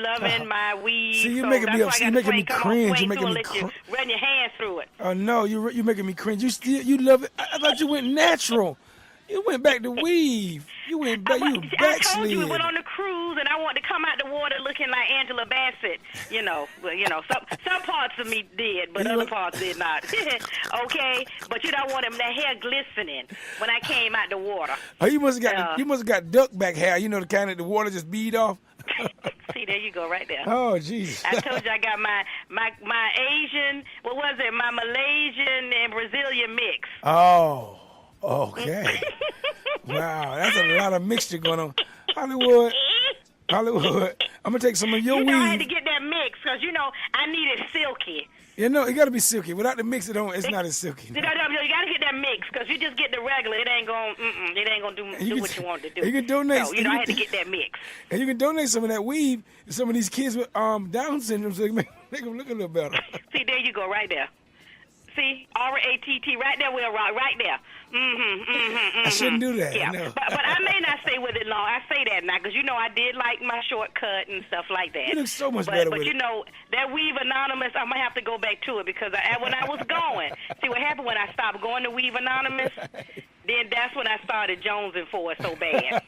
my weave. See, you're making me upset. You're making me cringe. You're making me cringe. Run your hands through it. Oh no, you're making me cringe. You love it. I thought you went natural. You went back to weave. You went back. You backslid. I told you we went on the cruise, and I wanted to come out the water looking like Angela Bassett. Some parts of me did, but other parts did not. Okay, but you don't want that hair glistening when I came out the water. Oh, you must have got duck back hair. The kind that the water just bead off. See, there you go, right there. Oh, jeez. I told you I got my Asian, my Malaysian and Brazilian mix. Oh. Okay. Wow, that's a lot of mixture going on. Hollywood, I'm going to take some of your weave. I had to get that mix because, I need it silky. It got to be silky. Without the mix, it's not as silky. No. You got to get that mix because you just get the regular. It ain't going to do what you want to do. You can donate. So, I had to get that mix. And you can donate some of that weave to some of these kids with Down syndrome so they can make them look a little better. See, there you go, right there. See, R-A-T-T, right there, Will Rock, right there. I shouldn't do that. Yeah, no. but I may not stay with it long. I say that now because, I did like my shortcut and stuff like that. You look so much better with it. But, that Weave Anonymous, I'm going to have to go back to it because when I was going, see what happened when I stopped going to Weave Anonymous, then that's when I started jonesing for it so bad.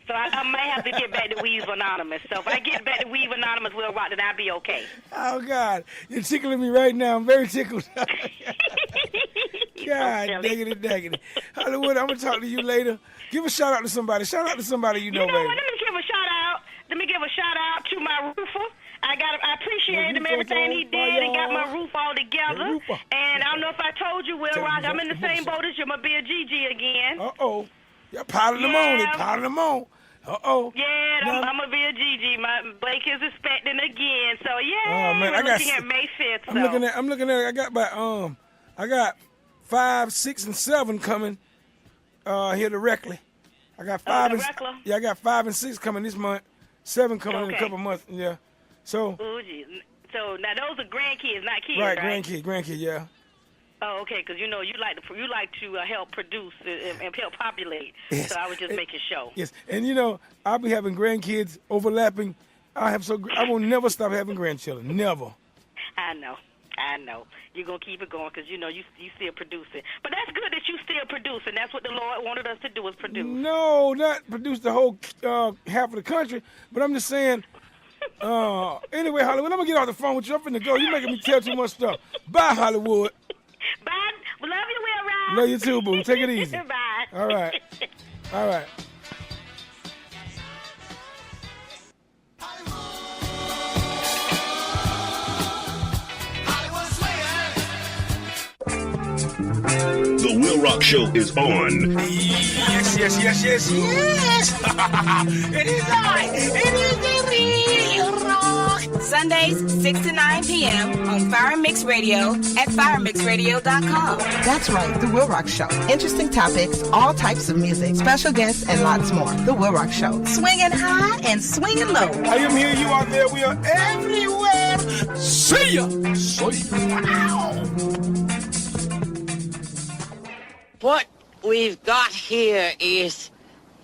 So I might have to get back to Weave Anonymous. So if I get back to Weave Anonymous, Will Rock, then I'll be okay. Oh, God. You're tickling me right now. I'm very tickled. God, daggity. Hollywood, I'm going to talk to you later. Give a shout-out to somebody. Shout-out to somebody you know, baby. What? Let me give a shout-out to my roofer. I appreciate him, everything he did, and got my roof all together. And I don't know if I told you, Will Rock, I'm in the same boat as you. I'm going to be a Gigi again. Uh-oh. You're piling them on. They're piling them on. Uh-oh. Yeah, I'm going to be a Gigi. Blake is expecting again. So, yeah, we're looking at May 5th. I'm looking at it. I got 5, 6, and 7 coming here directly. I got 5 I got 5 and 6 coming this month. 7 coming in a couple months. Yeah. So. Ooh, geez. So now those are grandkids, not kids, right? Grandkids, yeah. Oh, okay, because you like to help produce and help populate. Yes. So I was just making sure. Yes, and I'll be having grandkids overlapping. I will never stop having grandchildren. Never. I know. You're going to keep it going because, you still producing. But that's good that you still producing. That's what the Lord wanted us to do is produce. No, not produce the whole half of the country. But I'm just saying, anyway, Hollywood, I'm going to get off the phone with you. I'm finna go. You're making me tell too much stuff. Bye, Hollywood. Bye. Love you, Will Rock. Love you too, boo. Take it easy. Bye. All right. The WILROC Show is on. Yes, Yes, yes, yes, yes, yes. It is I. It is the Real Rock. Sundays, 6 to 9 p.m. on Fire Mix Radio at firemixradio.com. That's right, The WILROC Show. Interesting topics, all types of music, special guests, and lots more. The WILROC Show. Swinging high and swinging low. I am here, you are there, we are everywhere. See ya. Wow. What we've got here is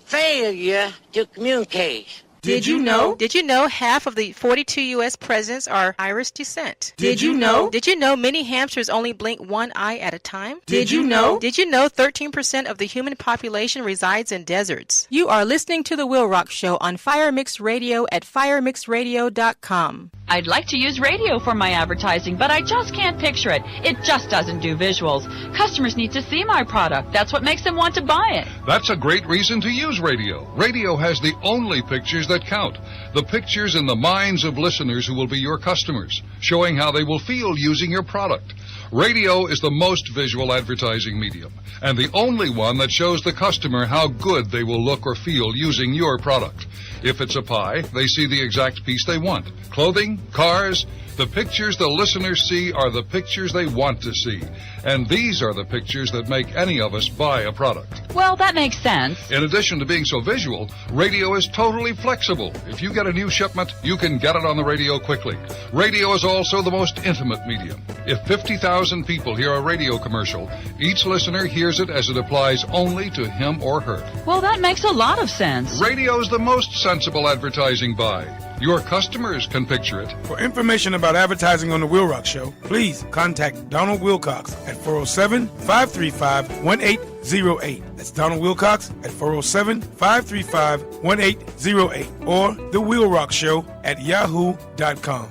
failure to communicate. Did you know? Did you know half of the 42 U.S. presidents are Irish descent? Did you know? Did you know many hamsters only blink one eye at a time? Did you know? Did you know 13% of the human population resides in deserts? You are listening to The WILROC Show on Fire Mix Radio at firemixradio.com. I'd like to use radio for my advertising, but I just can't picture it. It just doesn't do visuals. Customers need to see my product. That's what makes them want to buy it. That's a great reason to use radio. Radio has the only pictures that count. The pictures in the minds of listeners who will be your customers, showing how they will feel using your product. Radio is the most visual advertising medium, and the only one that shows the customer how good they will look or feel using your product. If it's a pie, they see the exact piece they want. Clothing, cars, the pictures the listeners see are the pictures they want to see. And these are the pictures that make any of us buy a product. Well, that makes sense. In addition to being so visual, radio is totally flexible. If you get a new shipment, you can get it on the radio quickly. Radio is also the most intimate medium. If 50,000 people hear a radio commercial, each listener hears it as it applies only to him or her. Well, that makes a lot of sense. Radio is the most sensible advertising buy. Your customers can picture it. For information about advertising on The WILROC Show, please contact Donald Wilcox at 407-535-1808. That's Donald Wilcox at 407-535-1808 or The WILROC Show at yahoo.com.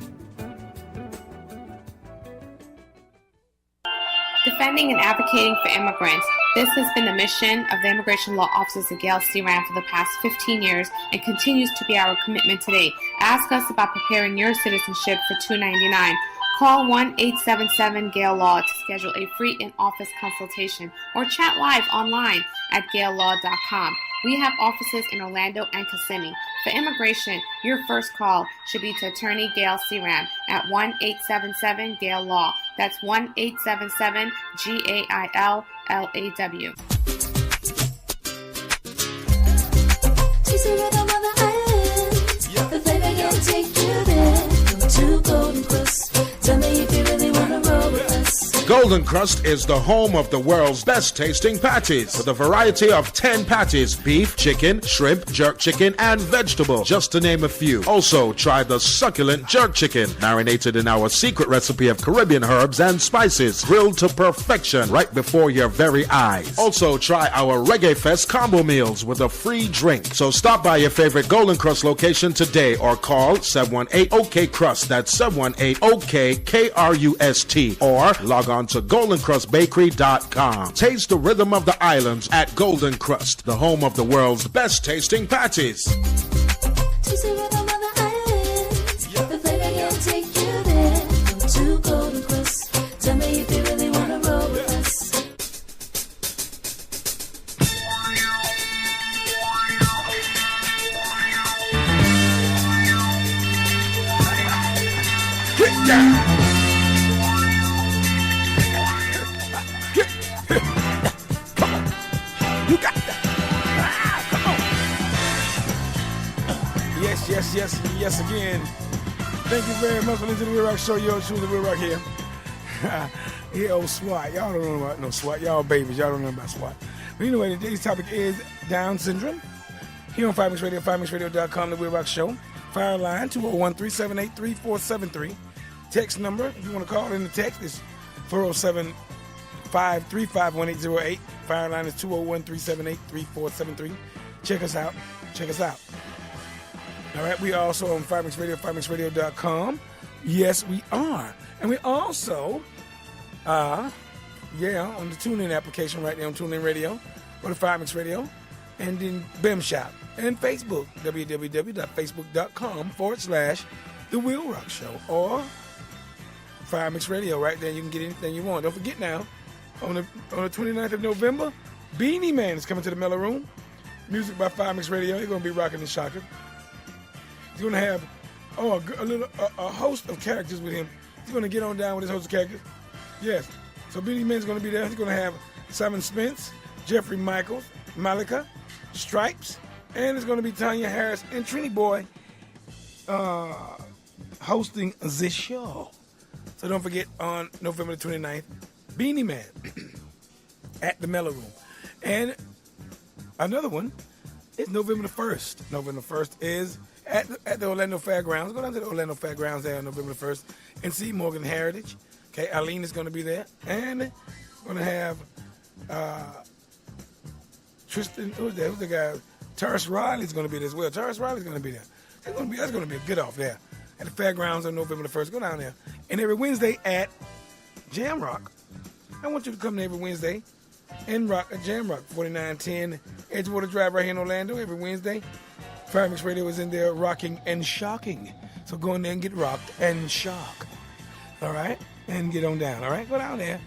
Defending and advocating for immigrants. This has been the mission of the Immigration Law Offices of Gail C. Rand for the past 15 years and continues to be our commitment today. Ask us about preparing your citizenship for $2.99. Call 1-877-GAIL-LAW to schedule a free in-office consultation or chat live online at GailLaw.com. We have offices in Orlando and Kissimmee. For immigration, your first call should be to Attorney Gail C. Rand at 1-877-GAIL-LAW. That's 1-877-GAIL-LAW. She's the rhythm of the island. The flavor can take you there. To Golden Crust. Tell me if you really want to roll with us. Golden Crust is the home of the world's best tasting patties with a variety of 10 patties: beef, chicken, shrimp, jerk chicken, and vegetable, just to name a few. Also, try the succulent jerk chicken, marinated in our secret recipe of Caribbean herbs and spices, grilled to perfection right before your very eyes. Also, try our Reggae Fest combo meals with a free drink. So stop by your favorite Golden Crust location today or call 718-OK-CRUST. That's 718-OK-KRUST. Or log on to goldencrustbakery.com. Taste the rhythm of the islands at Golden Crust, the home of the world's best tasting patties. She's the rhythm of the island. The flavor can take you there. To Golden Crust. Tell me if you really want to roll with us. Get down! Yes, again. Thank you very much for listening to the WILROC Show. You're truly WILROC here. Yeah, old SWAT. Y'all don't know about no SWAT. Y'all babies. Y'all don't know about SWAT. But anyway, today's topic is Down syndrome. Here on Fire Mix Radio, firemixradio.com, the WILROC Show. Fire line 201-378-3473. Text number, if you want to call in the text, is 407-535-1808. Fire line is 201-378-3473. Check us out. All right, we are also on Fire Mix Radio, firemixradio.com. Yes, we are. And we also on the TuneIn application right there on TuneIn Radio, or the Fire Mix Radio, and then BIM Shop, and Facebook, www.facebook.com/The WILROC Show, or Fire Mix Radio right there. You can get anything you want. Don't forget now, on the 29th of November, Beanie Man is coming to the Mellow Room. music by Fire Mix Radio. They're going to be rocking and shocking. He's going to have a host of characters with him. He's going to get on down with his host of characters. Yes. So Beanie Man's going to be there. He's going to have Simon Spence, Jeffrey Michaels, Malika, Stripes, and it's going to be Tanya Harris and Trini Boy hosting this show. So don't forget on November the 29th, Beanie Man at the Mellow Room. And another one is November the 1st. November the 1st is at the Orlando Fairgrounds. Go down to the Orlando Fairgrounds there on November the 1st and see Morgan Heritage. Okay, Eileen is going to be there. And we're going to have Tristan, who's the guy? Taurus Riley's going to be there as well. Taurus Riley's going to be there. That's going to be a good off there at the Fairgrounds on November the 1st. Go down there. And every Wednesday at Jam Rock. I want you to come there every Wednesday and rock at Jam Rock, 4910 Edgewater Drive right here in Orlando every Wednesday. Fire Mix Radio is in there rocking and shocking. So go in there and get rocked and shocked. All right? And get on down. All right? Go down there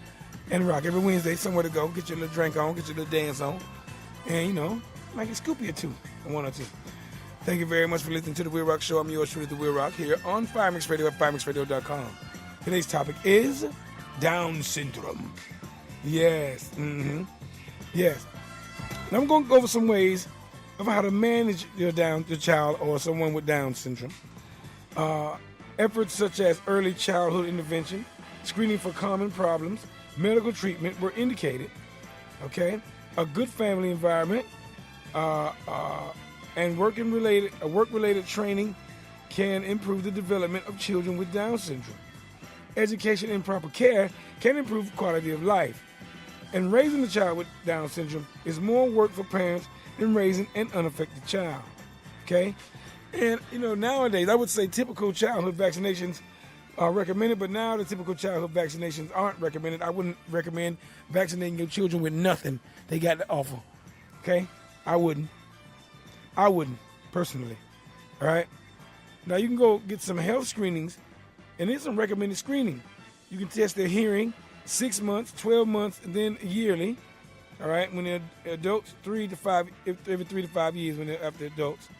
and rock every Wednesday. Somewhere to go. Get your little drink on. Get your little dance on. And, you know, make a scoopy or two. Or one or two. Thank you very much for listening to The WILROC Show. I'm yours truly, The WILROC, here on Fire Mix Radio at firemixradio.com. Today's topic is Down syndrome. Yes. Mm-hmm. Yes. Now I'm going to go over some ways of how to manage your child or someone with Down syndrome. Efforts such as early childhood intervention, screening for common problems, medical treatment were indicated. Okay? A good family environment, and work-related training can improve the development of children with Down syndrome. Education and proper care can improve quality of life. And raising a child with Down syndrome is more work for parents than raising an unaffected child. Okay? And, you know, nowadays, I would say typical childhood vaccinations are recommended, but now the typical childhood vaccinations aren't recommended. I wouldn't recommend vaccinating your children with nothing they got to offer. Okay? I wouldn't, personally. All right? Now, you can go get some health screenings, and there's some recommended screening. You can test their hearing 6 months, 12 months, and then yearly. All right? When they're adults, every 3 to 5 years when they're after adults.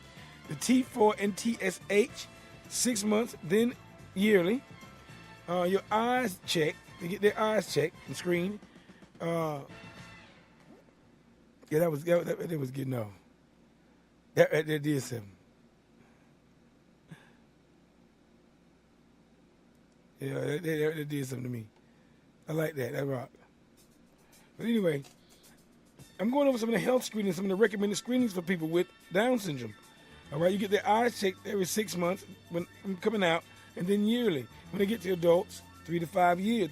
The T4 and TSH, 6 months, then yearly. Your eyes checked. They get their eyes checked and screened. Yeah, that was good. No, that did something. Yeah, that did something to me. I like that. That rocked. But anyway, I'm going over some of the health screenings, some of the recommended screenings for people with Down syndrome. All right, you get their eyes checked every 6 months when coming out, and then yearly when they get to adults, 3 to 5 years,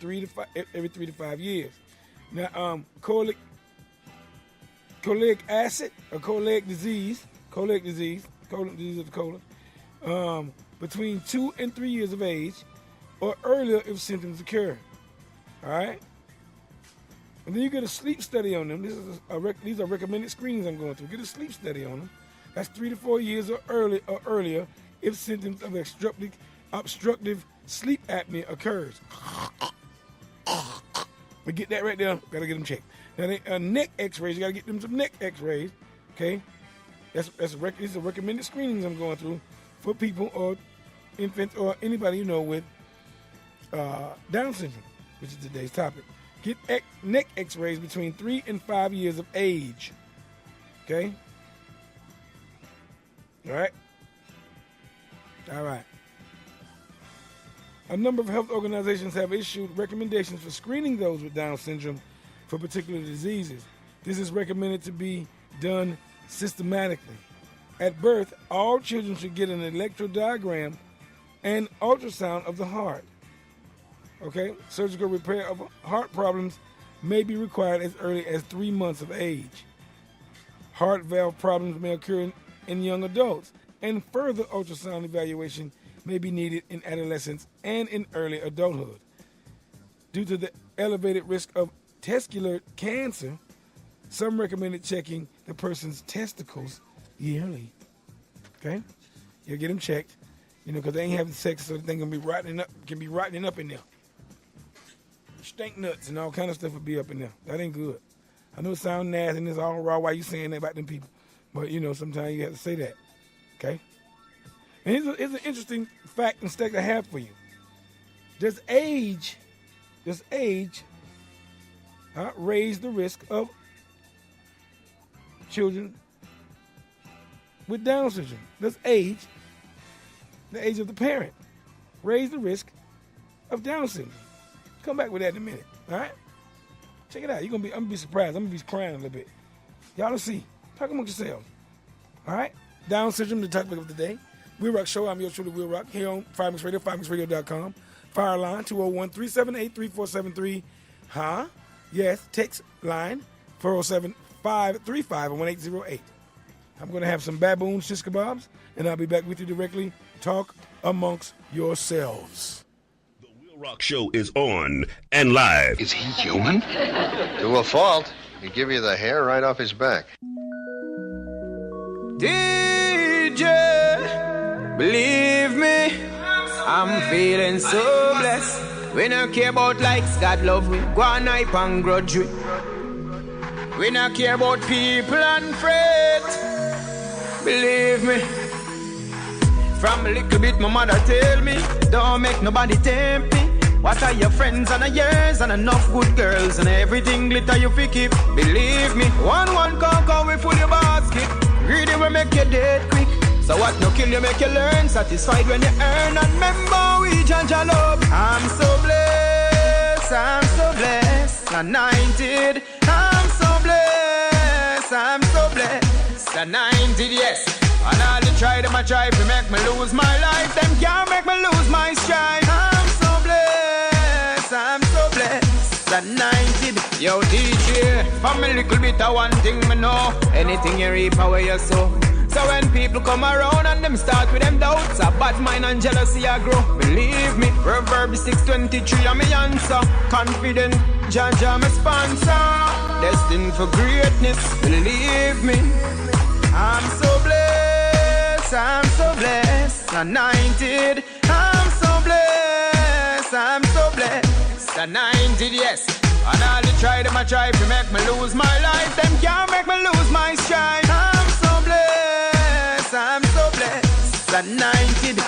every 3 to 5 years. Now, cholic acid or colic disease of the colon, between 2 and 3 years of age, or earlier if symptoms occur. All right, and then you get a sleep study on them. These are recommended screenings I'm going through. Get a sleep study on them. That's 3 to 4 years or earlier if symptoms of obstructive sleep apnea occurs. We get that right there. Gotta get them checked. Now, neck X-rays. You gotta get them some neck X-rays. Okay, these are recommended screenings I'm going through for people or infants or anybody you know with Down syndrome, which is today's topic. Get neck X-rays between 3 and 5 years of age. Okay. All right. A number of health organizations have issued recommendations for screening those with Down syndrome for particular diseases. This is recommended to be done systematically. At birth, all children should get an electrodiagram and ultrasound of the heart. Okay? Surgical repair of heart problems may be required as early as 3 months of age. Heart valve problems may occur in young adults, and further ultrasound evaluation may be needed in adolescence and in early adulthood. Due to the elevated risk of testicular cancer, some recommended checking the person's testicles yearly. Okay? You get them checked, because they ain't having sex, so the thing can be rotting up in there. Stink nuts and all kind of stuff will be up in there. That ain't good. I know it sounds nasty and it's all raw. Why you saying that about them people? But, sometimes you have to say that, okay? And here's an interesting fact and stack I have for you. Does age raise the risk of children with Down syndrome? Does age, the age of the parent, raise the risk of Down syndrome? Come back with that in a minute, all right? Check it out. I'm gonna be surprised. I'm gonna be crying a little bit. Y'all will see. Talk amongst yourselves. All right? Down syndrome, the topic of the day. WILROC Show. I'm your truly WILROC here on Fire Mix Radio, firemixradio.com. Fire line 201-378-3473. Huh? Yes, text line 407-535-1808. I'm going to have some baboon shish kebabs, and I'll be back with you directly. Talk amongst yourselves. The WILROC Show is on and live. Is he human? To a fault. He'd give you the hair right off his back. DJ, believe me, I'm feeling so blessed. We don't care about likes, God love we. Go on hype and grudge we. We don't care about people and fret. Believe me. From a little bit my mother tell me, don't make nobody tempt me. What are your friends and yours and enough good girls and everything glitter you fi keep. Believe me, one come we full your basket. Greedy will make you dead quick. So what no kill you make you learn. Satisfied when you earn and remember we judge a love. I'm so blessed, anointed. I'm so blessed, anointed, yes. And all the try them a try to make me lose my life. Them can't make me lose my stride. I'm so blessed, anointed. Yo DJ, from a little bit of one thing me know. Anything you reap away you sow. So when people come around and them start with them doubts, a bad mind and jealousy I grow. Believe me, Proverbs 6:23 I'm my answer. Confident, Judge I'm a sponsor. Destined for greatness, believe me. I'm so blessed, anointed. I'm so blessed, anointed, yes. And all the try them a try to make me lose my life. Them can't make me lose my stride. I'm so blessed, anointed.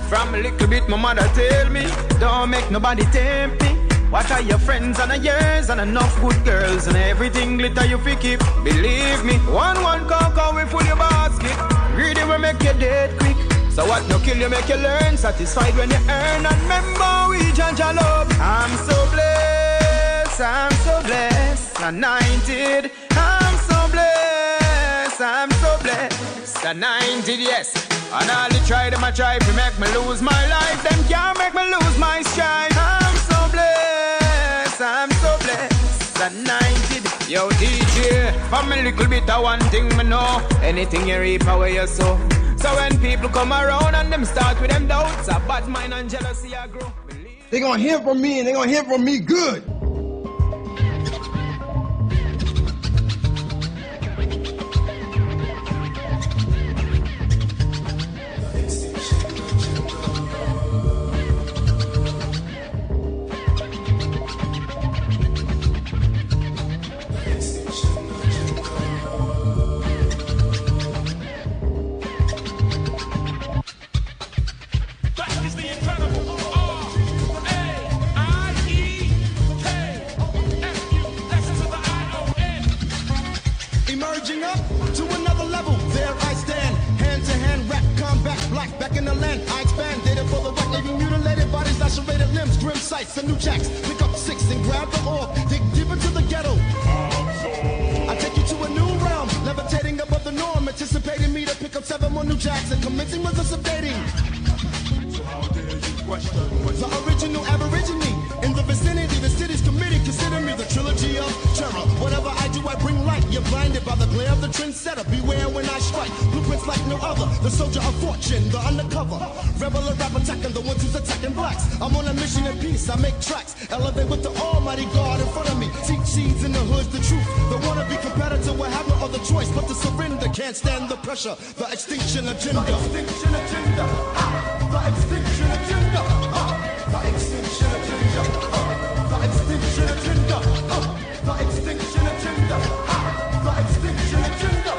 From a little bit my mother tell me, don't make nobody tempt me. What are your friends and yours and enough good girls and everything glitter you fi keep. Believe me, one come we full your basket. Greedy will make you dead quick. So what no kill you make you learn. Satisfied when you earn and remember we judge a love. I'm so blessed, anointed. I'm so blessed, anointed, yes. And all the try them a try to make me lose my life. Them can't make me lose my stride. I'm so blessed, anointed. Yo DJ, from a little bit of one thing me know. Anything you reap away you sow. So when people come around and them start with them doubts, a bad mind and jealousy I grow. They gonna hear from me and they gonna hear from me good. Sights and new jacks, pick up six and grab the orb, dig deep into the ghetto. I take you to a new realm, levitating above the norm, anticipating me to pick up 7 more new jacks and commencing resistance dating. So how dare you question the original aborigine in the vicinity, the city's committee consider me the trilogy of terror. Whatever I do, I bring light. You're blinded by the glare of the trendsetter. Beware when I strike. Blueprints like no other. The soldier of fortune, the undercover rebel, a rap attacking the ones who's attacking blacks. I'm on a mission of peace. I make tracks. Elevate with the Almighty God in front of me. Teach seeds in the hood's the truth. The wannabe competitor will have no other choice but to surrender. Can't stand the pressure. The extinction agenda. The extinction agenda. The extinction agenda. The extinction agenda. The extinction agenda. The extinction agenda. The extinction agenda.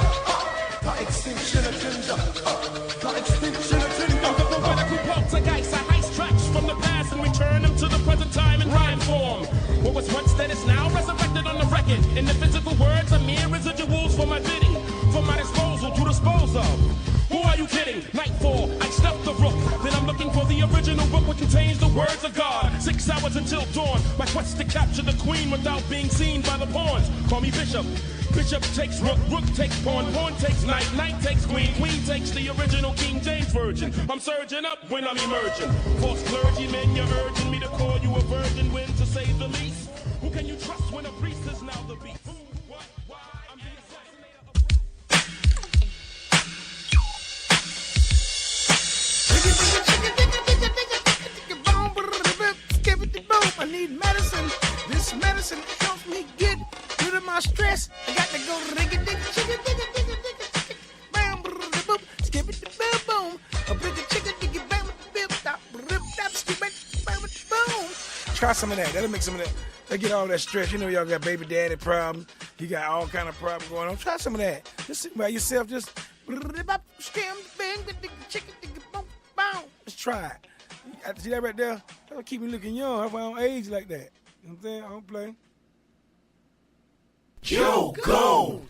The extinction agenda. The poetical poltergeist, I heist tracks from the past and return them to the present time in rhyme form. What was once dead is now resurrected on the record. In the physical words are mere residuals for my bidding, for my disposal to dispose of. Who are you kidding? Nightfall, I stuffed the rook. Then I'm looking for the original book which contains the words of God. 6 hours until dawn. My quest to capture the queen without being seen by the pawns. Call me Bishop. Bishop takes rook, rook takes pawn, pawn takes knight, knight takes queen, queen takes the original King James Version. I'm surging up when I'm emerging. False clergymen, you're urging me to call you a virgin when, to say the least. Who can you trust when a priest is now the beast? I need medicine. This medicine helps me get rid of my stress. I got to go digga digga chicka digga digga digga chicka bam boom skip it boom a bigga chicka digga bam bip stop rip stop skip it bam boom. Try some of that. That'll make some of that. They get all that stress. You know y'all got baby daddy problems. You got all kind of problems going on. Try some of that. Just sit by yourself. Just skim bang digga chicka digga boom boom. Let's try it. See that right there? That'll keep me looking young. That's why I don't age like that. You know what I'm saying? I don't play. Joe Gold.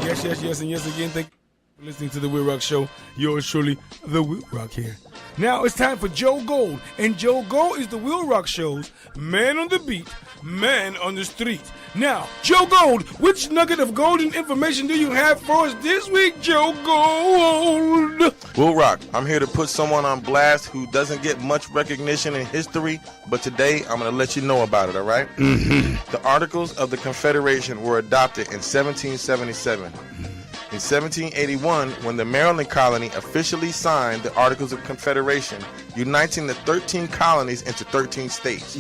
Yes, and yes again. Thank you for listening to the WILROC Show. Yours truly, the WILROC here. Now it's time for Joe Gold. And Joe Gold is the WILROC Show's man on the beat, man on the street. Now, Joe Gold, which nugget of golden information do you have for us this week, Joe Gold? WILROC, I'm here to put someone on blast who doesn't get much recognition in history, but today I'm going to let you know about it, all right? Mm-hmm. The Articles of the Confederation were adopted in 1777. In 1781, when the Maryland colony officially signed the Articles of Confederation, uniting the 13 colonies into 13 states.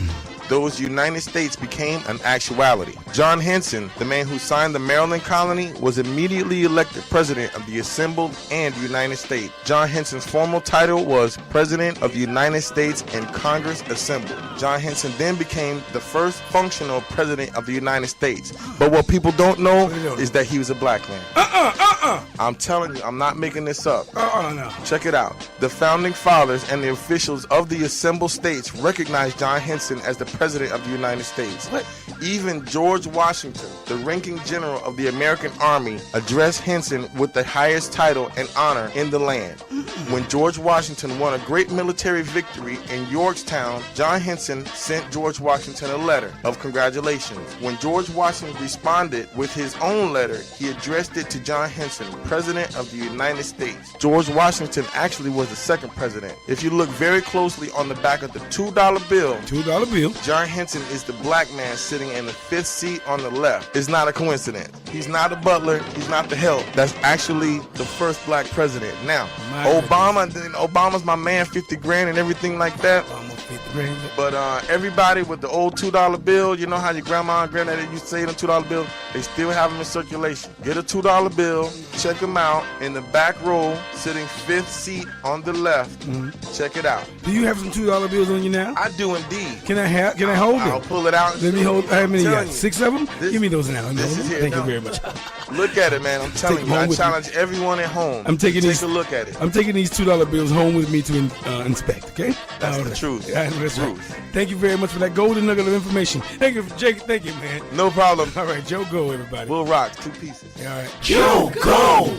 Those United States became an actuality. John Henson, the man who signed the Maryland colony, was immediately elected President of the assembled and United States. John Henson's formal title was President of the United States and Congress Assembled. John Henson then became the first functional President of the United States. But what people don't know is that he was a black man. I'm telling you, I'm not making this up. No. Check it out. The founding fathers and the officials of the assembled states recognized John Henson as the President of the United States. What? Even George Washington, the ranking general of the American Army, addressed Henson with the highest title and honor in the land. When George Washington won a great military victory in Yorktown, John Henson sent George Washington a letter of congratulations. When George Washington responded with his own letter, he addressed it to John Henson, President of the United States. George Washington actually was the second president. If you look very closely on the back of the $2 bill, John Henson is the black man sitting in the 5th seat on the left. It's not a coincidence. He's not a butler. He's not the help. That's actually the first black president. Now, Obama's my man, 50 grand and everything like that. But everybody with the old $2 bill, you know how your grandma and granddaddy used to say them $2 bills? They still have them in circulation. Get a $2 bill, check them out in the back row, sitting 5th seat on the left. Check it out. Do you have some $2 bills on you now? I do indeed. Can I hold them? I'll pull it out. Let me hold. How many you got? You. 6 of them? Give me those now. Thank you very much. Look at it, man. I'm telling you. I challenge everyone at home. Take a look at it. I'm taking these $2 bills home with me to inspect. Okay? That's the truth. That's right. Thank you very much for that golden nugget of information. Thank you, Jake. Thank you, man. No problem. All right, Joe Go, everybody. WILROC, 2 pieces. All right, Joe Go.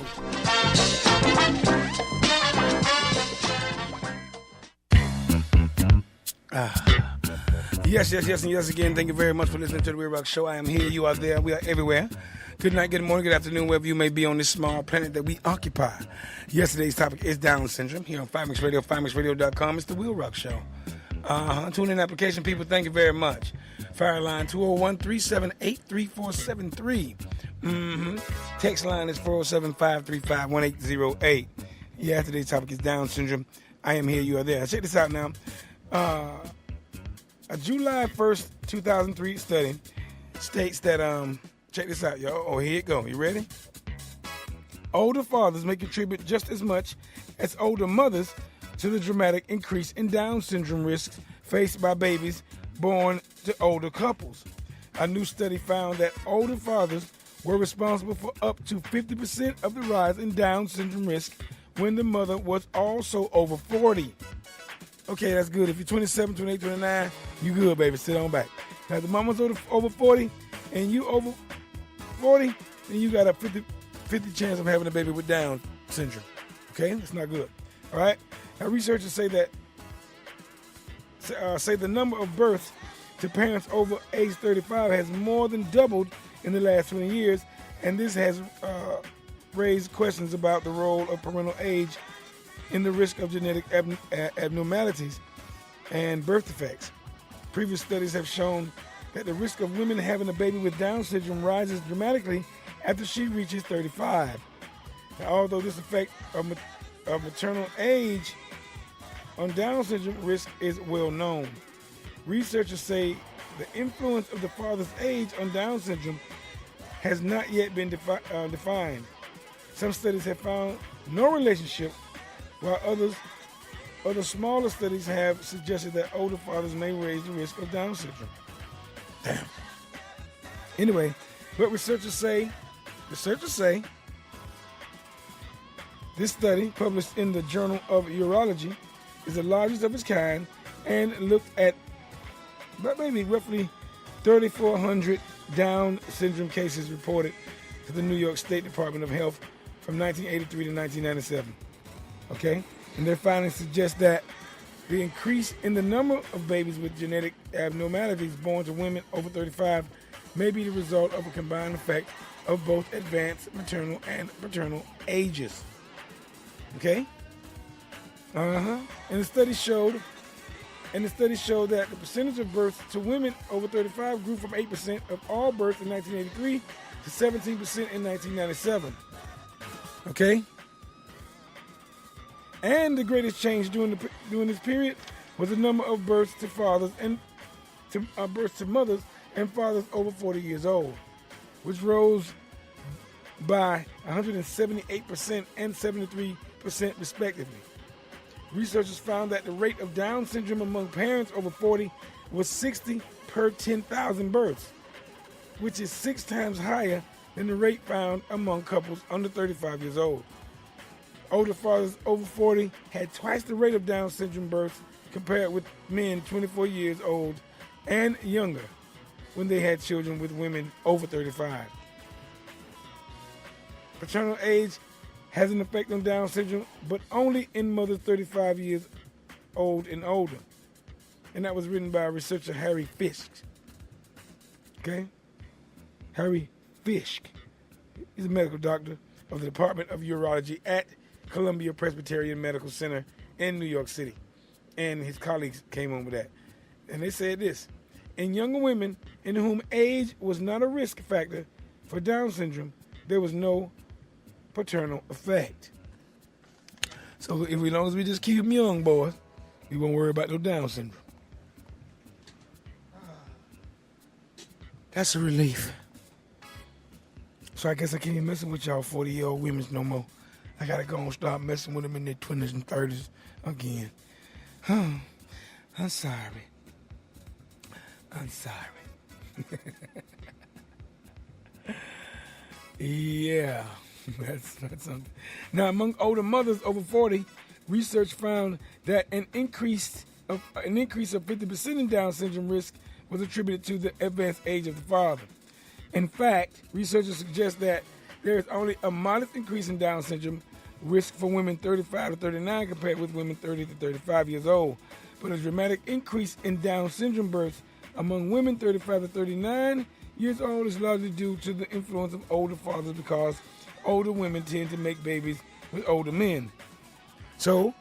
Yes, and yes again. Thank you very much for listening to the WILROC Show. I am here. You are there. We are everywhere. Good night, good morning, good afternoon, wherever you may be on this small planet that we occupy. Yesterday's topic is Down syndrome here on Fire Mix Radio, firemixradio.com. It's the WILROC Show. Tune in application, people. Thank you very much. Fire line 201-378-3473. Text line is 407-535-1808. Yeah, today's topic is Down syndrome. I am here. You are there. Check this out now. A July 1st, 2003 study states that, check this out, y'all. Oh, here it go. You ready? Older fathers may contribute just as much as older mothers to the dramatic increase in Down syndrome risks faced by babies born to older couples. A new study found that older fathers were responsible for up to 50% of the rise in Down syndrome risk when the mother was also over 40. Okay, that's good. If you're 27, 28, 29, you good, baby. Sit on back. Now, if the mama's over 40 and you over 40, then you got a 50 chance of having a baby with Down syndrome. Okay, that's not good. All right. Now, researchers say that the number of births to parents over age 35 has more than doubled in the last 20 years, and this has raised questions about the role of parental age in the risk of genetic abnormalities and birth defects. Previous studies have shown that the risk of women having a baby with Down syndrome rises dramatically after she reaches 35. Now, although this effect of maternal age on Down syndrome risk is well known, researchers say the influence of the father's age on Down syndrome has not yet been defined. Some studies have found no relationship, while other smaller studies have suggested that older fathers may raise the risk of Down syndrome. Damn. Anyway, but researchers say this study, published in the Journal of Urology, is the largest of its kind and looked at maybe roughly 3,400 Down syndrome cases reported to the New York State Department of Health from 1983 to 1997. Okay? And their findings suggest that the increase in the number of babies with genetic abnormalities born to women over 35 may be the result of a combined effect of both advanced maternal and paternal ages. Okay? And the study showed that the percentage of births to women over 35 grew from 8% of all births in 1983 to 17% in 1997. Okay? And the greatest change during this period was the number of births to fathers and births to mothers and fathers over 40 years old, which rose by 178% and 73% respectively. Researchers found that the rate of Down syndrome among parents over 40 was 60 per 10,000 births, which is 6 times higher than the rate found among couples under 35 years old. Older fathers over 40 had twice the rate of Down syndrome births compared with men 24 years old and younger when they had children with women over 35. Paternal age has an effect on Down syndrome, but only in mothers 35 years old and older. And that was written by researcher Harry Fisk. Okay? Harry Fisk. He's a medical doctor of the Department of Urology at Columbia Presbyterian Medical Center in New York City. And his colleagues came on with that. And they said this: in younger women in whom age was not a risk factor for Down syndrome, there was no paternal effect. So as long as we just keep them young, boys, we won't worry about no Down syndrome. That's a relief. So I guess I can't messing with y'all 40-year-old women no more. I gotta go and start messing with them in their 20s and 30s again. I'm sorry. Yeah, that's something. Now, among older mothers over 40, research found that an increase of 50% in Down syndrome risk was attributed to the advanced age of the father. In fact, researchers suggest that there is only a modest increase in Down syndrome risk for women 35 to 39 compared with women 30 to 35 years old, but a dramatic increase in Down syndrome births among women 35 to 39 years old is largely due to the influence of older fathers, because older women tend to make babies with older men. So,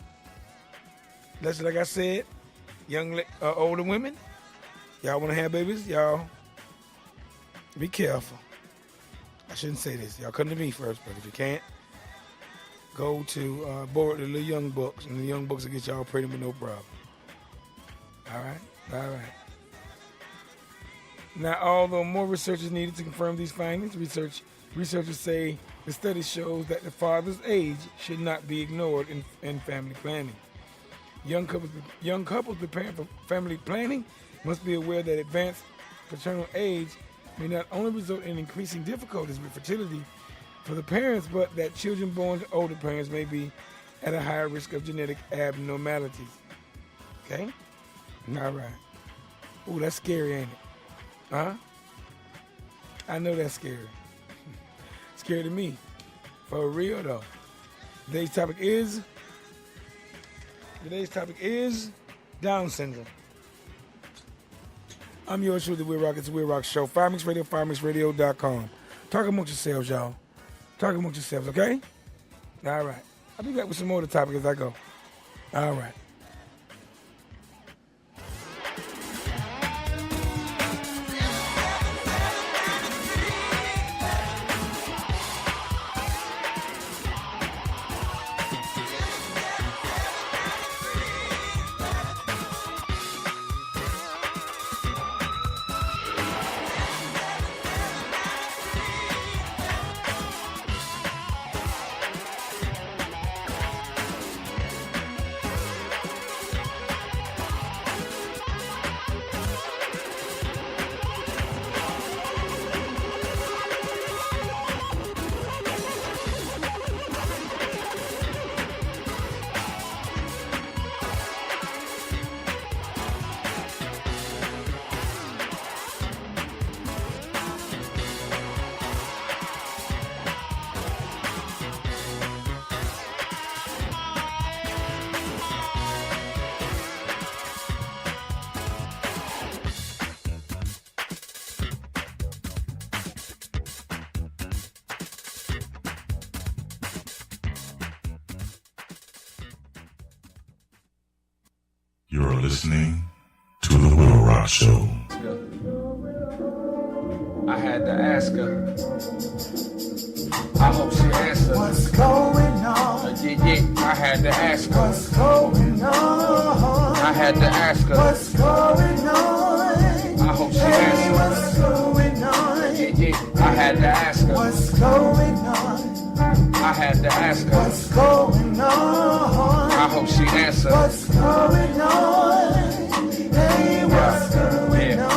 that's like I said, older women, y'all want to have babies, y'all be careful. I shouldn't say this. Y'all come to me first, but if you can't, go to borrow the little young books, and the young books will get y'all pregnant with no problem. All right. Now, although more research is needed to confirm these findings, researchers say the study shows that the father's age should not be ignored in family planning. Young couples preparing for family planning must be aware that advanced paternal age may not only result in increasing difficulties with fertility for the parents, but that children born to older parents may be at a higher risk of genetic abnormalities. Okay? All right. Ooh, that's scary, ain't it? Huh? I know that's scary. Scary to me. For real, though. Today's topic is Down syndrome. I'm yours truly, WILROC. It's the WILROC Show. Fire Mix Radio, firemixradio.com. Talk amongst yourselves, y'all. Talk amongst yourselves, okay? All right. I'll be back with some more of the topic as I go. All right. You're listening to The WILROC Show. I had to ask her. I hope she answered. What's going on? I had to ask her. What's going on? I had to ask her. What's going on? I hope she answered. What's going on? I had to ask her. What's going on? I had to ask her. What's going on? I hope she answered. What's going on? Hey, what's going on?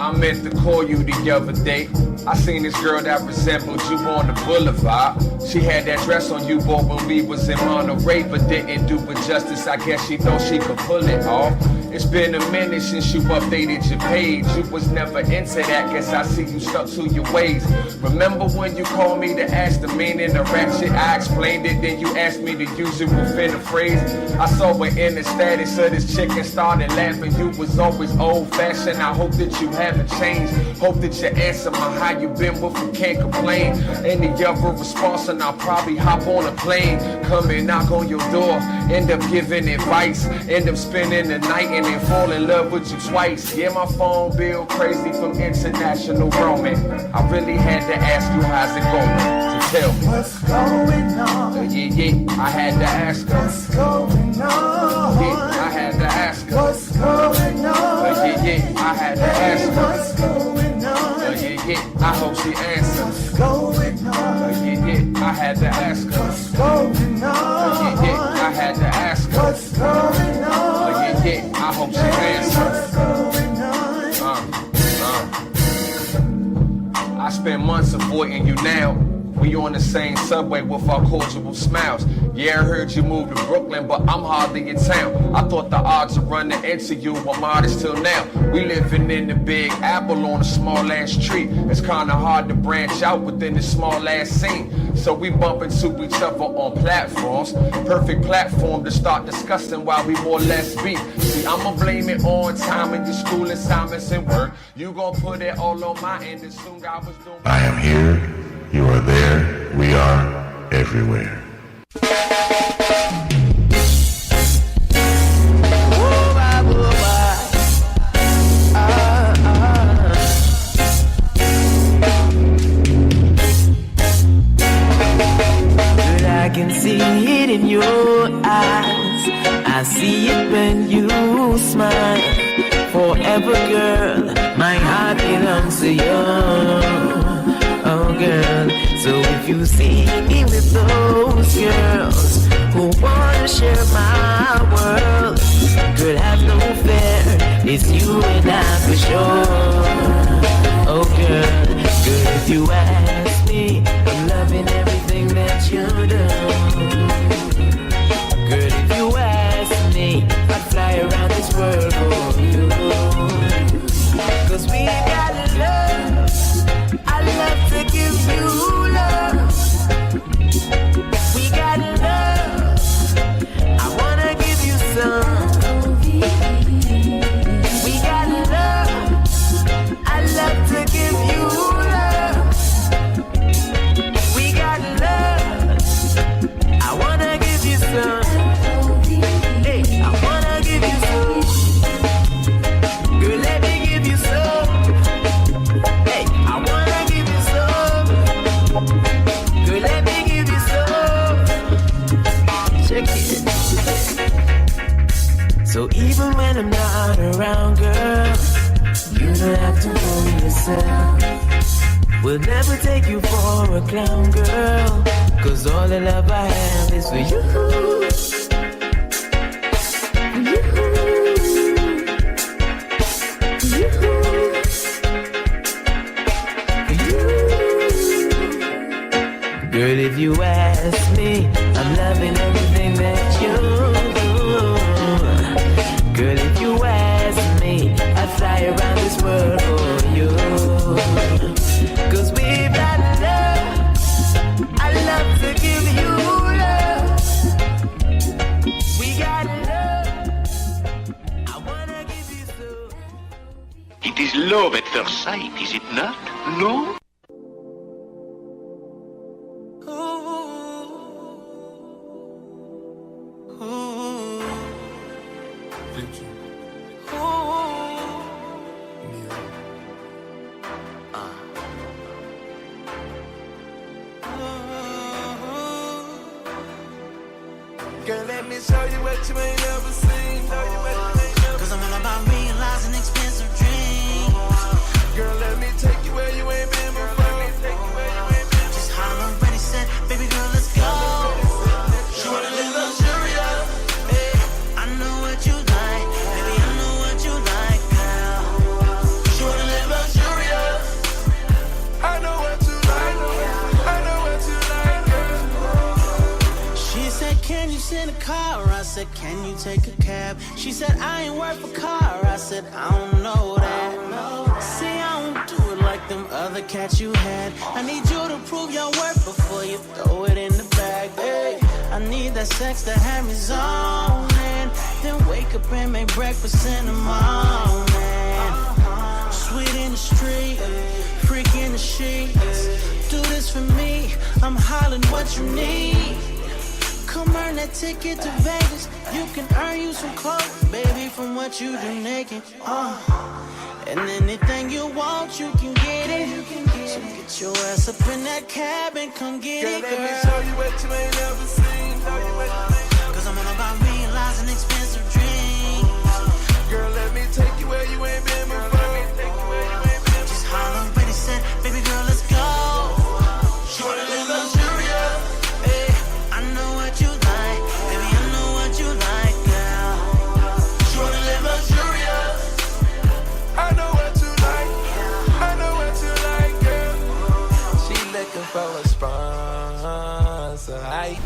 I meant to call you the other day. I seen this girl that resembled you on the boulevard. She had that dress on you, boy, when we was in Monterey, but didn't do it justice. I guess she thought she could pull it off. It's been a minute since you updated your page. You was never into that, guess I see you stuck to your ways. Remember when you called me to ask the meaning of rap shit? I explained it, then you asked me to use it within a phrase. I saw it in the status of this chick and started laughing. You was always old-fashioned. I hope that you haven't changed. Hope that you answer my how you been, but you can't complain. Any other response and I'll probably hop on a plane. Come and knock on your door, end up giving advice, end up spending the night and then fall in love with you twice. Yeah, my phone bill crazy from international roaming. I really had to ask you how's it going, so tell me. What's going on? I had to ask her. What's going on? I had to ask her. What's going on? I had to ask her. What's going on? I hope she answers. What's going on? I had to ask her. What's going on? I had to ask her. What's going on? I hope she answers. I spent months avoiding you now. We on the same subway with our cordial smiles. Yeah, I heard you moved to Brooklyn, but I'm hardly in town. I thought the odds of running into you were modest till now. We living in the Big Apple on a small ass tree. It's kinda hard to branch out within this small ass scene. So we bump into each other on platforms. Perfect platform to start discussing why we more or less beef. See, I'ma blame it on time and your school assignments and work. You gon' put it all on my end as soon as I was doing. I am here. You are there. We are everywhere. I can see it in your eyes. I see it when you smile. Forever, girl, my heart belongs to you. Oh, girl, so if if you see me with those girls who wanna share my world, girl, have no fear, it's you and I for sure. Oh girl, if you ask me, I'm loving everything that you do. Girl, if you ask me, I'd fly around this world for you. 'Cause we got love, I love to give you love. We got love, I wanna give you some. We got love, I love to give you love. We got love, I wanna give you some. Hey, I wanna give you some. Girl, let me give you some. Hey, I wanna give you some. Girl, let me give you some. Check it. So even when I'm not around, girl, you don't have to worry yourself. We'll never take you for a clown, girl, 'cause all the love I have is for you. Girl, if you ask me, I'm loving everything that you do. Girl, if you ask me, I'd fly around this world for you. 'Cause we've got love, I love to give you love. We got love, I wanna give you some. It is love at first sight, is it not? No? Girl, let me show you what you ain't never seen. Cause I'm all about realizing expensive dreams. Girl, let me take you where you ain't been before. Just holler, ready, set, baby girl, let's go. She wanna live luxurious. Hey, I know what you like, baby, I know what you like, girl. She wanna live luxurious. I know what you like, I know what you like, girl. She said, can you send a car? I said, can you take a cab? She said, I ain't worth a car. I said, I don't know that. See, I don't do it like them other cats you had. I need you to prove your worth before you throw it in the bag. Hey, I need that sex that had me zoning. Then wake up and make breakfast in the morning. Sweet in the street, freak in the sheets. Do this for me, I'm hollering what you need. Come earn that ticket to Vegas. You can earn you some clothes, baby, from what you do naked. And anything you want, you can get it. So get your ass up in that cab and come get it, girl. Let me show you what you ain't never seen. Cause I'm all about realizing expensive dreams. Girl, let me take you where you ain't been before. Just holler, ready, set, baby girl, let's go. She wanna live luxurious. Hey, I know what you like, baby, I know what you like, girl. She wanna live luxurious. I know what you like, I know what you like, girl. She looking for a sponsor, I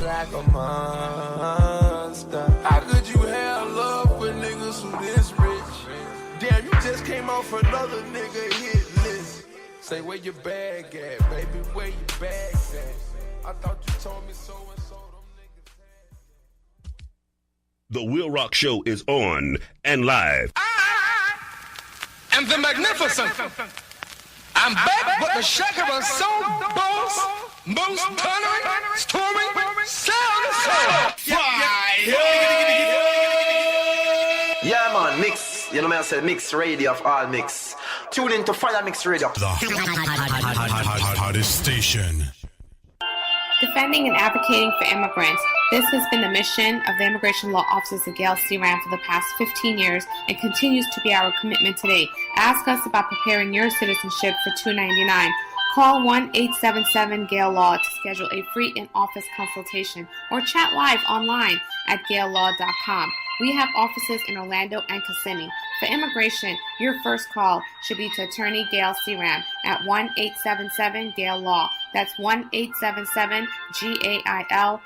like a monster. How could you have love for niggas who this rich? Damn, you just came off another nigga hit list. Say where your bag at, baby, where your bag at? I thought you told me so and so. The WILROC Show is on and live. And the magnificent. I'm back with the shaker of soul boss, most thundering, storming, sound of soul. Yeah, man, mix. You know me, I said mix radio of all mix. Tune in to Fire Mix Radio. The hottest station. Defending and advocating for immigrants. This has been the mission of the Immigration Law Offices of Gail C. Rand for the past 15 years and continues to be our commitment today. Ask us about preparing your citizenship for $2.99. Call 1-877-GALE-LAW to schedule a free in-office consultation or chat live online at GALELaw.com. We have offices in Orlando and Kissimmee. For immigration, your first call should be to Attorney Gail Seram at 1-877-GALE-LAW. That's 1-877-GAILLAW.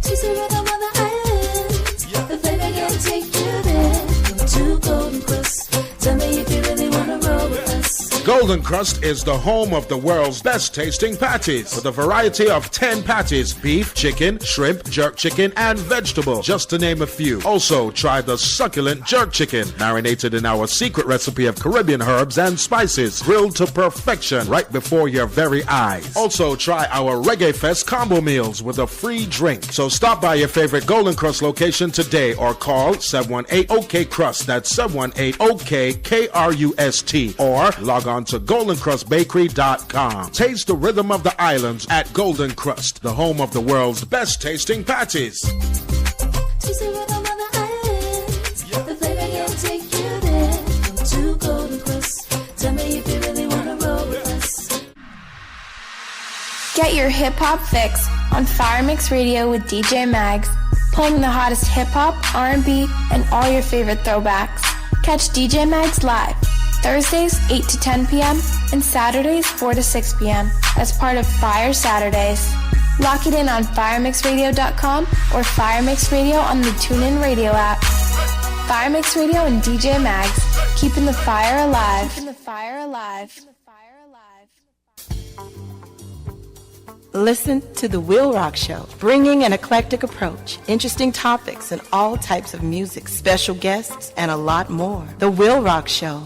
She's the rhythm of the islands. The flavor can take you there. Come to Golden Crust. Tell me if you really want to roll with us. Golden Crust is the home of the world's best tasting patties with a variety of 10 patties: beef, chicken, shrimp, jerk chicken, and vegetable, just to name a few. Also, try the succulent jerk chicken, marinated in our secret recipe of Caribbean herbs and spices, grilled to perfection right before your very eyes. Also, try our Reggae Fest combo meals with a free drink. So stop by your favorite Golden Crust location today or call 718-OK-CRUST. That's 718-OK-KRUST. Or log on to goldencrustbakery.com. Taste the rhythm of the islands at Golden Crust, the home of the world's best tasting patties. She's the rhythm of the islands. The flavor can take you there. Come to Golden Crust. Tell me if you really want to roll with us. Get your hip-hop fix on Fire Mix Radio with DJ Mags, playing the hottest hip-hop, R&B, and all your favorite throwbacks. Catch DJ Mags live Thursdays 8 to 10 p.m. and Saturdays 4 to 6 p.m. as part of Fire Saturdays. Lock it in on firemixradio.com or Fire Mix Radio on the TuneIn Radio app. Fire Mix Radio and DJ Mags, keeping the fire alive. Keeping the fire alive. Listen to The WILROC Show, bringing an eclectic approach, interesting topics, and all types of music, special guests, and a lot more. The WILROC Show.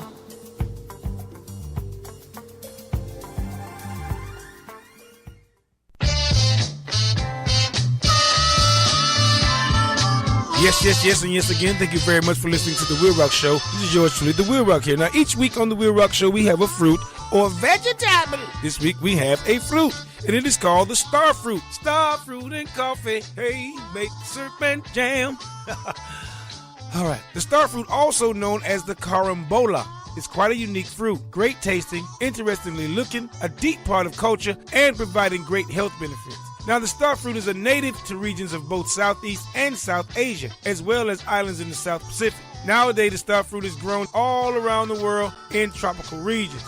Yes, and yes again. Thank you very much for listening to The WILROC Show. This is yours truly, The WILROC here. Now, each week on The WILROC Show, we have a fruit or vegetable. This week, we have a fruit, and it is called the star fruit. Star fruit and coffee, hey, make serpent jam. All right. The star fruit, also known as the carambola, is quite a unique fruit. Great tasting, interestingly looking, a deep part of culture, and providing great health benefits. Now, the star fruit is a native to regions of both Southeast and South Asia, as well as islands in the South Pacific. Nowadays, the star fruit is grown all around the world in tropical regions.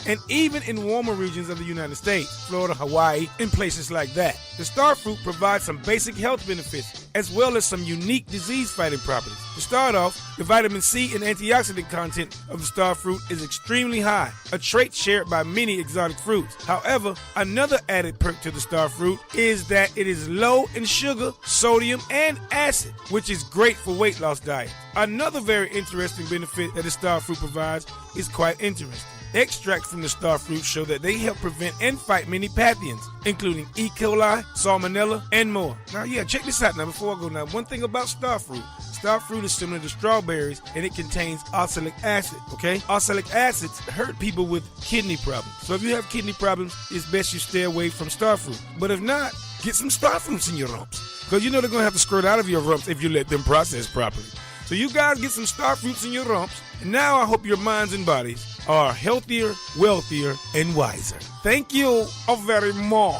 And even in warmer regions of the United States, Florida, Hawaii, and places like that. The star fruit provides some basic health benefits, as well as some unique disease-fighting properties. To start off, the vitamin C and antioxidant content of the star fruit is extremely high, a trait shared by many exotic fruits. However, another added perk to the star fruit is that it is low in sugar, sodium, and acid, which is great for weight loss diets. Another very interesting benefit that the star fruit provides is quite interesting. Extracts from the star fruit show that they help prevent and fight many pathogens, including E. coli, salmonella, and more. Now, check this out now before I go. Now, one thing about star fruit. Star fruit is similar to strawberries, and it contains oxalic acid, okay? Oxalic acids hurt people with kidney problems. So if you have kidney problems, it's best you stay away from star fruit. But if not, get some star fruits in your rumps, because you know they're going to have to squirt out of your rumps if you let them process properly. So you guys get some star fruits in your rumps, and now I hope your minds and bodies are healthier, wealthier, and wiser. Thank you very much.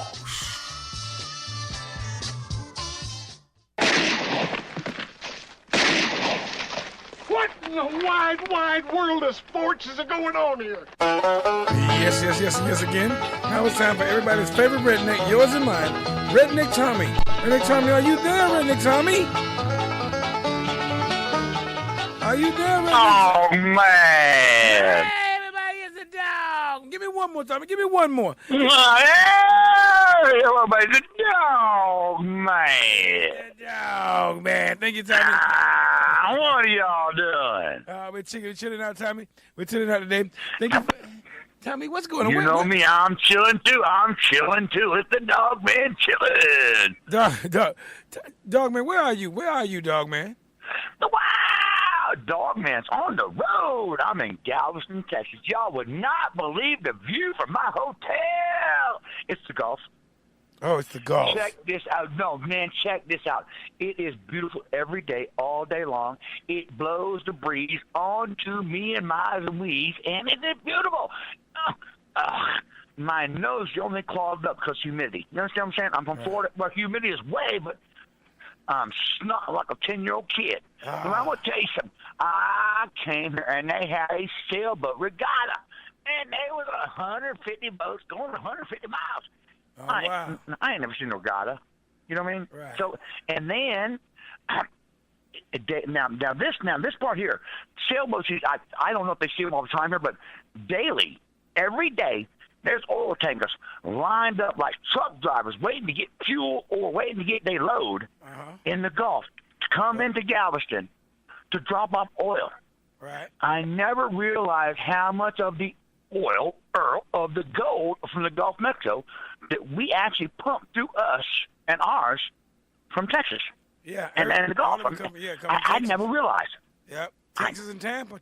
What in the wide world of sports is going on here? Yes again. Now it's time for everybody's favorite redneck, yours and mine, Redneck Tommy. Redneck Tommy, are you there, Redneck Tommy? Are you there, Redneck? Oh, man. Hey, everybody, it's a dog. Give me one more, Tommy. Give me one more. Hey, everybody, the dog, man. The dog, man. Thank you, Tommy. What are y'all doing? We're chilling out, Tommy. We're chilling out today. Thank you. Tommy, what's going on? You know me, I'm chilling too. It's the dog man chilling. Dog man, where are you? Where are you, dog man? Wow, dog man's on the road. I'm in Galveston, Texas. Y'all would not believe the view from my hotel. It's the Gulf. Oh, it's the golf. Check this out. No, man, check this out. It is beautiful every day, all day long. It blows the breeze onto me and my and weave, and it is beautiful. My nose is only clogged up because humidity. You understand what I'm saying? I'm from Florida, where humidity is way, but I'm snot like a 10-year-old kid. But I'm going to tell you something. I came here, and they had a sailboat regatta, and there was 150 boats going 150 miles. Oh, wow. I ain't never seen a regatta. You know what I mean? Right. So, and then now this part here, sailboats. I don't know if they see them all the time here, but daily, every day, there's oil tankers lined up like truck drivers waiting to get fuel or waiting to get their load in the Gulf to come into Galveston to drop off oil. Right. I never realized how much of the oil or of the gold from the Gulf of Mexico that we actually pump through us and ours from Texas. Yeah. And the Gulf. I never realized. Yep. Texas and Tampa.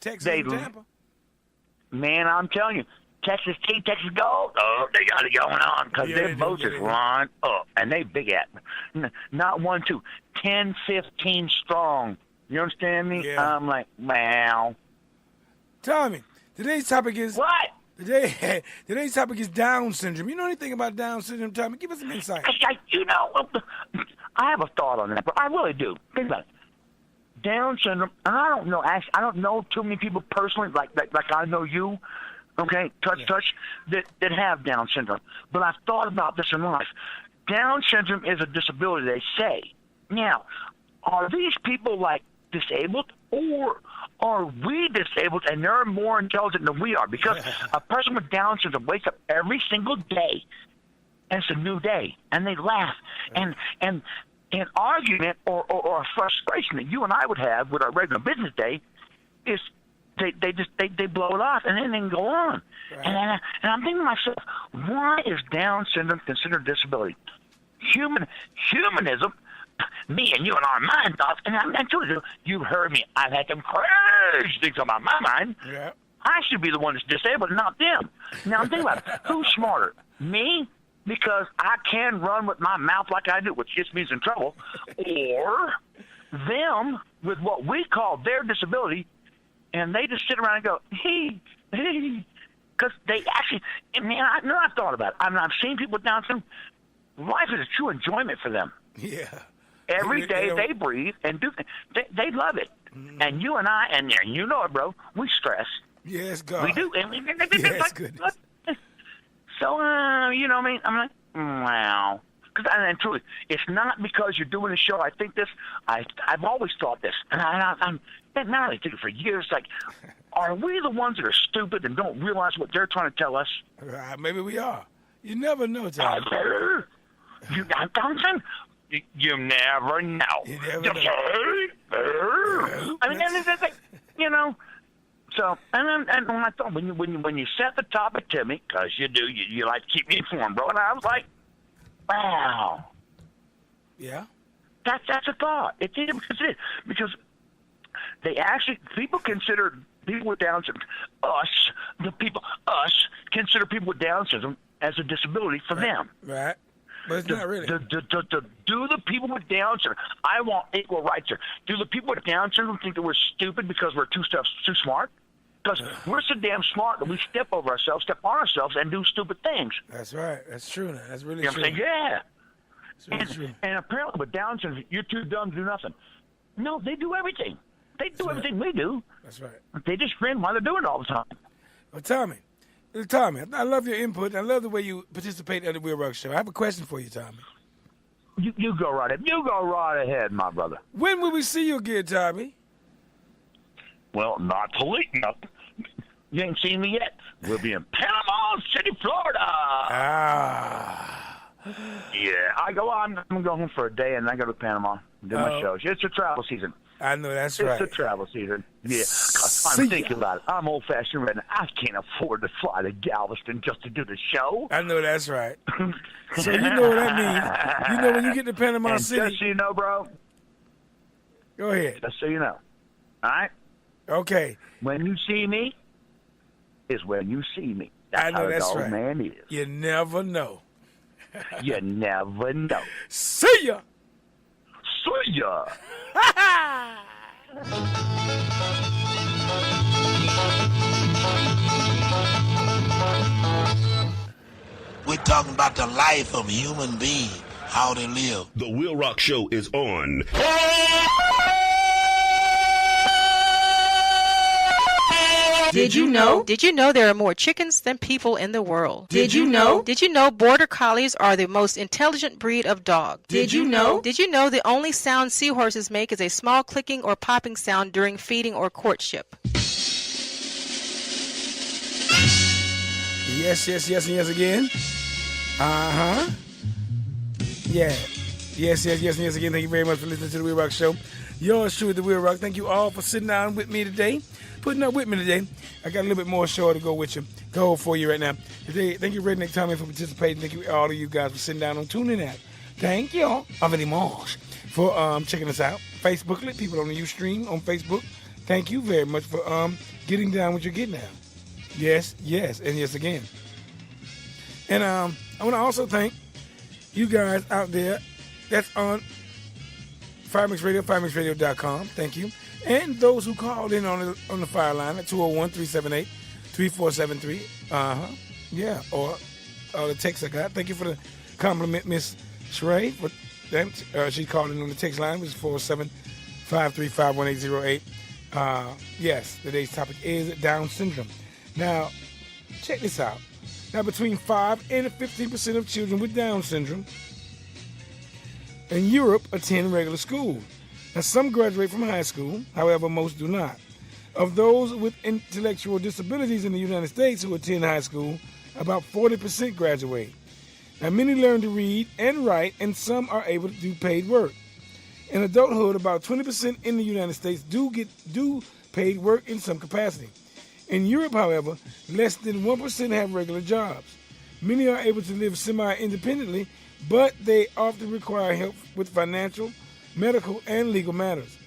Man, I'm telling you, Texas tea, Texas gold, they got it going on because their boats is run up, and they big at me. Not 1, 2, 10, 15 strong. You understand me? Yeah. I'm like, wow. Tommy, today's topic is... What? Today's topic is Down syndrome. You know anything about Down syndrome, Tommy? Give us some insight. I have a thought on that, but I really do. Think about it. Down syndrome, and I don't know. Actually, I don't know too many people personally, like I know you. Okay, touch, that have Down syndrome. But I've thought about this in life. Down syndrome is a disability, they say. Now, are these people like disabled, or are we disabled and they're more intelligent than we are? Because a person with Down syndrome wakes up every single day and it's a new day, and they laugh. And an argument or a frustration that you and I would have with our regular business day is they blow it off and then they can go on. Right. And I'm thinking to myself, why is Down syndrome considered a disability? Humanism, me and you and our mind thoughts, and I'm telling you, you've heard me. I've had some crazy things on my mind. Yeah. I should be the one that's disabled, not them. Now I'm thinking about it. Who's smarter, me? Because I can run with my mouth like I do, which gets me in trouble, or them with what we call their disability, and they just sit around and go, hey, because they actually, man, I've thought about it. I've seen people with Down syndrome. Life is a true enjoyment for them. Yeah. Every day they breathe and do. They love it. Mm-hmm. And you and I, and you know it, bro. We stress. Yes, God. We do. Yes, goodness. So, you know what I mean? I'm like, wow. And truly, it's not because you're doing the show. I think this. I've always thought this, and I'm not really thinking for years. Like, are we the ones that are stupid and don't realize what they're trying to tell us? Maybe we are. You never know, Tom. You never know. You never know. I mean, you know. So, and when I thought when you set the topic to me, because you do, you like to keep me informed, bro. And I was like, wow. Yeah. That's a thought. It is because they actually people consider people with Down syndrome consider people with Down syndrome as a disability for them. Right. But it's not really. Do the people with Down syndrome? I want equal rights here. Do the people with Down syndrome think that we're stupid because we're too smart? Because we're so damn smart that we step on ourselves, and do stupid things. That's right. That's true. That's really true. Saying? Yeah. Really true. And apparently with Down syndrome, you're too dumb to do nothing. No, they do everything. They do everything we do. That's right. They just grin while they're doing it all the time. Well, Tommy, I love your input. I love the way you participate at the WILROC show. I have a question for you, Tommy. You go right ahead. You go right ahead, my brother. When will we see you again, Tommy? Well, not till late enough. You ain't seen me yet. We'll be in Panama City, Florida. Yeah, I'm going to go home for a day, and then I go to Panama and do my shows. It's a travel season. I know that's right. It's a travel season. Yeah, I'm thinking about it. I'm old-fashioned right now. I can't afford to fly to Galveston just to do the show. I know that's right. So you know what that means. You know when you get to Panama City. Just so you know, bro. Go ahead. Just so you know. All right? Okay. When you see me is when you see me. That's I know how that's the old right. man is. You never know. You never know. See ya. See ya. We're talking about the life of a human being, how they live. The WILROC Show is on. Did you know? Did you know there are more chickens than people in the world? Did you know? Did you know border collies are the most intelligent breed of dog? Did you know? Did you know the only sound seahorses make is a small clicking or popping sound during feeding or courtship? Yes, yes, yes, and yes again. Uh-huh. Yeah. Yes, yes, yes, and yes again. Thank you very much for listening to the WILROC Show. Yours truly, the WILROC. Thank you all for sitting down with me today, putting up with me today. I got a little bit more show to go with you, go for you right now. Today, thank you, Redneck Tommy, for participating. Thank you, all of you guys, for sitting down and tuning in. Thank you all very much for checking us out. Facebookly, people on the Ustream on Facebook. Thank you very much for getting down what you're getting down. Yes, yes, and yes again. And I want to also thank you guys out there that's on FireMix Radio, FireMixRadio.com. Thank you. And those who called in on the fire line at 201-378-3473. Yeah, or the text I got. Thank you for the compliment, Miss Sheree. She called in on the text line, which is 407-535-1808. Yes, today's topic is Down syndrome. Now, check this out. Now, between 5 and 15% of children with Down syndrome in Europe attend regular school. Now, some graduate from high school, however, most do not. Of those with intellectual disabilities in the United States who attend high school, about 40% graduate. Now, many learn to read and write, and some are able to do paid work. In adulthood, about 20% in the United States do paid work in some capacity. In Europe, however, less than 1% have regular jobs. Many are able to live semi-independently, but they often require help with financial, medical, and legal matters.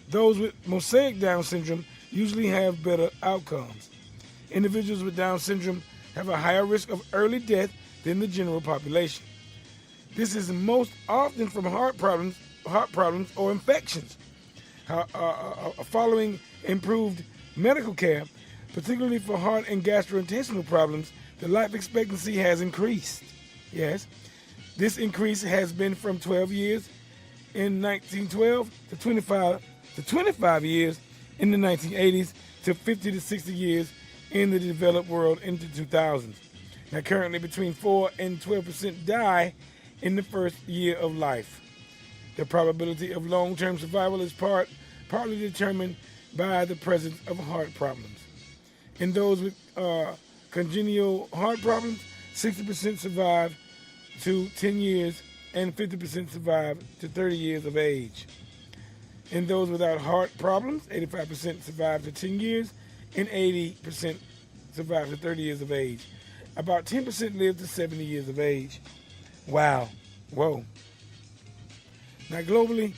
Those with mosaic Down syndrome usually have better outcomes. Individuals with Down syndrome have a higher risk of early death than the general population. This is most often from heart problems or infections. Following improved medical care, particularly for heart and gastrointestinal problems, the life expectancy has increased. Yes, this increase has been from 12 years in 1912 to 25 years in the 1980s to 50 to 60 years in the developed world into 2000s. Now, currently, between 4 and 12% die in the first year of life. The probability of long-term survival is partly determined by the presence of heart problems. In those with congenital heart problems, 60% survive to 10 years and 50% survive to 30 years of age. In those without heart problems, 85% survive to 10 years and 80% survive to 30 years of age. About 10% live to 70 years of age. Wow. Whoa. Now globally,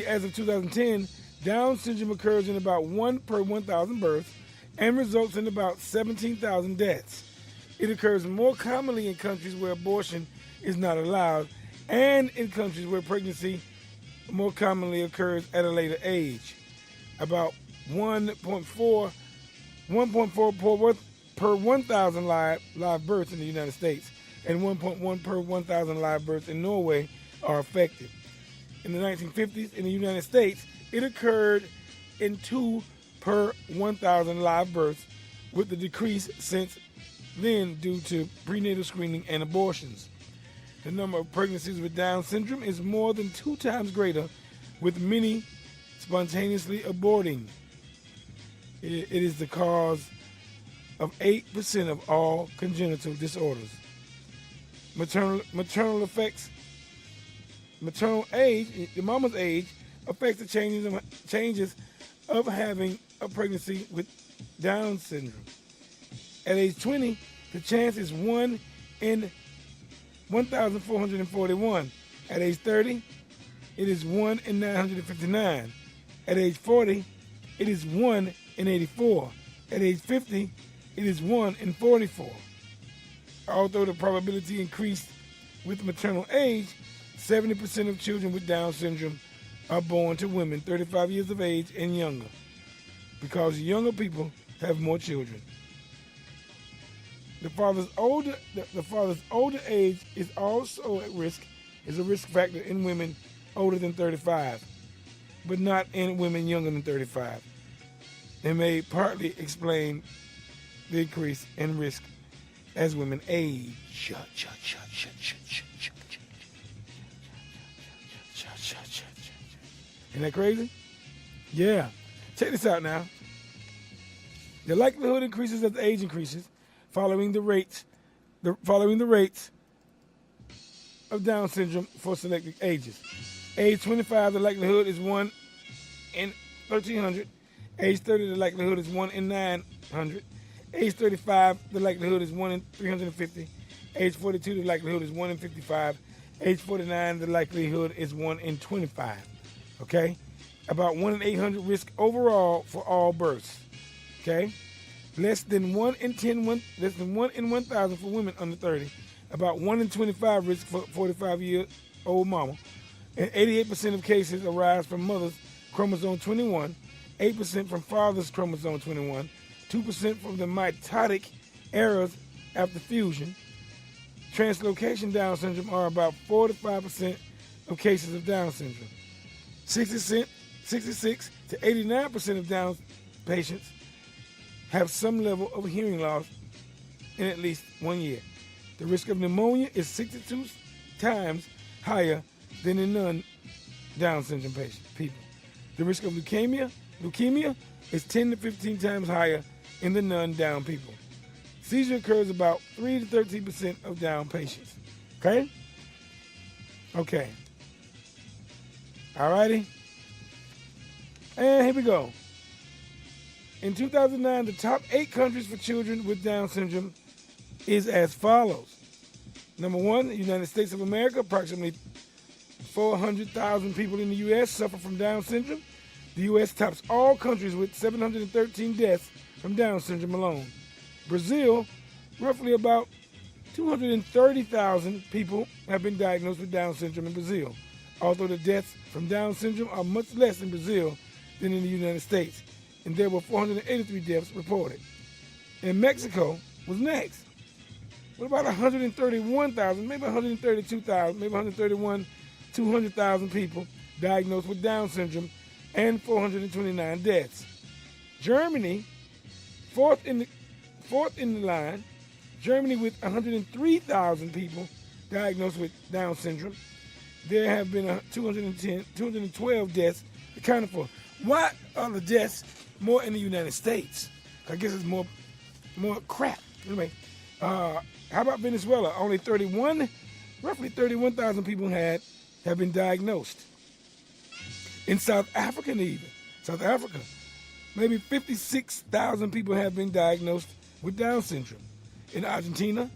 as of 2010, Down syndrome occurs in about 1 per 1,000 births and results in about 17,000 deaths. It occurs more commonly in countries where abortion is not allowed and in countries where pregnancy more commonly occurs at a later age. About 1.4 per 1,000 live births in the United States and 1.1 per 1,000 live births in Norway are affected. In the 1950s, in the United States, it occurred in 2 per 1,000 live births, with the decrease since then due to prenatal screening and abortions. The number of pregnancies with Down syndrome is more than 2 times greater, with many spontaneously aborting. It is the cause of 8% of all congenital disorders. Maternal age, the mama's age, affects the changes of having a pregnancy with Down syndrome. At age 20, the chance is 1 in 1,441. At age 30, it is 1 in 959. At age 40, it is 1 in 84. At age 50, it is 1 in 44. although the probability increased with maternal age, 70% of children with Down syndrome are born to women 35 years of age and younger, because younger people have more children. The father's older age is also at risk, is a risk factor in women older than 35, but not in women younger than 35. It may partly explain the increase in risk as women age. Isn't that crazy? Yeah. Check this out now. The likelihood increases as the age increases, following the rates of Down syndrome for selected ages. Age 25, the likelihood is 1 in 1,300. Age 30, the likelihood is 1 in 900. Age 35, the likelihood is 1 in 350. Age 42, the likelihood is 1 in 55. Age 49, the likelihood is 1 in 25. Okay? About 1 in 800 risk overall for all births. Okay? Less than 1 in 1,000 for women under 30. About 1 in 25 risk for 45-year-old mama. And 88% of cases arise from mother's chromosome 21, 8% from father's chromosome 21, 2% from the mitotic errors after fusion. Translocation Down syndrome are about 4 to 5% of cases of Down syndrome. 66 to 89% of Down patients have some level of hearing loss in at least 1 year. The risk of pneumonia is 62 times higher than in non-Down syndrome people. The risk of leukemia is 10 to 15 times higher in the non-Down people. Seizure occurs about 3 to 13% of Down patients. Okay? Okay. Alrighty. And here we go. In 2009, the top 8 countries for children with Down syndrome is as follows. Number 1, the United States of America. Approximately 400,000 people in the U.S. suffer from Down syndrome. The U.S. tops all countries with 713 deaths from Down syndrome alone. Brazil, roughly about 230,000 people have been diagnosed with Down syndrome in Brazil, although the deaths from Down syndrome are much less in Brazil than in the United States, and there were 483 deaths reported. And Mexico was next, with about 131,000, maybe 132,000, maybe 131, 200,000 people diagnosed with Down syndrome and 429 deaths. Germany, fourth in the line, Germany with 103,000 people diagnosed with Down syndrome. There have been 212 deaths accounted for. Why are the deaths more in the United States? I guess it's more crap. Anyway, how about Venezuela? Only roughly 31,000 people have been diagnosed. In South Africa, maybe 56,000 people have been diagnosed with Down syndrome. In Argentina,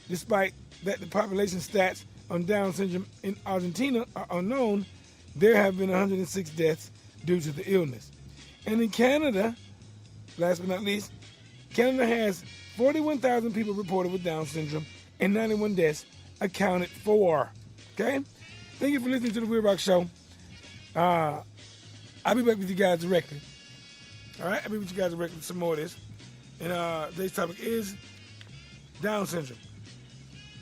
despite that the population stats on Down syndrome in Argentina are unknown, there have been 106 deaths due to the illness. And in Canada, last but not least, Canada has 41,000 people reported with Down syndrome and 91 deaths accounted for. Okay? Thank you for listening to the WILROC Show. I'll be back with you guys directly. All right? I'll be with you guys directly with some more of this. And today's topic is Down syndrome.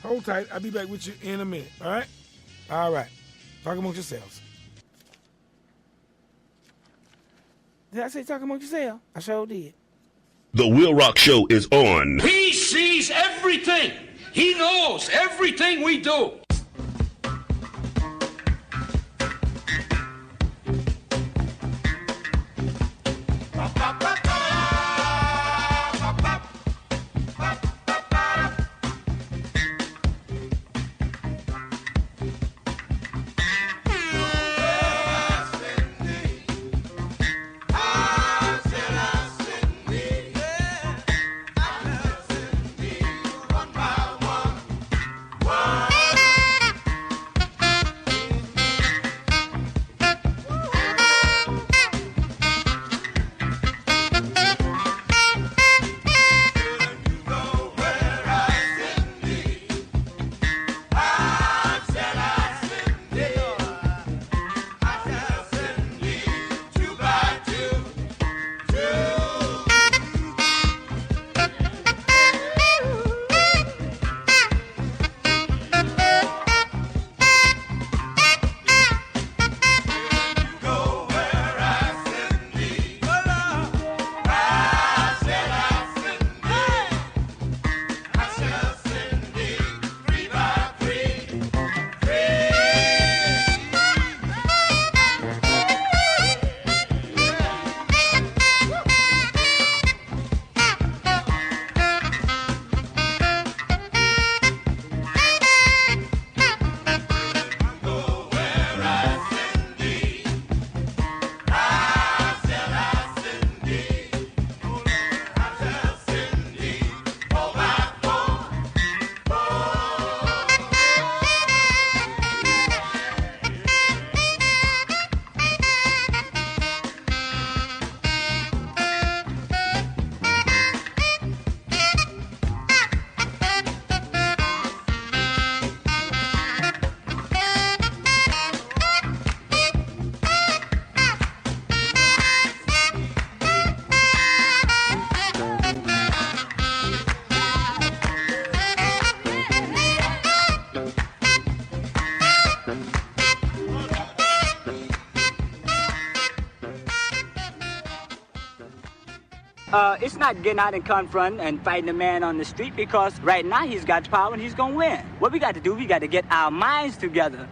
Hold tight. I'll be back with you in a minute. All right? All right. Talk amongst yourselves. Did I say talk amongst yourselves? I sure did. The WILROC Show is on. He sees everything. He knows everything we do. One by one. it's not getting out and confronting and fighting a man on the street, because right now he's got the power and he's going to win. What we got to do, we got to get our minds together.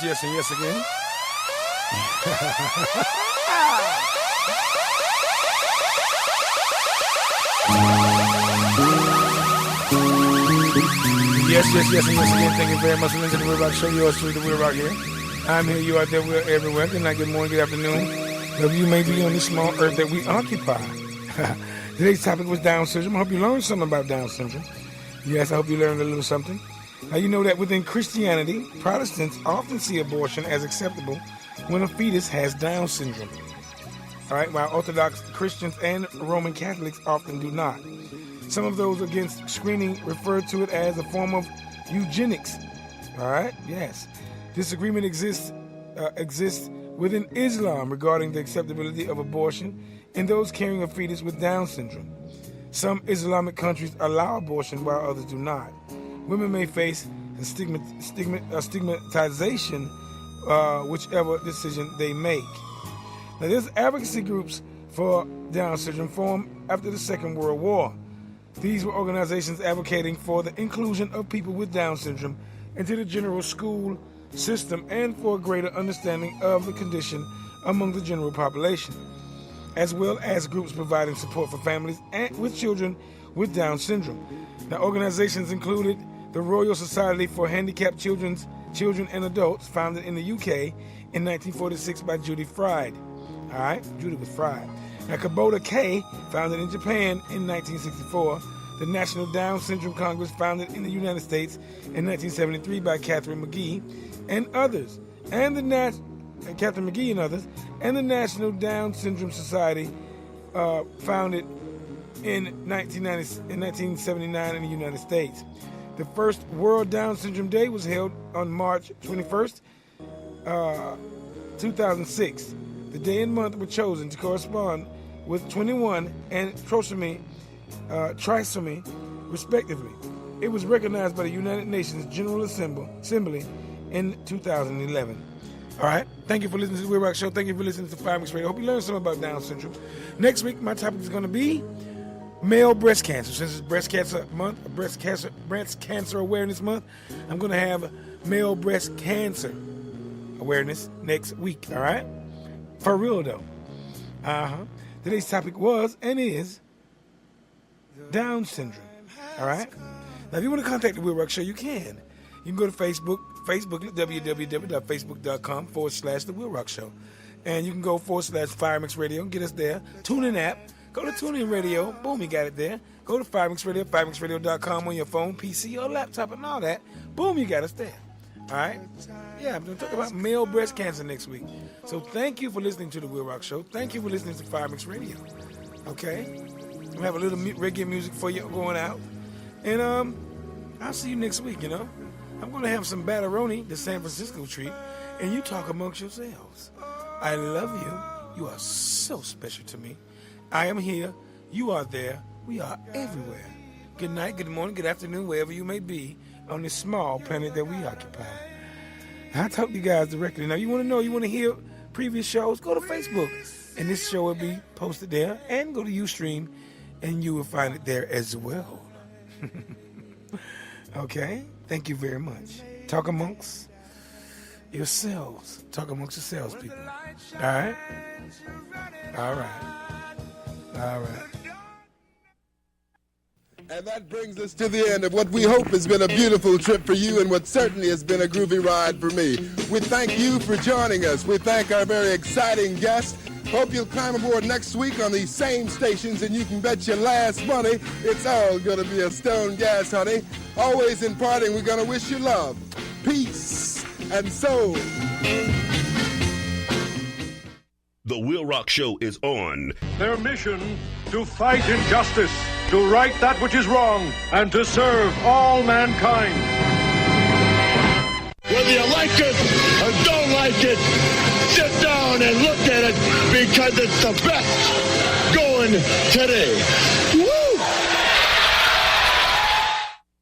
Yes, and yes again. Yes, and once again, thank you very much for listening to the WILROC Show. Yours truly, the WILROC here. I'm here, you out there, we're everywhere. Good night, good morning, good afternoon. Wherever you may be on this small earth that we occupy. Today's topic was Down syndrome. I hope you learned something about Down syndrome. Yes, I hope you learned a little something. Now, you know that within Christianity, Protestants often see abortion as acceptable when a fetus has Down syndrome. All right, while Orthodox Christians and Roman Catholics often do not. Some of those against screening refer to it as a form of eugenics. All right, yes. Disagreement exists within Islam regarding the acceptability of abortion in those carrying a fetus with Down syndrome. Some Islamic countries allow abortion while others do not. Women may face stigmatization, whichever decision they make. Now, there's advocacy groups for Down syndrome formed after the Second World War. These were organizations advocating for the inclusion of people with Down syndrome into the general school system and for a greater understanding of the condition among the general population, as well as groups providing support for families with children with Down syndrome. Now, organizations included the Royal Society for Handicapped Children and Adults, founded in the UK in 1946 by Judy Fried. All right, Judy was Fried. Now, Kubota K, founded in Japan in 1964. The National Down Syndrome Congress, founded in the United States in 1973 by Catherine McGee and others. And the National Down Syndrome Society, founded in 1979 in the United States. The first World Down Syndrome Day was held on March 21st, 2006. The day and month were chosen to correspond with 21 and trisomy, respectively. It was recognized by the United Nations General Assembly in 2011. All right. Thank you for listening to the WILROC Show. Thank you for listening to Fire Mix Radio. Hope you learned something about Down syndrome. Next week, my topic is going to be male breast cancer. Since it's breast cancer month, breast cancer awareness month, I'm going to have male breast cancer awareness next week. All right. For real though. Today's topic was and is Down syndrome. All right. Now, if you want to contact the WILROC Show, you can. You can go to Facebook at www.facebook.com/The WILROC Show. And you can go /Fire Mix Radio and get us there. TuneIn app. Go to TuneIn Radio. Boom, you got it there. Go to Fire Mix Radio, firemixradio.com on your phone, PC, or laptop, and all that. Boom, you got us there. All right? Yeah, I'm going to talk about male breast cancer next week. So thank you for listening to the WILROC Show. Thank you for listening to Fire Mix Radio. Okay? We'll have a little reggae music for you going out. And I'll see you next week, you know. I'm going to have some Batteroni, the San Francisco treat, and you talk amongst yourselves. I love you. You are so special to me. I am here. You are there. We are everywhere. Good night, good morning, good afternoon, wherever you may be on this small planet that we occupy. I'll talk to you guys directly. Now, you want to know, you want to hear previous shows, go to Facebook, and this show will be posted there, and go to Ustream, and you will find it there as well. Okay? Thank you very much. Talk amongst yourselves. Talk amongst yourselves, people. All right? All right. All right. And that brings us to the end of what we hope has been a beautiful trip for you and what certainly has been a groovy ride for me. We thank you for joining us. We thank our very exciting guests. Hope you'll climb aboard next week on these same stations, and you can bet your last money it's all going to be a stone gas, honey. Always in parting, we're going to wish you love, peace, and soul. The WILROC Show is on. Their mission, to fight injustice, to right that which is wrong, and to serve all mankind. Whether you like it or don't like it, sit down and look at it because it's the best going today. Woo!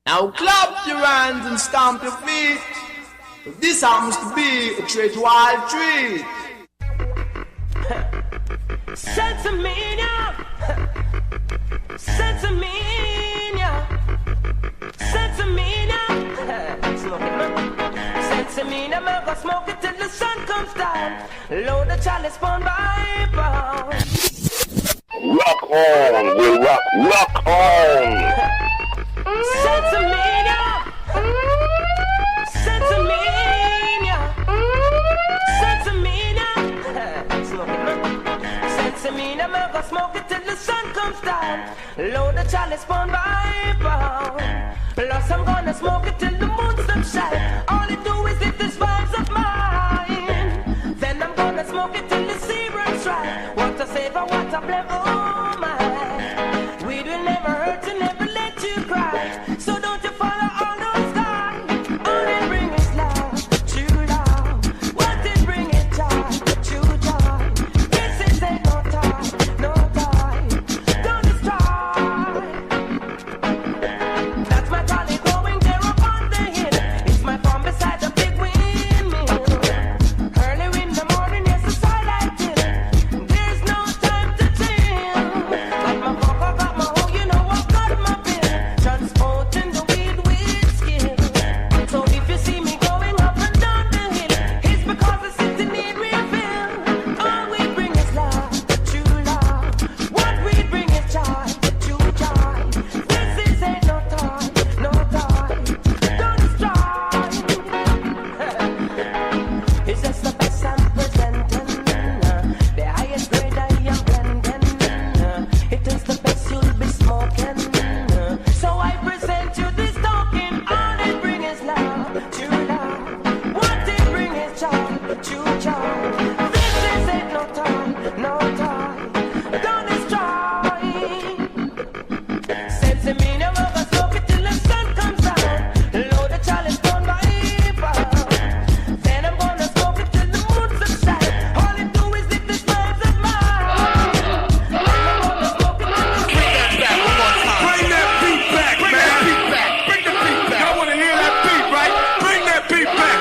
Now clap your hands and stamp your feet. This happens to be a church-wide treat. Sensimania, Sensimania, Sensimania, Sensimania, man, go smoke it till the sun comes down. Load the chalice pound by pound. Rock on, we'll rock on. Sensimania, chalice born by pound. Plus I'm gonna smoke it till the moon stops shine. All it do is lift these vibes of mine. Then I'm gonna smoke it till the sea runs dry. What a savor, what a blem, oh my. Weed will never hurt and never let you cry. So don't you follow all those guys. All they bring is love, true love. What they bring is joy, true joy. This is ain't no toy, no toy. Don't destroy. That's my trolley going there up on the hill. It's my farm beside the big windmill. Early in the morning, yes, the sunlight till. There's no time to chill. Got my papa, got my hoe, you know I've got my bill. Transporting the weed with skill. So if you see me going up and down the hill, it's because the city need refill. All we bring is love, true love. What we bring is joy, true joy. This is ain't no toy, no toy. Don't destroy. It's just the best I'm presenting. The highest grade I am blending. It is the best you'll be smoking. So I present you this token. All they bring is love, true love. What they bring is joy, true joy. This is ain't no toy, no toy. Don't destroy. Sense the meaning of a smoke it till the sun comes out. Load the chalice down by pound. Then I'm gonna smoke it till the moon subsides. All it do is lift the smiles of mine. Then I'm gonna smoke it till the Bring that beat back, man. Bring the beat back. I want to hear that beat, right? Bring that beat back.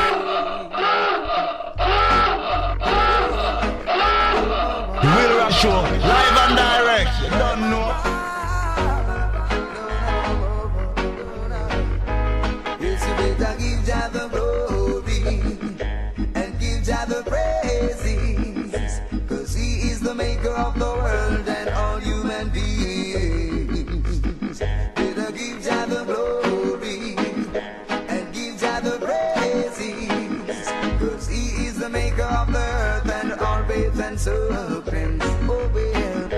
The WILROC Show, live and direct. You don't know. Yes, you better give Jah the glory and give Jah the praises, 'cause He is the maker of the world and all human beings. Better give Jah the glory and give Jah the praises, 'cause He is the maker of the earth and all babes and serpents. Oh well,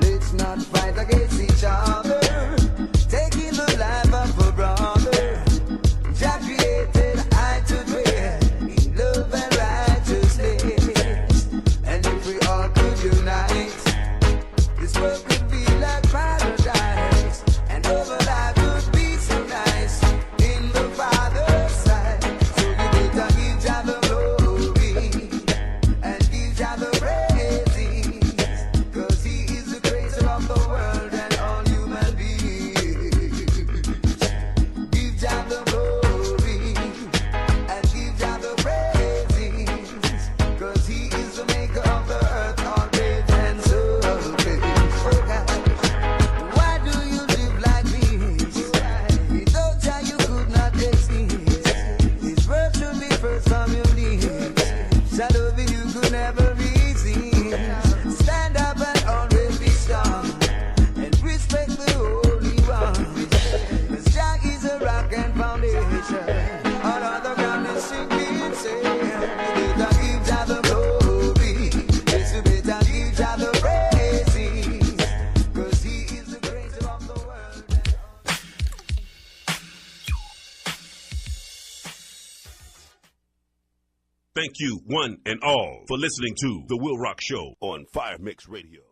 let's not fight against each other, taking the life of a brother. Jah created I to dwell in love and righteousness, and if we all could unite, this world could be like paradise, and our life could be so nice in the Father's sight. So you better give Jah the glory and give Jah the praises, 'cause He is the creator of the world and all human beings. Give Jah the glory and give Jah the praises, 'cause He is the maker of the earth, all babes and serpents. Oh God, why do you live like this? Without Jah you could not exist. His word should be first from your lips. Shadow of you could never resist. Stand up and always be strong and respect the Holy One, 'cause Jah is a rock and foundation. All other ground is sinking sand. You better give Jah the glory. Yes, you better give Jah the praises, 'cause He is the creator of the world. Thank you, one and all, for listening to The WILROC Show on Fire Mix Radio.